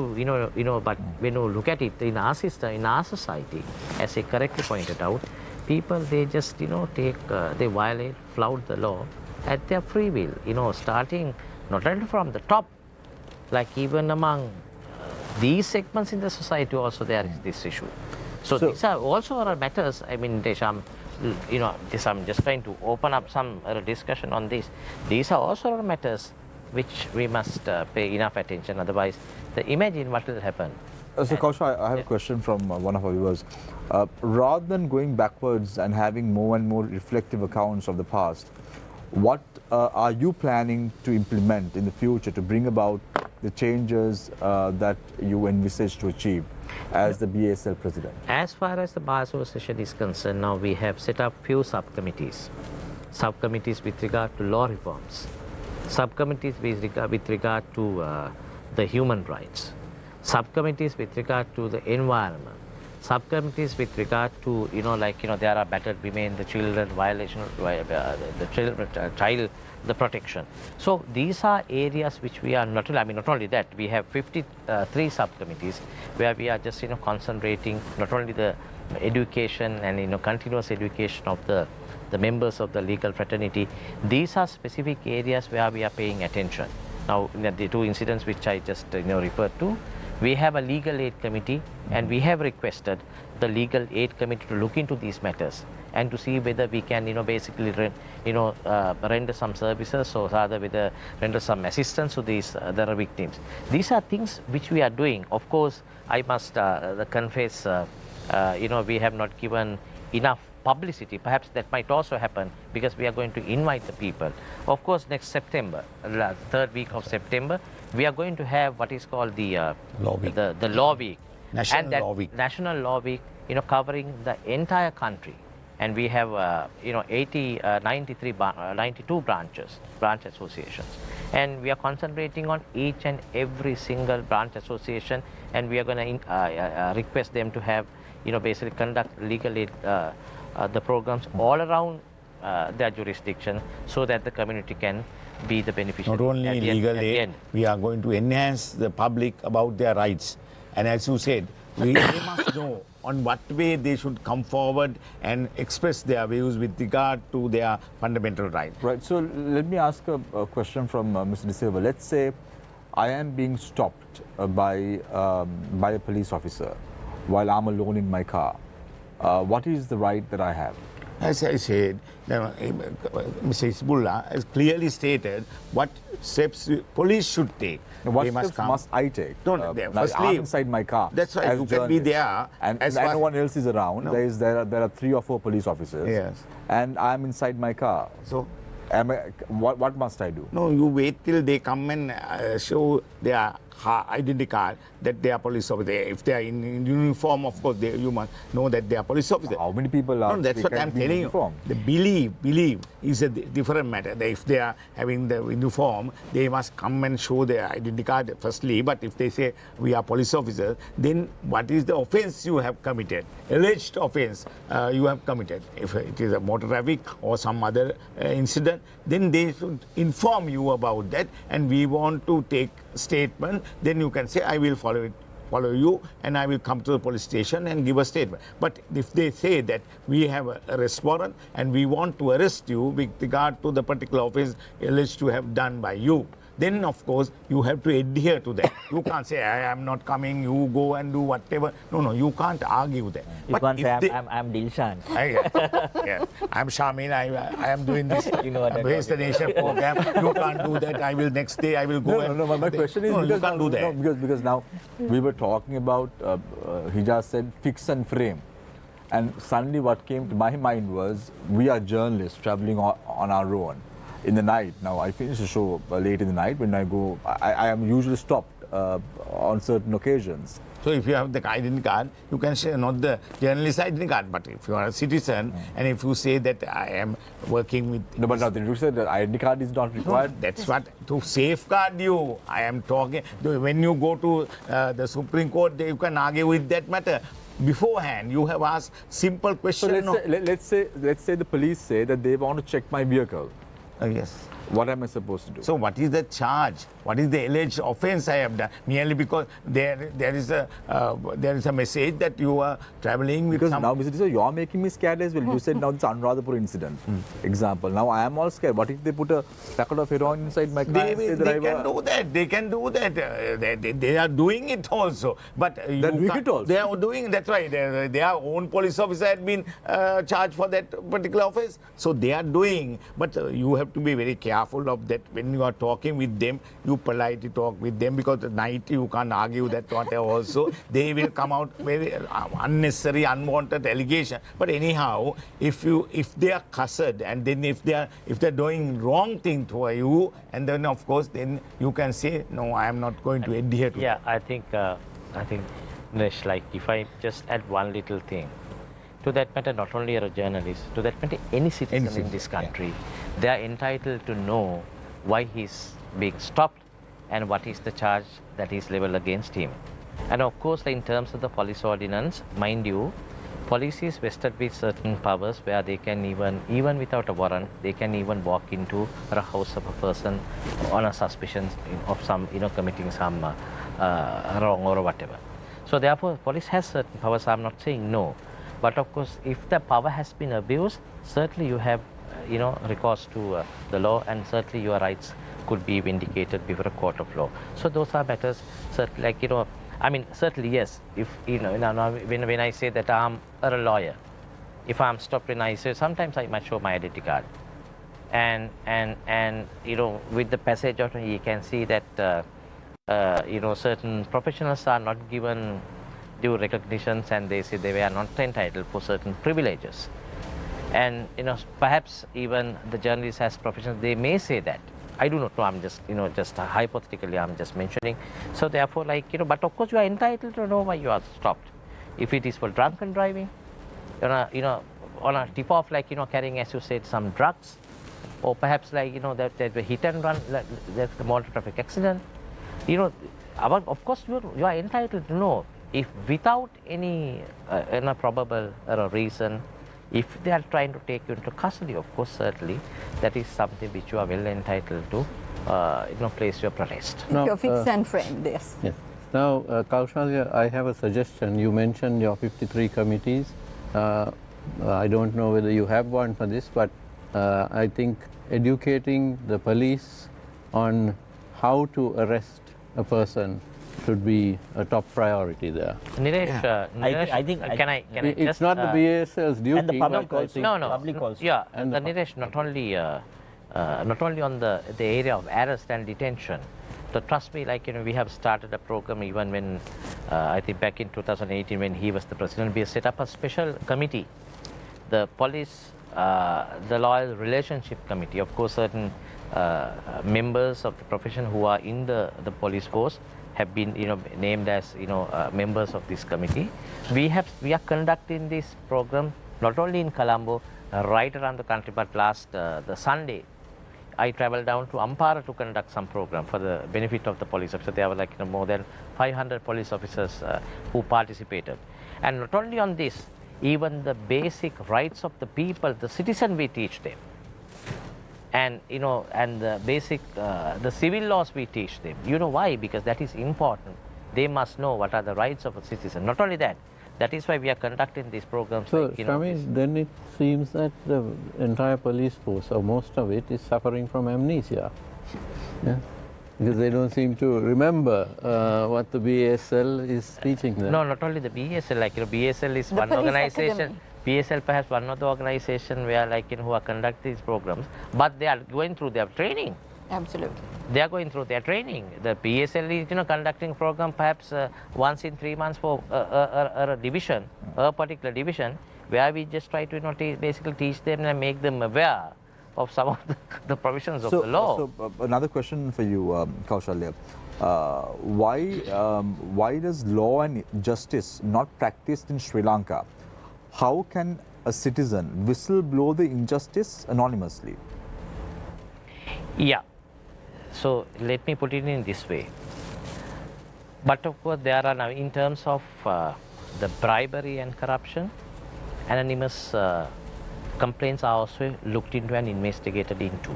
but when you look at it in our system, in our society, as I correctly pointed out, people, they just, they violate, flout the law at their free will, starting not only from the top, even among these segments in the society also there is this issue. So these are also matters, I mean, Desham, I'm just trying to open up some discussion on this. These are also matters which we must pay enough attention, otherwise, imagine what will happen. So Kausha, I have a question from one of our viewers. Rather than going backwards and having more and more reflective accounts of the past, what are you planning to implement in the future to bring about the changes that you envisage to achieve as the BASL president? As far as the Bar Association is concerned, now we have set up few subcommittees. Subcommittees with regard to law reforms, subcommittees with regard to the human rights, subcommittees with regard to the environment, subcommittees with regard to, there are battered women, the children, violation of the protection. So these are areas which we are not only that, we have 53 subcommittees where we are just, concentrating not only the education and, continuous education of the members of the legal fraternity. These are specific areas where we are paying attention. Now, the two incidents which I just, referred to, we have a legal aid committee and we have requested the legal aid committee to look into these matters and to see whether we can, basically, render some services or rather render some assistance to these the victims. These are things which we are doing. Of course, I must confess, we have not given enough publicity. Perhaps that might also happen because we are going to invite the people. Of course, next September, the third week of September, we are going to have what is called the Law Week. The Law Week. National Law Week, covering the entire country. And we have, 92 branch associations. And we are concentrating on each and every single branch association, and we are going to request them to have, basically conduct legal aid the programs all around their jurisdiction so that the community can be the beneficiary. Not only legal aid, we are going to enhance the public about their rights. And as you said, they must know on what way they should come forward and express their views with regard to their fundamental rights. Right. So let me ask a question from Mr. De Silva. Let's say I am being stopped by a police officer while I'm alone in my car. What is the right that I have? As I said, Mr. Hizbullah has clearly stated what steps police should take. What They steps come. must I take? No, Now, firstly, I'm inside my car. That's why as you can be journalist. there. And as no one else is around. No. There are 3 or 4 police officers. Yes. And I'm inside my car. So, What must I do? no, you wait till they come and show their identity card that they are police officer. If they are in uniform, of course, you must know that they are police officer. How many people are? No, that's what I'm telling you. The believe is a different matter. If they are having the uniform, they must come and show their identity card firstly. But if they say we are police officers, then what is the offence you have committed? Alleged offence you have committed. If it is a motor traffic or some other incident, then they should inform you about that, and we want to take statement. Then you can say, I will follow you, and I will come to the police station and give a statement. But if they say that we have a arrest warrant and we want to arrest you with regard to the particular offence alleged to have done by you, then of course you have to adhere to that. You can't say, I am not coming, you go and do whatever. No, you can't argue that. You can't say, I'm Dilshan. Yeah. I'm Shamil, I am doing this You know what I'm Raise the Nation program. You can't do that. I will next day, I will go. My question is, you can't do that. No, because now we were talking about, he just said fix and frame. And suddenly what came to my mind was, we are journalists traveling on our own in the night. Now, I finish the show late in the night. When I go, I am usually stopped on certain occasions. So if you have the identity card, you can say not the journalist identity card, but if you are a citizen and if you say that I am working with... No, but now you said that identity card is not required. No, that's what, to safeguard you, I am talking. When you go to the Supreme Court, you can argue with that matter. Beforehand, you have asked simple questions. So let's say the police say that they want to check my vehicle. Yes. What am I supposed to do? So what is the charge? What is the alleged offence I have done? Merely because there is a message that you are travelling with because some... now, Mr. Tisa, you are making me scared as well. You said now this Anuradhapur incident. Example. Now I am all scared. What if they put a packet of heroin inside my car? They can do that. They can do that. They are doing it also. But They're doing it also. They are doing. That's why their own police officer had been charged for that particular offence. So they are doing. But you have to be very careful of that. When you are talking with them, you politely talk with them, because at night you can't argue that whatever also. They will come out very unnecessary, unwanted allegation. But anyhow, if they are cussed, and then if they're doing wrong thing to you, and then of course then you can say, no, I am not going to adhere to that. I think Nish, like if I just add one little thing. To that matter, not only a journalist, to that matter, any citizen in this country, they are entitled to know why he's being stopped and what is the charge that is leveled against him. And of course, in terms of the police ordinance, mind you, police is vested with certain powers where they can even without a warrant, they can even walk into a house of a person on a suspicion of some, committing some wrong or whatever. So therefore, police has certain powers. I'm not saying no. But of course, if the power has been abused, certainly you have, recourse to the law, and certainly your rights could be vindicated before a court of law. So those are matters, certainly, certainly yes. If when I say that I'm a lawyer, if I'm stopped and I say, sometimes I might show my identity card, and with the passage of you can see that certain professionals are not given due recognitions, and they say they were not entitled for certain privileges. And perhaps even the journalists as professionals, they may say that. I do not know, I'm just just hypothetically I'm just mentioning. So therefore, but of course you are entitled to know why you are stopped. If it is for drunken driving, on a tip off, carrying, as you said, some drugs, or perhaps that the hit and run, that's the motor traffic accident, of course you are entitled to know. If without any probable reason, if they are trying to take you into custody, of course, certainly, that is something which you are well entitled to, place your arrest. If you're fixed and framed, yes. Yes. Now, Kaushalya, I have a suggestion. You mentioned your 53 committees. I don't know whether you have one for this, but I think educating the police on how to arrest a person should be a top priority there. Nilesh, I think It's just, not the BSL's duty. and the public but I also. think- No, Public also. Yeah, And the the Nilesh, not only on the area of arrest and detention. So trust me, like, we have started a program even when, I think back in 2018 when he was the president, we set up a special committee, the police, the law relationship committee. Of course, certain members of the profession who are in the police force have been, named as, members of this committee. We are conducting this program not only in Colombo, right around the country, but last the Sunday, I traveled down to Ampara to conduct some program for the benefit of the police officers. There were like more than 500 police officers who participated. And not only on this, even the basic rights of the people, the citizen, we teach them. And and the basic, the civil laws we teach them. You know why? Because that is important. They must know what are the rights of a citizen. Not only that, that is why we are conducting these programs. So, like, Shami, then it seems that the entire police force, or most of it, is suffering from amnesia. Yeah? Because they don't seem to remember what the BSL is teaching them. No, not only the BSL, like, BSL is The one police organization. academy. BSL perhaps one of the organization where, like, who are conducting these programs, but they are going through their training. Absolutely. They are going through their training. The PSL is, conducting program perhaps once in 3 months for a division, a particular division, where we just try to, basically teach them and make them aware of some of the provisions of the law. So another question for you, Kaushalya. Why does law and justice not practiced in Sri Lanka? How can a citizen whistle-blow the injustice anonymously? Yeah. So let me put it in this way. But of course, there are now, in terms of the bribery and corruption, anonymous complaints are also looked into and investigated into.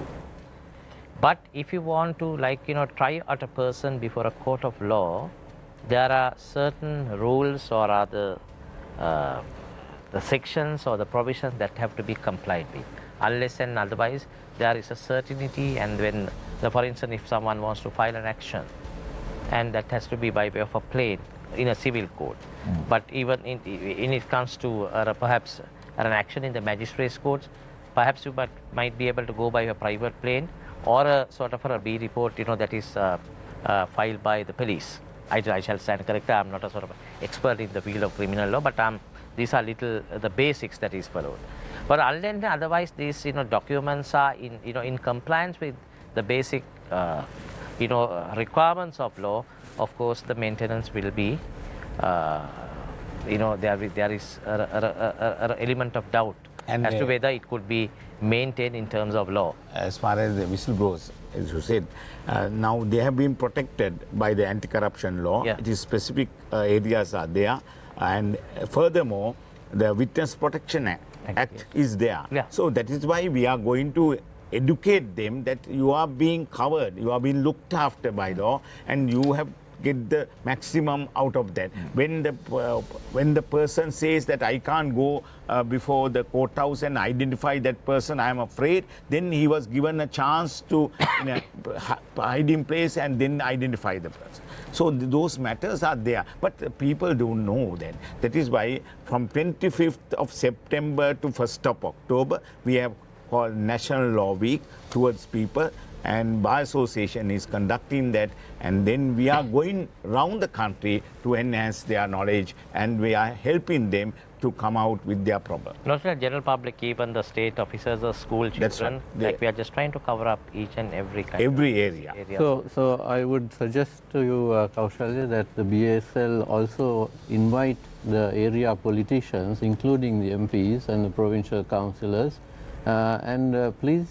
But if you want to, like, try out a person before a court of law, there are certain rules or other the sections or the provisions that have to be complied with. Unless and otherwise, there is a certainty, and when, for instance, if someone wants to file an action, and that has to be by way of a plain in a civil court. But even in it comes to perhaps an action in the magistrate's courts, perhaps you might be able to go by a private plane or a sort of a B report, that is filed by the police. I shall stand corrected. I'm not a sort of expert in the field of criminal law, but these are the basics that is followed. But otherwise, these documents are in compliance with the basic requirements of law. Of course, the maintenance will be there is an element of doubt And as to whether it could be maintained in terms of law. As far as the whistleblowers, as you said, now they have been protected by the anti-corruption law. Yeah. It is specific areas are there, and furthermore, the Witness Protection Act is there. Yeah. So that is why we are going to educate them that you are being covered, you are being looked after by law, and you have get the maximum out of that. When the person says that I can't go before the courthouse and identify that person, I am afraid, then he was given a chance to hide in place and then identify the person. So those matters are there, but people don't know that. That is why from 25th of September to 1st of October, we have called National Law Week towards people, and Bar Association is conducting that, and then we are going around the country to enhance their knowledge, and we are helping them to come out with their problem. Not the general public, even the state officers, the school children. That's right. Like, we are just trying to cover up each and every kind Every of area. So I would suggest to you, Kaushalya, that the BSL also invite the area politicians, including the MPs and the provincial councillors, and please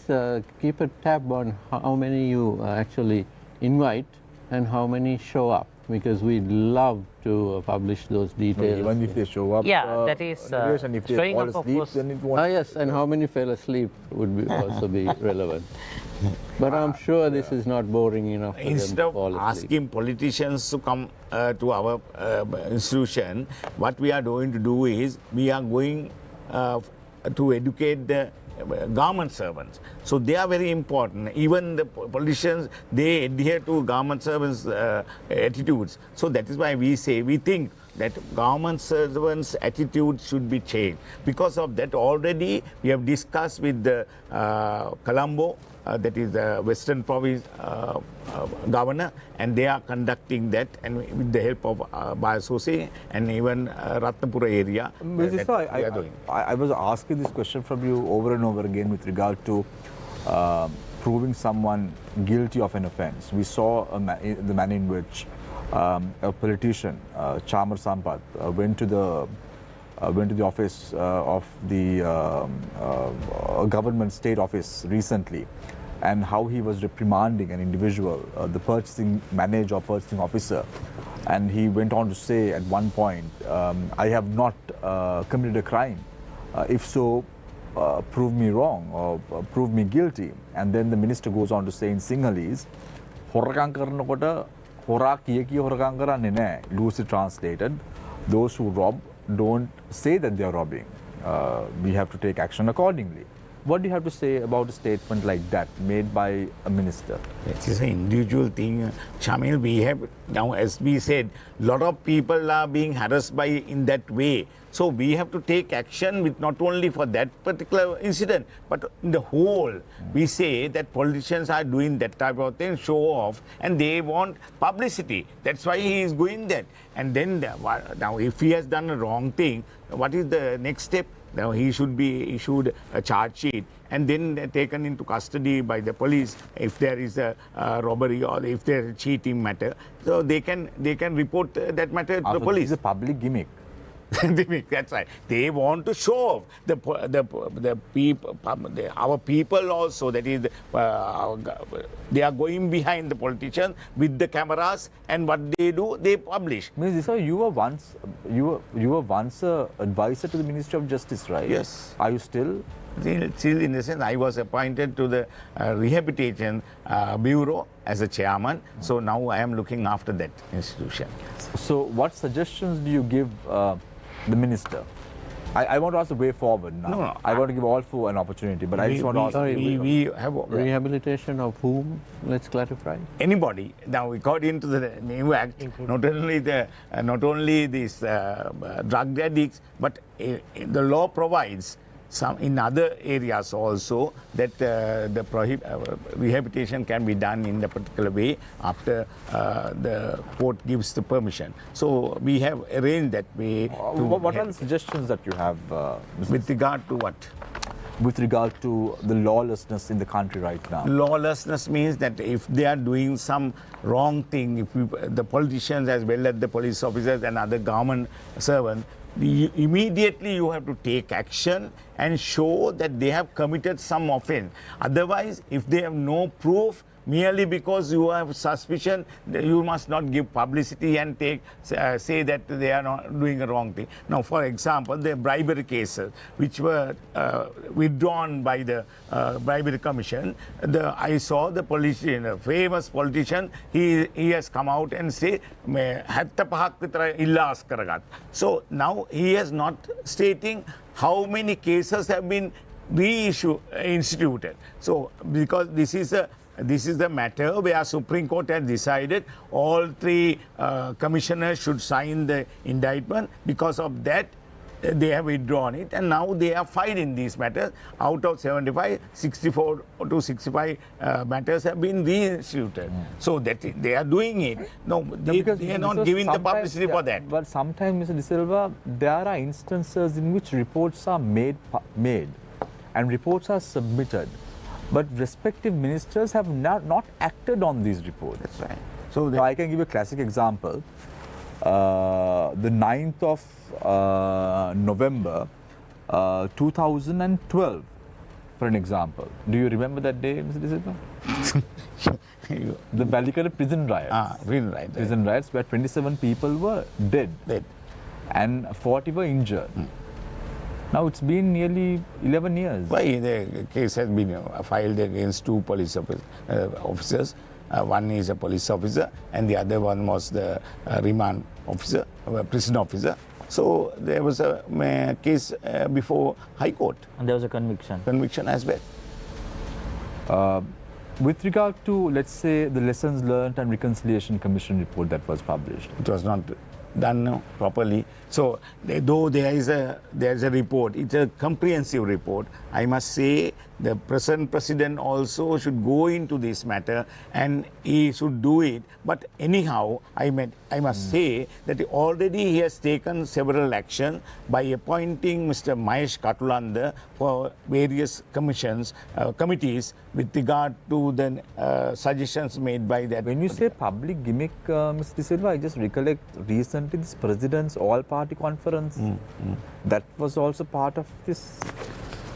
keep a tab on how many you actually invite and how many show up, because we'd love to publish those details. Even if they show up, Yeah, that is, and if they showing fall up, of asleep, course. then it won't. Yes, and how many fell asleep would be also be relevant. But I'm sure this is not boring enough for Instead them to of fall asleep. asking politicians to come to our institution, what we are going to do is we are going to educate the government servants. So they are very important. Even the politicians, they adhere to government servants' attitudes. So that is why we think that government servants' attitude should be changed. Because of that, already we have discussed with the Colombo, that is the Western Province governor, and they are conducting that, and with the help of Bayasose and even Ratnapura area. I was asking this question from you over and over again with regard to proving someone guilty of an offence. We saw the manner in which a politician, Chamar Sampath, went to the office of the government state office recently, and how he was reprimanding an individual, the purchasing manager or purchasing officer, and he went on to say at one point, I have not committed a crime. If so, prove me wrong or prove me guilty. And then the minister goes on to say in Sinhalese, "Horakang karanakoda hora kiya kiya horakang karanne naha." Loosely translated, those who rob don't say that they are robbing. We have to take action accordingly. What do you have to say about a statement like that made by a minister? It is an individual thing, Shamil. We have now, as we said, a lot of people are being harassed by in that way. So we have to take action with not only for that particular incident, but in the whole. We say that politicians are doing that type of thing, show off, and they want publicity. That's why he is going that. And then now, if he has done a wrong thing, what is the next step? Now he should be issued a charge sheet and then taken into custody by the police if there is a robbery or if there is a cheating matter. So they can report that matter to the police. It's a public gimmick. That's right. They want to show off the people, our people also. That is, they are going behind the politicians with the cameras, and what they do, they publish. So you were once a advisor to the Ministry of Justice, right? Yes. Are you still? Still, in the sense, I was appointed to the Rehabilitation Bureau as a chairman. So now I am looking after that institution. So what suggestions do you give the minister? I want to ask the way forward now. No. I want to give all four an opportunity, but I just want to ask. We have Rehabilitation of whom? Let's clarify. Anybody. Now, according to the new act, not only these drug addicts, but the law provides some in other areas also that the rehabilitation can be done in the particular way after the court gives the permission. So we have arranged that way. What are the suggestions that you have? With regard to what? With regard to the lawlessness in the country right now? Lawlessness means that if they are doing some wrong thing, if the politicians as well as the police officers and other government servants, immediately you have to take action and show that they have committed some offense. Otherwise, if they have no proof, merely because you have suspicion, you must not give publicity and say that they are not doing a wrong thing. Now, for example, the bribery cases which were withdrawn by the bribery commission, I saw the politician, a famous politician, he has come out and say, so now he is not stating how many cases have been instituted. So because this is the matter where Supreme Court has decided all three commissioners should sign the indictment. Because of that, they have withdrawn it, and now they are filed in these matters. Out of 75, 64 to 65 matters have been reinstituted. So that they are doing it. No, they are not giving the publicity for that. But sometimes, Mr. De Silva, there are instances in which reports are made and reports are submitted, but respective ministers have not acted on these reports. That's right. So I can give a classic example. The 9th of November 2012, for an example. Do you remember that day, Mr. De Silva? The Balikara prison riots. Prison riots where 27 people were dead. And 40 were injured. Now it's been nearly 11 years. Why the case has been filed against two police officers. One is a police officer and the other one was the remand officer, prison officer. So there was a case before High Court, And there was a conviction. conviction as well. With regard to, let's say, the Lessons Learned and Reconciliation Commission report that was published, It was not done properly. So though there is a report, it's a comprehensive report. I must say the present president also should go into this matter and he should do it. But anyhow, I must say that already he has taken several actions by appointing Mr. Mahesh Katulanda for various commissions, committees with regard to the suggestions made by that. when you say public gimmick, Mr. De Silva, I just recollect recently this president's all-party conference. That was also part of this.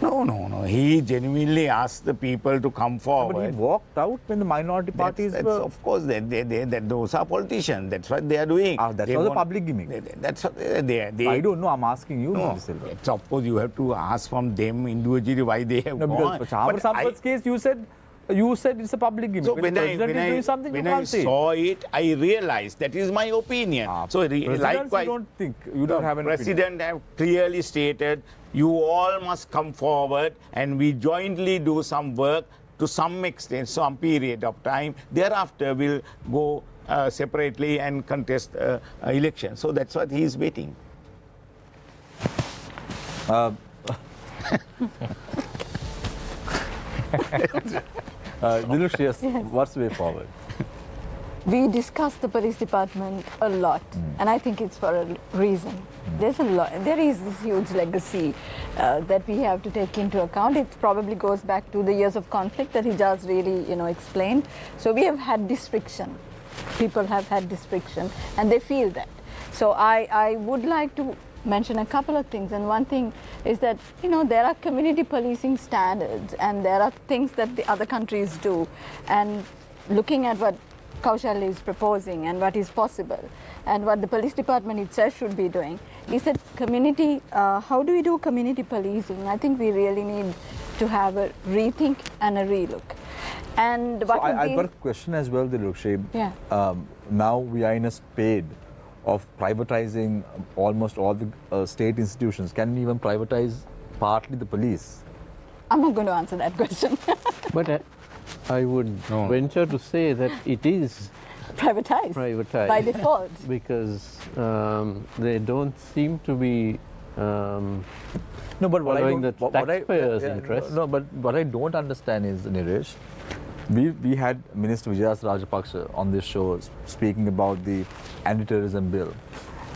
No. He genuinely asked the people to come forward. But he walked out when the minority parties That's, were. of course, those are politicians. That's what they are doing. That's They also want- public gimmick. That's what they I don't know. I'm asking you, No, Mr. De Silva. it's of course you have to ask from them individually why they have No, gone. because for Chhabar But Sampat's case, you said it's a public gimmick. so when the president is doing something, you when I can't say. saw it, I realized that is my opinion. So Presidents, likewise, you don't think you don't have an opinion. President have clearly stated, you all must come forward and we jointly do some work to some extent, some period of time. Thereafter, we'll go separately and contest election. So that's what he is waiting. Dilush, yes, what's the way forward? We discuss the police department a lot, and I think it's for a reason. There is this huge legacy that we have to take into account. It probably goes back to the years of conflict that he just really, explained. So we have had this friction. People have had this friction, and they feel that. So I would like to mention a couple of things, and one thing is that there are community policing standards, and there are things that the other countries do, and looking at what Kaushal is proposing and what is possible and what the police department itself should be doing is that community, how do we do community policing? I think we really need to have a rethink and a relook. And what would I've be- got a question as well, Dilush. Yeah. Now we are in a spade of privatizing almost all the state institutions. Can we even privatize partly the police? I'm not going to answer that question. But I would venture to say that it is Privatized privatized by default. because they don't seem to be No, but what I following don't, the what I- taxpayers' yeah, interest. No, but what I don't understand is, Niresh, we had Minister Vijayas Rajapaksa on this show speaking about the anti-terrorism bill.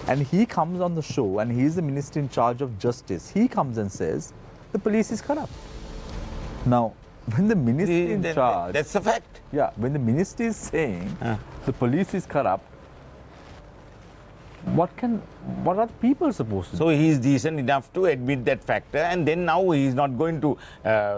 And he comes on the show and he's the minister in charge of justice. He comes and says, the police is corrupt. Now, when the minister in charge... That's a fact. Yeah, when the minister is saying the police is corrupt, what are the people supposed to do? So he is decent enough to admit that factor, and then now he is not going to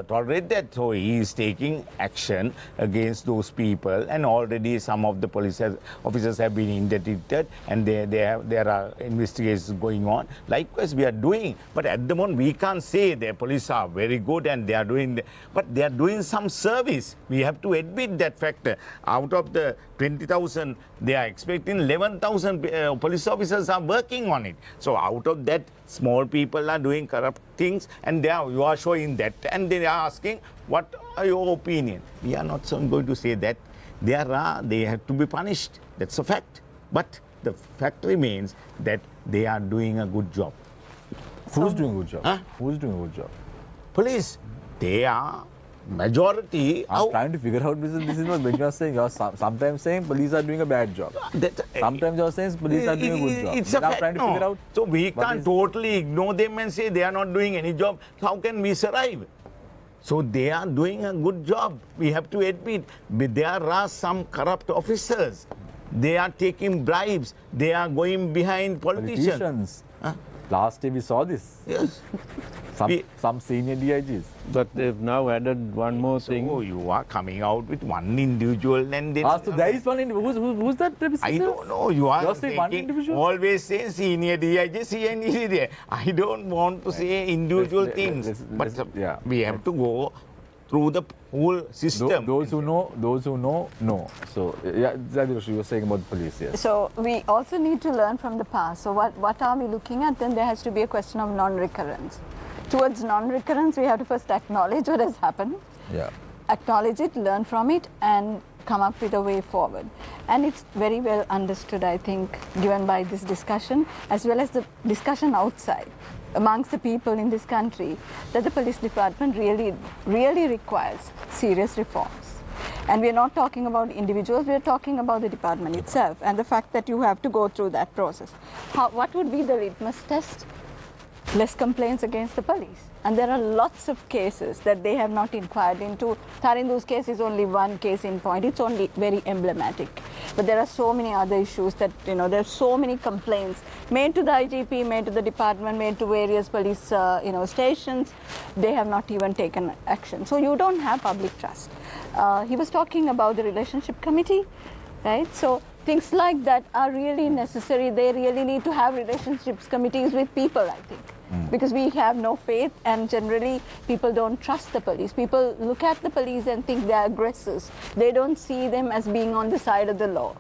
tolerate that. So he is taking action against those people, and already some of the police officers have been interdicted, and there are investigations going on. Likewise, we are doing, but at the moment we can't say the police are very good and they are doing, but they are doing some service. We have to admit that factor. Out of the 20,000, they are expecting 11,000 police officers are working on it. So out of that, small people are doing corrupt things, and you are showing that, and they are asking, what are your opinion? We are not going to say that. They have to be punished. That's a fact. But the fact remains that they are doing a good job. Who's doing a good job? Huh? Who's doing a good job? Police, they are majority. I'm trying to figure out this is what when you're saying. You're sometimes saying police are doing a bad job. Sometimes you're saying police are doing a good job. It's a I'm fact, trying to figure out. So we what can't is- totally ignore them and say they are not doing any job. How can we survive? So they are doing a good job. We have to admit, but there are some corrupt officers. They are taking bribes. They are going behind politicians. Huh? Last day we saw this. Yes. Some senior DIGs. But they've now added one more thing. So you are coming out with one individual and then... So there is one who's that representative? I don't know. You are You're saying one taking- individual? always saying senior DIG, senior DIG. I don't want to say individual let's- things. let's- but let's- yeah. we have to go through the whole system. Those who know, know. So, yeah, Zadirosh, you were saying about the police, yes. So we also need to learn from the past. So what are we looking at? Then there has to be a question of non-recurrence. Towards non-recurrence, we have to first acknowledge what has happened. Yeah. Acknowledge it, learn from it, and come up with a way forward. And it's very well understood, I think, given by this discussion, as well as the discussion outside, amongst the people in this country, that the police department really requires serious reforms. And we're not talking about individuals, we're talking about the department itself, and the fact that you have to go through that process. What would be the litmus test? Less complaints against the police. And there are lots of cases that they have not inquired into. Tarindu's case is only one case in point. It's only very emblematic. But there are so many other issues that, there are so many complaints made to the IGP, made to the department, made to various police, stations. They have not even taken action. So you don't have public trust. He was talking about the relationship committee, right? So things like that are really necessary. They really need to have relationships committees with people, I think. Because we have no faith, and generally people don't trust the police. People look at the police and think they are aggressors. They don't see them as being on the side of the law.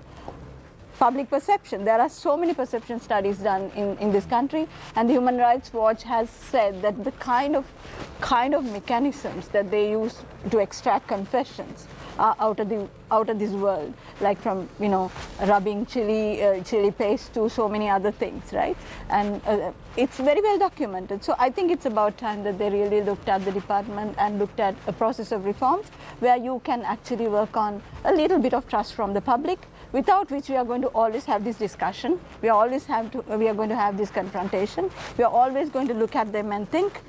Public perception. There are so many perception studies done in this country, and the Human Rights Watch has said that the kind of mechanisms that they use to extract confessions are out of this world, like from rubbing chili paste to so many other things, right? And it's very well documented. So I think it's about time that they really looked at the department and looked at a process of reforms where you can actually work on a little bit of trust from the public, without which we are going to always have this discussion. We are going to have this confrontation. We are always going to look at them and think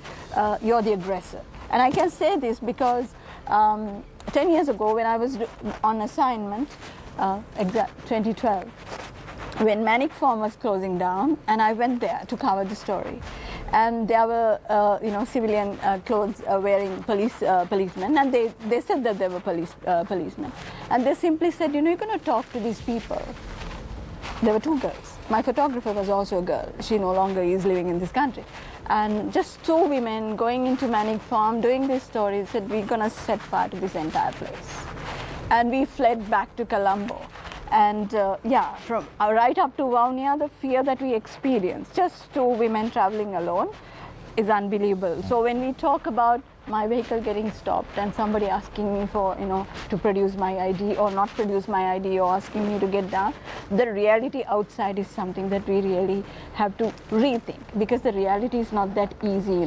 you're the aggressor. And I can say this because 10 years ago, when I was on assignment, 2012, when Manic Farm was closing down, and I went there to cover the story, and there were civilian clothes wearing policemen, and they said that they were policemen, and they simply said, you're going to talk to these people. There were two girls. My photographer was also a girl. She no longer is living in this country. And just two women going into Manic Farm, doing this story, said, we're going to set fire to this entire place. And we fled back to Colombo. And from right up to Vaunia, the fear that we experienced, just two women traveling alone, is unbelievable. So when we talk about my vehicle getting stopped and somebody asking me for, to produce my ID or not produce my ID, or asking me to get down, the reality outside is something that we really have to rethink, because the reality is not that easy,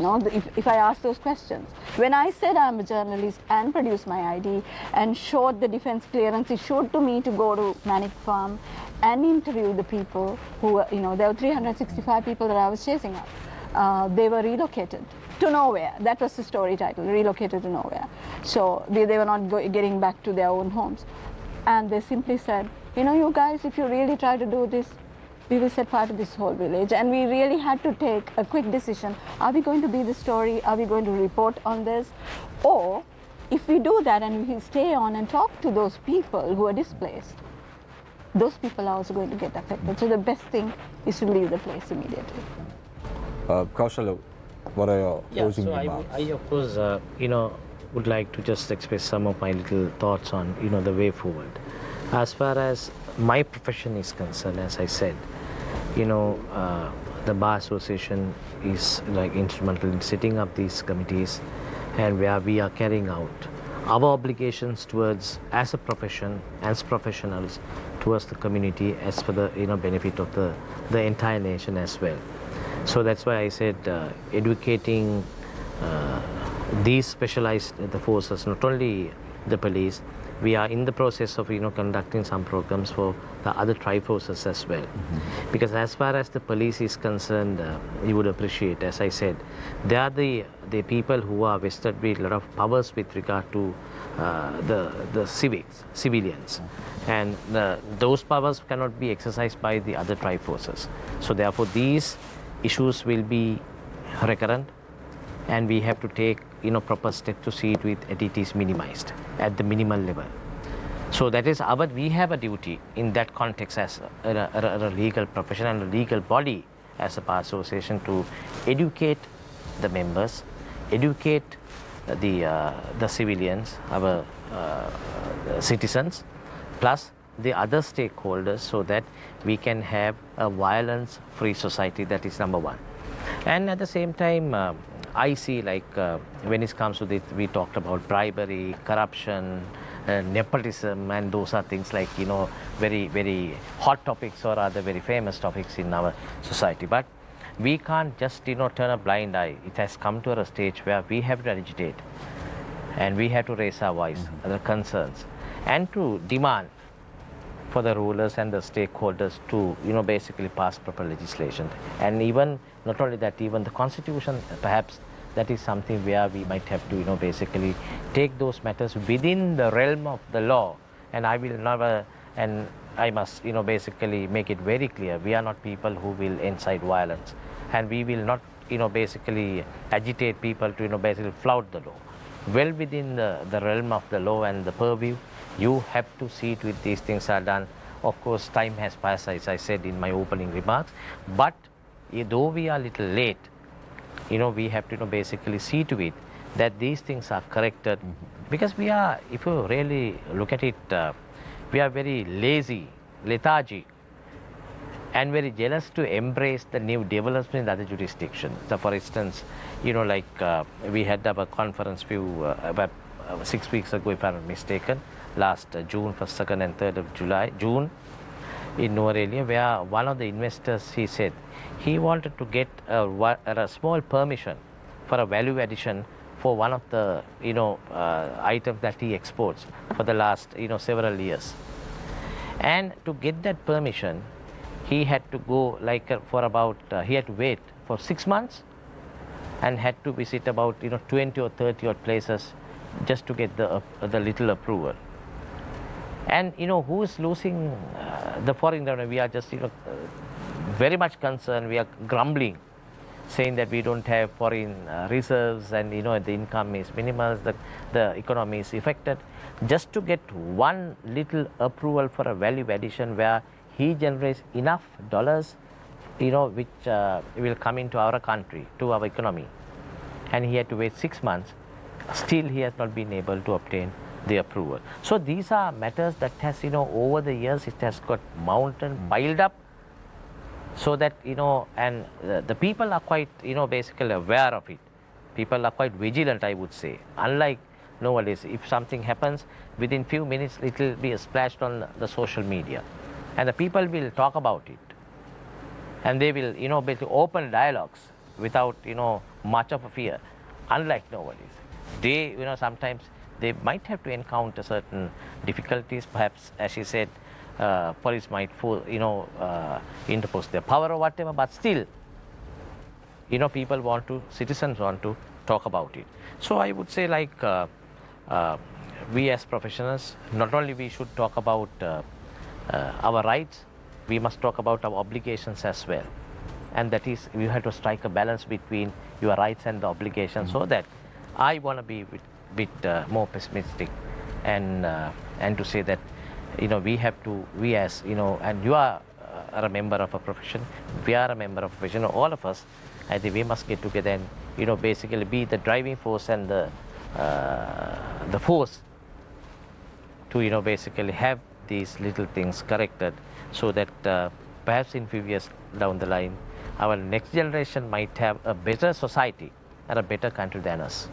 if I ask those questions. When I said I'm a journalist and produced my ID and showed the defense clearance issued to me to go to Manic Farm and interview the people who were, there were 365 people that I was chasing up. They were relocated to nowhere. That was the story title, relocated to nowhere. So they were not getting back to their own homes. And they simply said, you guys, if you really try to do this, we will set fire to this whole village. And we really had to take a quick decision. Are we going to be the story? Are we going to report on this? Or if we do that and we stay on and talk to those people who are displaced, those people are also going to get affected. So the best thing is to leave the place immediately. Kaushala, what are your closing remarks? I of course, would like to just express some of my little thoughts on, the way forward. As far as my profession is concerned, as I said, the Bar Association is instrumental in setting up these committees, and where we are carrying out our obligations towards, as a profession, as professionals, towards the community, as for the benefit of the entire nation as well. So that's why I said educating these specialized forces, not only the police. We are in the process of conducting some programs for the other tri-forces as well. Mm-hmm. Because as far as the police is concerned, you would appreciate, as I said, they are the people who are vested with a lot of powers with regard to the civilians. And those powers cannot be exercised by the other tri-forces. So therefore these issues will be recurrent, and we have to take proper steps to see to it that it is minimized at the minimal level. So that is we have a duty in that context as a legal profession and a legal body as a Bar Association to educate the members, educate the civilians, our citizens, plus the other stakeholders, so that we can have a violence-free society. That is number one. And at the same time, I see, like when it comes to this, we talked about bribery, corruption, nepotism, and those are things like, you know, very, very hot topics, or rather very famous topics in our society. But we can't just, you know, turn a blind eye. It has come to a stage where we have to agitate, and we have to raise our voice, the concerns, and to demand for the rulers and the stakeholders to, you know, basically pass proper legislation. And even, not only that, even the constitution, perhaps that is something where we might have to, you know, basically take those matters within the realm of the law. And I will never, and I must, you know, basically make it very clear, we are not people who will incite violence, and we will not, you know, basically agitate people to, you know, basically flout the law. Well within the realm of the law and the purview, you have to see to it these things are done. Of course, time has passed, as I said in my opening remarks, but though we are a little late, you know, we have to, you know, basically see to it that these things are corrected. Because we are, if you really look at it, we are very lazy, lethargic, and very jealous to embrace the new developments in other jurisdictions. So, for instance, you know, like we had a conference about 6 weeks ago, if I'm not mistaken, last June, 1st, 2nd, and 3rd of June, in Norelia, where one of the investors, he said he wanted to get a small permission for a value addition for one of the, you know, items that he exports for the last, you know, several years. And to get that permission, he had to go like for about, he had to wait for 6 months and had to visit about, you know, 20 or 30 odd places just to get the little approval. And, you know, who is losing the foreign revenue? We are just, you know, very much concerned. We are grumbling, saying that we don't have foreign reserves, and, you know, the income is minimal, the economy is affected. Just to get one little approval for a value addition where he generates enough dollars, you know, which will come into our country, to our economy. And he had to wait 6 months. Still, he has not been able to obtain the approval. So these are matters that has, you know, over the years, it has got mountain piled up, so that, you know, and the people are quite, you know, basically aware of it. People are quite vigilant, I would say. Unlike nowadays, if something happens, within few minutes, it will be splashed on the social media. And the people will talk about it. And they will, you know, basically open dialogues without, you know, much of a fear. Unlike nowadays. They, you know, sometimes they might have to encounter certain difficulties. Perhaps, as she said, police might, you know, interpose their power or whatever, but still, you know, people want to, citizens want to talk about it. So I would say, like, we as professionals, not only we should talk about our rights, we must talk about our obligations as well. And that is, you have to strike a balance between your rights and the obligations, so that I want to be a bit more pessimistic, and to say that, you know, we have to, we as, you know, and you are a member of a profession, we are a member of a profession, all of us, I think we must get together and, you know, basically be the driving force and the force to, you know, basically have these little things corrected, so that perhaps in few years down the line, our next generation might have a better society and a better country than us.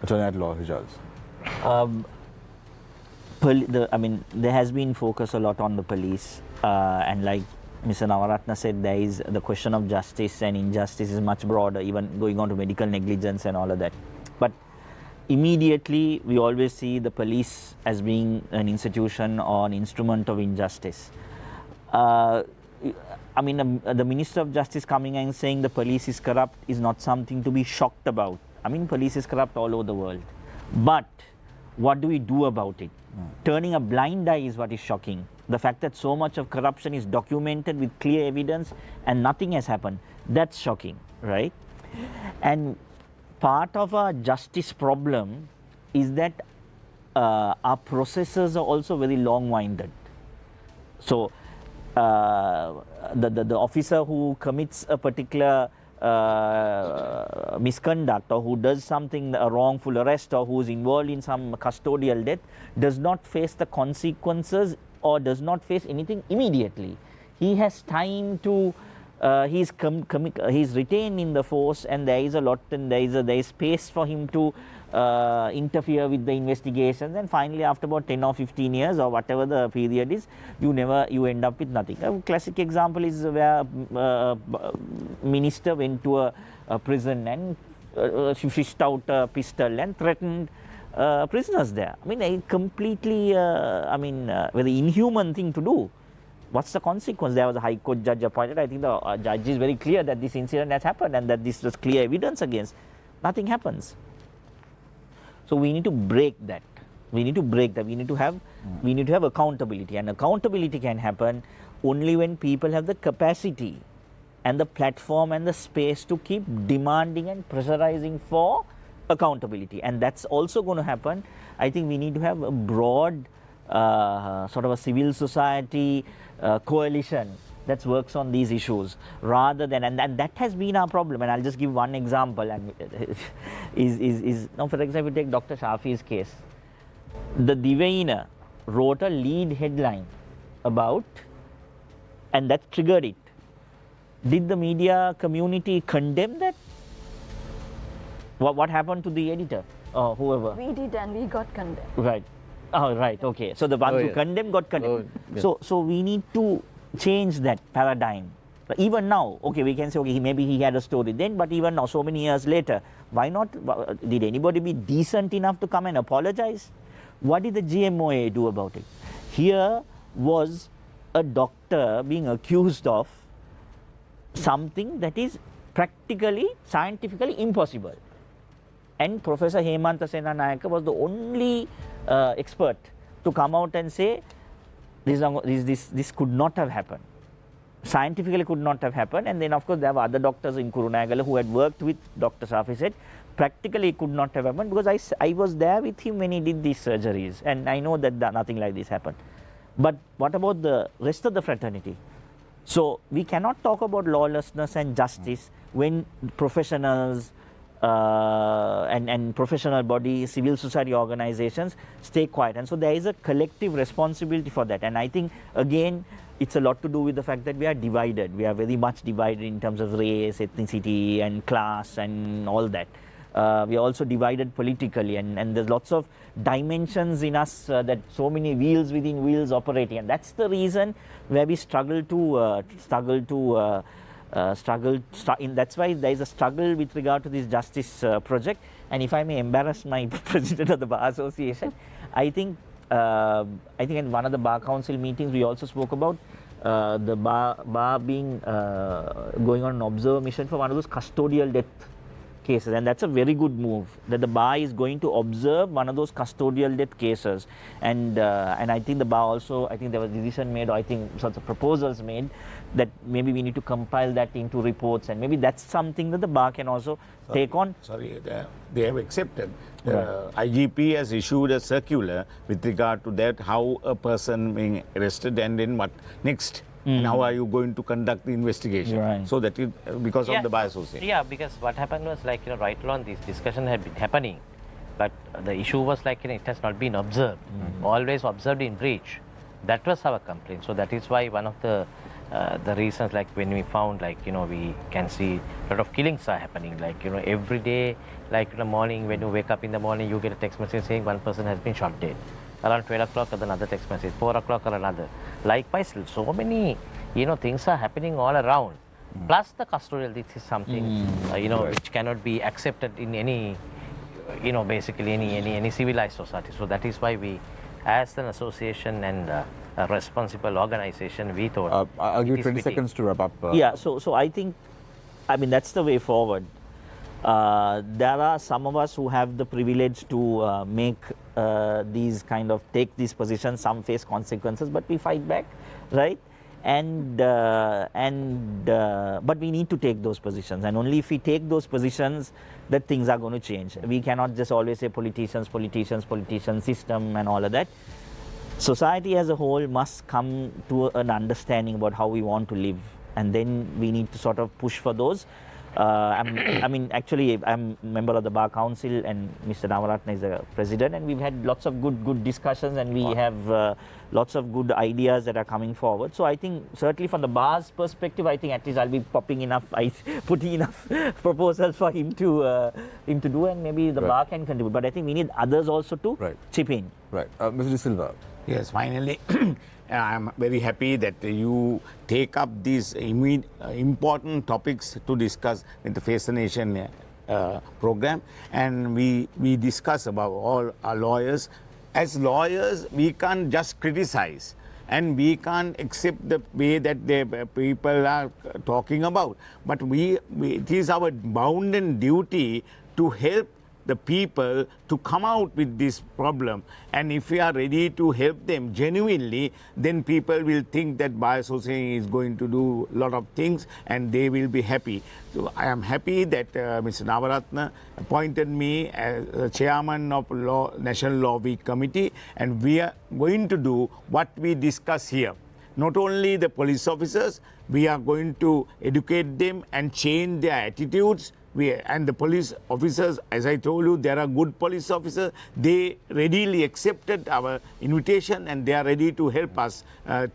Attorney at Law, Hijaz. I mean, there has been focus a lot on the police, and like Mr. Navaratna said, there is the question of justice and injustice is much broader, even going on to medical negligence and all of that. But immediately, we always see the police as being an institution or an instrument of injustice. I mean, the Minister of Justice coming and saying the police is corrupt is not something to be shocked about. I mean, police is corrupt all over the world. But what do we do about it? Turning a blind eye is what is shocking. The fact that so much of corruption is documented with clear evidence and nothing has happened, that's shocking, right? And part of our justice problem is that our processes are also very long-winded. So the officer who commits a particular misconduct or who does something, a wrongful arrest, or who is involved in some custodial death, does not face the consequences or does not face anything immediately. He has time to, he's retained in the force, and there is a lot, and there is space for him to interfere with the investigations, and finally after about 10 or 15 years or whatever the period is, you end up with nothing. A classic example is where minister went to a prison and fished out a pistol and threatened prisoners there. I mean, a completely, very inhuman thing to do. What's the consequence? There was a High Court judge appointed. I think the judge is very clear that this incident has happened and that this was clear evidence against. Nothing happens. So we need to break that. We need to break that. We need to have accountability, and accountability can happen only when people have the capacity and the platform and the space to keep demanding and pressurizing for accountability. And that's also going to happen. I think we need to have a broad sort of a civil society coalition that works on these issues, rather than, and that has been our problem. And I'll just give one example, and now for example, take Dr. Shafi's case. The Divaina wrote a lead headline about, and that triggered it. Did the media community condemn that? What happened to the editor or whoever? We did, and we got condemned. Right. Oh, right. Okay. So the ones who condemned got condemned. So we need to change that paradigm. But even now, okay, we can say, okay, maybe he had a story then, but even now, so many years later, why not? Did anybody be decent enough to come and apologize? What did the GMOA do about it? Here was a doctor being accused of something that is practically, scientifically impossible. And Professor Hemantha Senanayake was the only expert to come out and say, this could not have happened. Scientifically could not have happened. And then of course there were other doctors in Kurunagala who had worked with Dr. Shafi, said practically it could not have happened, because I was there with him when he did these surgeries, and I know that nothing like this happened. But what about the rest of the fraternity? So we cannot talk about lawlessness and justice when professionals and professional bodies, civil society organizations stay quiet. And so there is a collective responsibility for that. And I think, again, it's a lot to do with the fact that we are divided. We are very much divided in terms of race, ethnicity, and class, and all that. We are also divided politically, and there's lots of dimensions in us that so many wheels within wheels operating. And that's the reason where we struggle to that's why there is a struggle with regard to this justice project. And if I may embarrass my president of the Bar Association, I think in one of the Bar Council meetings we also spoke about the bar being going on an observer mission for one of those custodial death cases, and that's a very good move, that the bar is going to observe one of those custodial death cases. And I think the bar also, I think there was a decision made, or I think sorts of proposals made, that maybe we need to compile that into reports, and maybe that's something that the bar can also take on. Sorry, they have accepted. IGP has issued a circular with regard to that, how a person being arrested and then what next. And how are you going to conduct the investigation? Right. So that is because of the Bar Association. Yeah, because what happened was, like, right along this discussion had been happening, but the issue was like, it has not been observed, always observed in breach. That was our complaint. So that is why one of the reasons, like when we found, like, we can see a lot of killings are happening, like, every day, like in the morning, when you wake up in the morning, you get a text message saying one person has been shot dead. Around 12 o'clock, another text message, 4 o'clock or another. Likewise, so many, things are happening all around. Plus the custodial, this is something, which cannot be accepted in any, basically any civilized society. So that is why we, as an association and a responsible organization, we thought. I'll give you 20 seconds to wrap up. Yeah, so I think, that's the way forward. There are some of us who have the privilege to make these kind of, take these positions. Some face consequences, but we fight back, right? But we need to take those positions, and only if we take those positions that things are going to change. We cannot just always say politicians, system and all of that. Society as a whole must come to an understanding about how we want to live, and then we need to sort of push for those I mean, actually, I'm a member of the Bar Council, and Mr. Navaratna is the president, and we've had lots of good discussions, and we have lots of good ideas that are coming forward. So I think certainly from the bar's perspective, I think at least I'll be putting enough proposals for him to do, and maybe the bar can contribute. But I think we need others also to chip in. Right. Mr. De Silva. Yes, finally, I'm very happy that you take up these important topics to discuss in the Face the Nation program, and we discuss about all our lawyers. As lawyers, we can't just criticize, and we can't accept the way that the people are talking about. But it is our bounden duty to help the people to come out with this problem, and if we are ready to help them genuinely, then people will think that bar association is going to do a lot of things and they will be happy. So I am happy that Mr. Navaratna appointed me as chairman of National Law Week Committee, and we are going to do what we discuss here. Not only the police officers, we are going to educate them and change their attitudes. And the police officers, as I told you, there are good police officers. They readily accepted our invitation, and they are ready to help us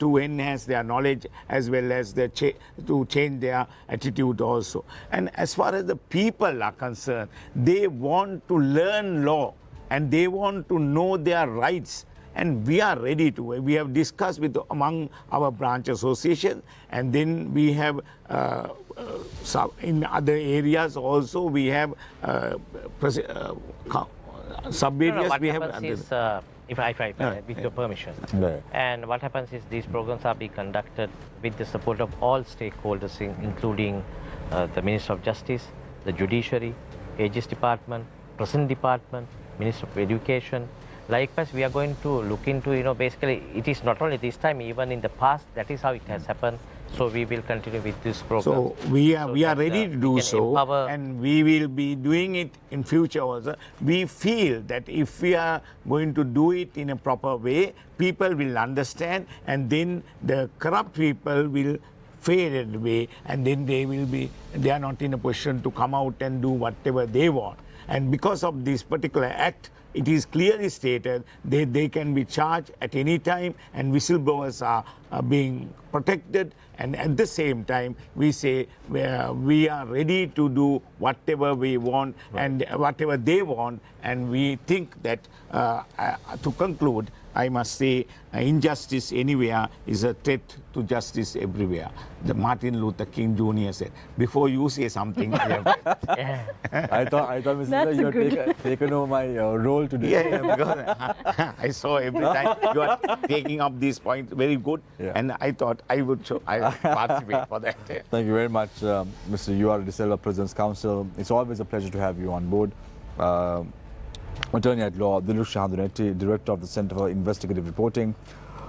to enhance their knowledge as well as to change their attitude also. And as far as the people are concerned, they want to learn law and they want to know their rights. And we are ready to. We have discussed among our branch association, and then we have in other areas also we have sub-areas. What happens is, with your permission, and what happens is these programs are being conducted with the support of all stakeholders, including the Minister of Justice, the Judiciary, Aegis Department, Prison Department, Minister of Education. Likewise, we are going to look into, basically, it is not only this time, even in the past, that is how it has happened. So we will continue with this program. So we are ready to do so, and we will be doing it in future also. We feel that if we are going to do it in a proper way, people will understand, and then the corrupt people will fade away, and then they are not in a position to come out and do whatever they want. And because of this particular act, it is clearly stated that they can be charged at any time, and whistleblowers are being protected. And at the same time, we say we are ready to do whatever we want and whatever they want. And we think that, to conclude, I must say injustice anywhere is a threat to justice everywhere. The Martin Luther King Jr. said. Before you say something, I thought, Mr. you have taken over my role today. Yeah, because I saw every time you are taking up these points very good, and I thought I would participate for that. Thank you very much, Mr. U.R. De Silva, President's Counsel. It's always a pleasure to have you on board. Attorney at Law Dilush Handuneti, Director of the Centre for Investigative Reporting,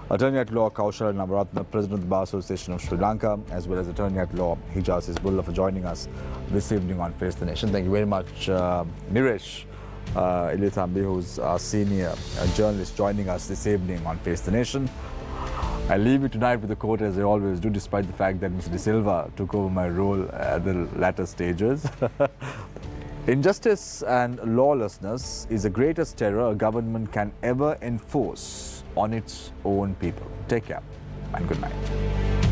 Attorney at Law Kaushal Navaratna, President of the Bar Association of Sri Lanka, as well as Attorney at Law Hijaz Hizbullah, for joining us this evening on Face the Nation. Thank you very much, Niresh Ilithambi, who's our senior journalist, joining us this evening on Face the Nation. I leave you tonight with the quote, as I always do, despite the fact that Mr. De Silva took over my role at the latter stages. Injustice and lawlessness is the greatest terror a government can ever enforce on its own people. Take care and good night.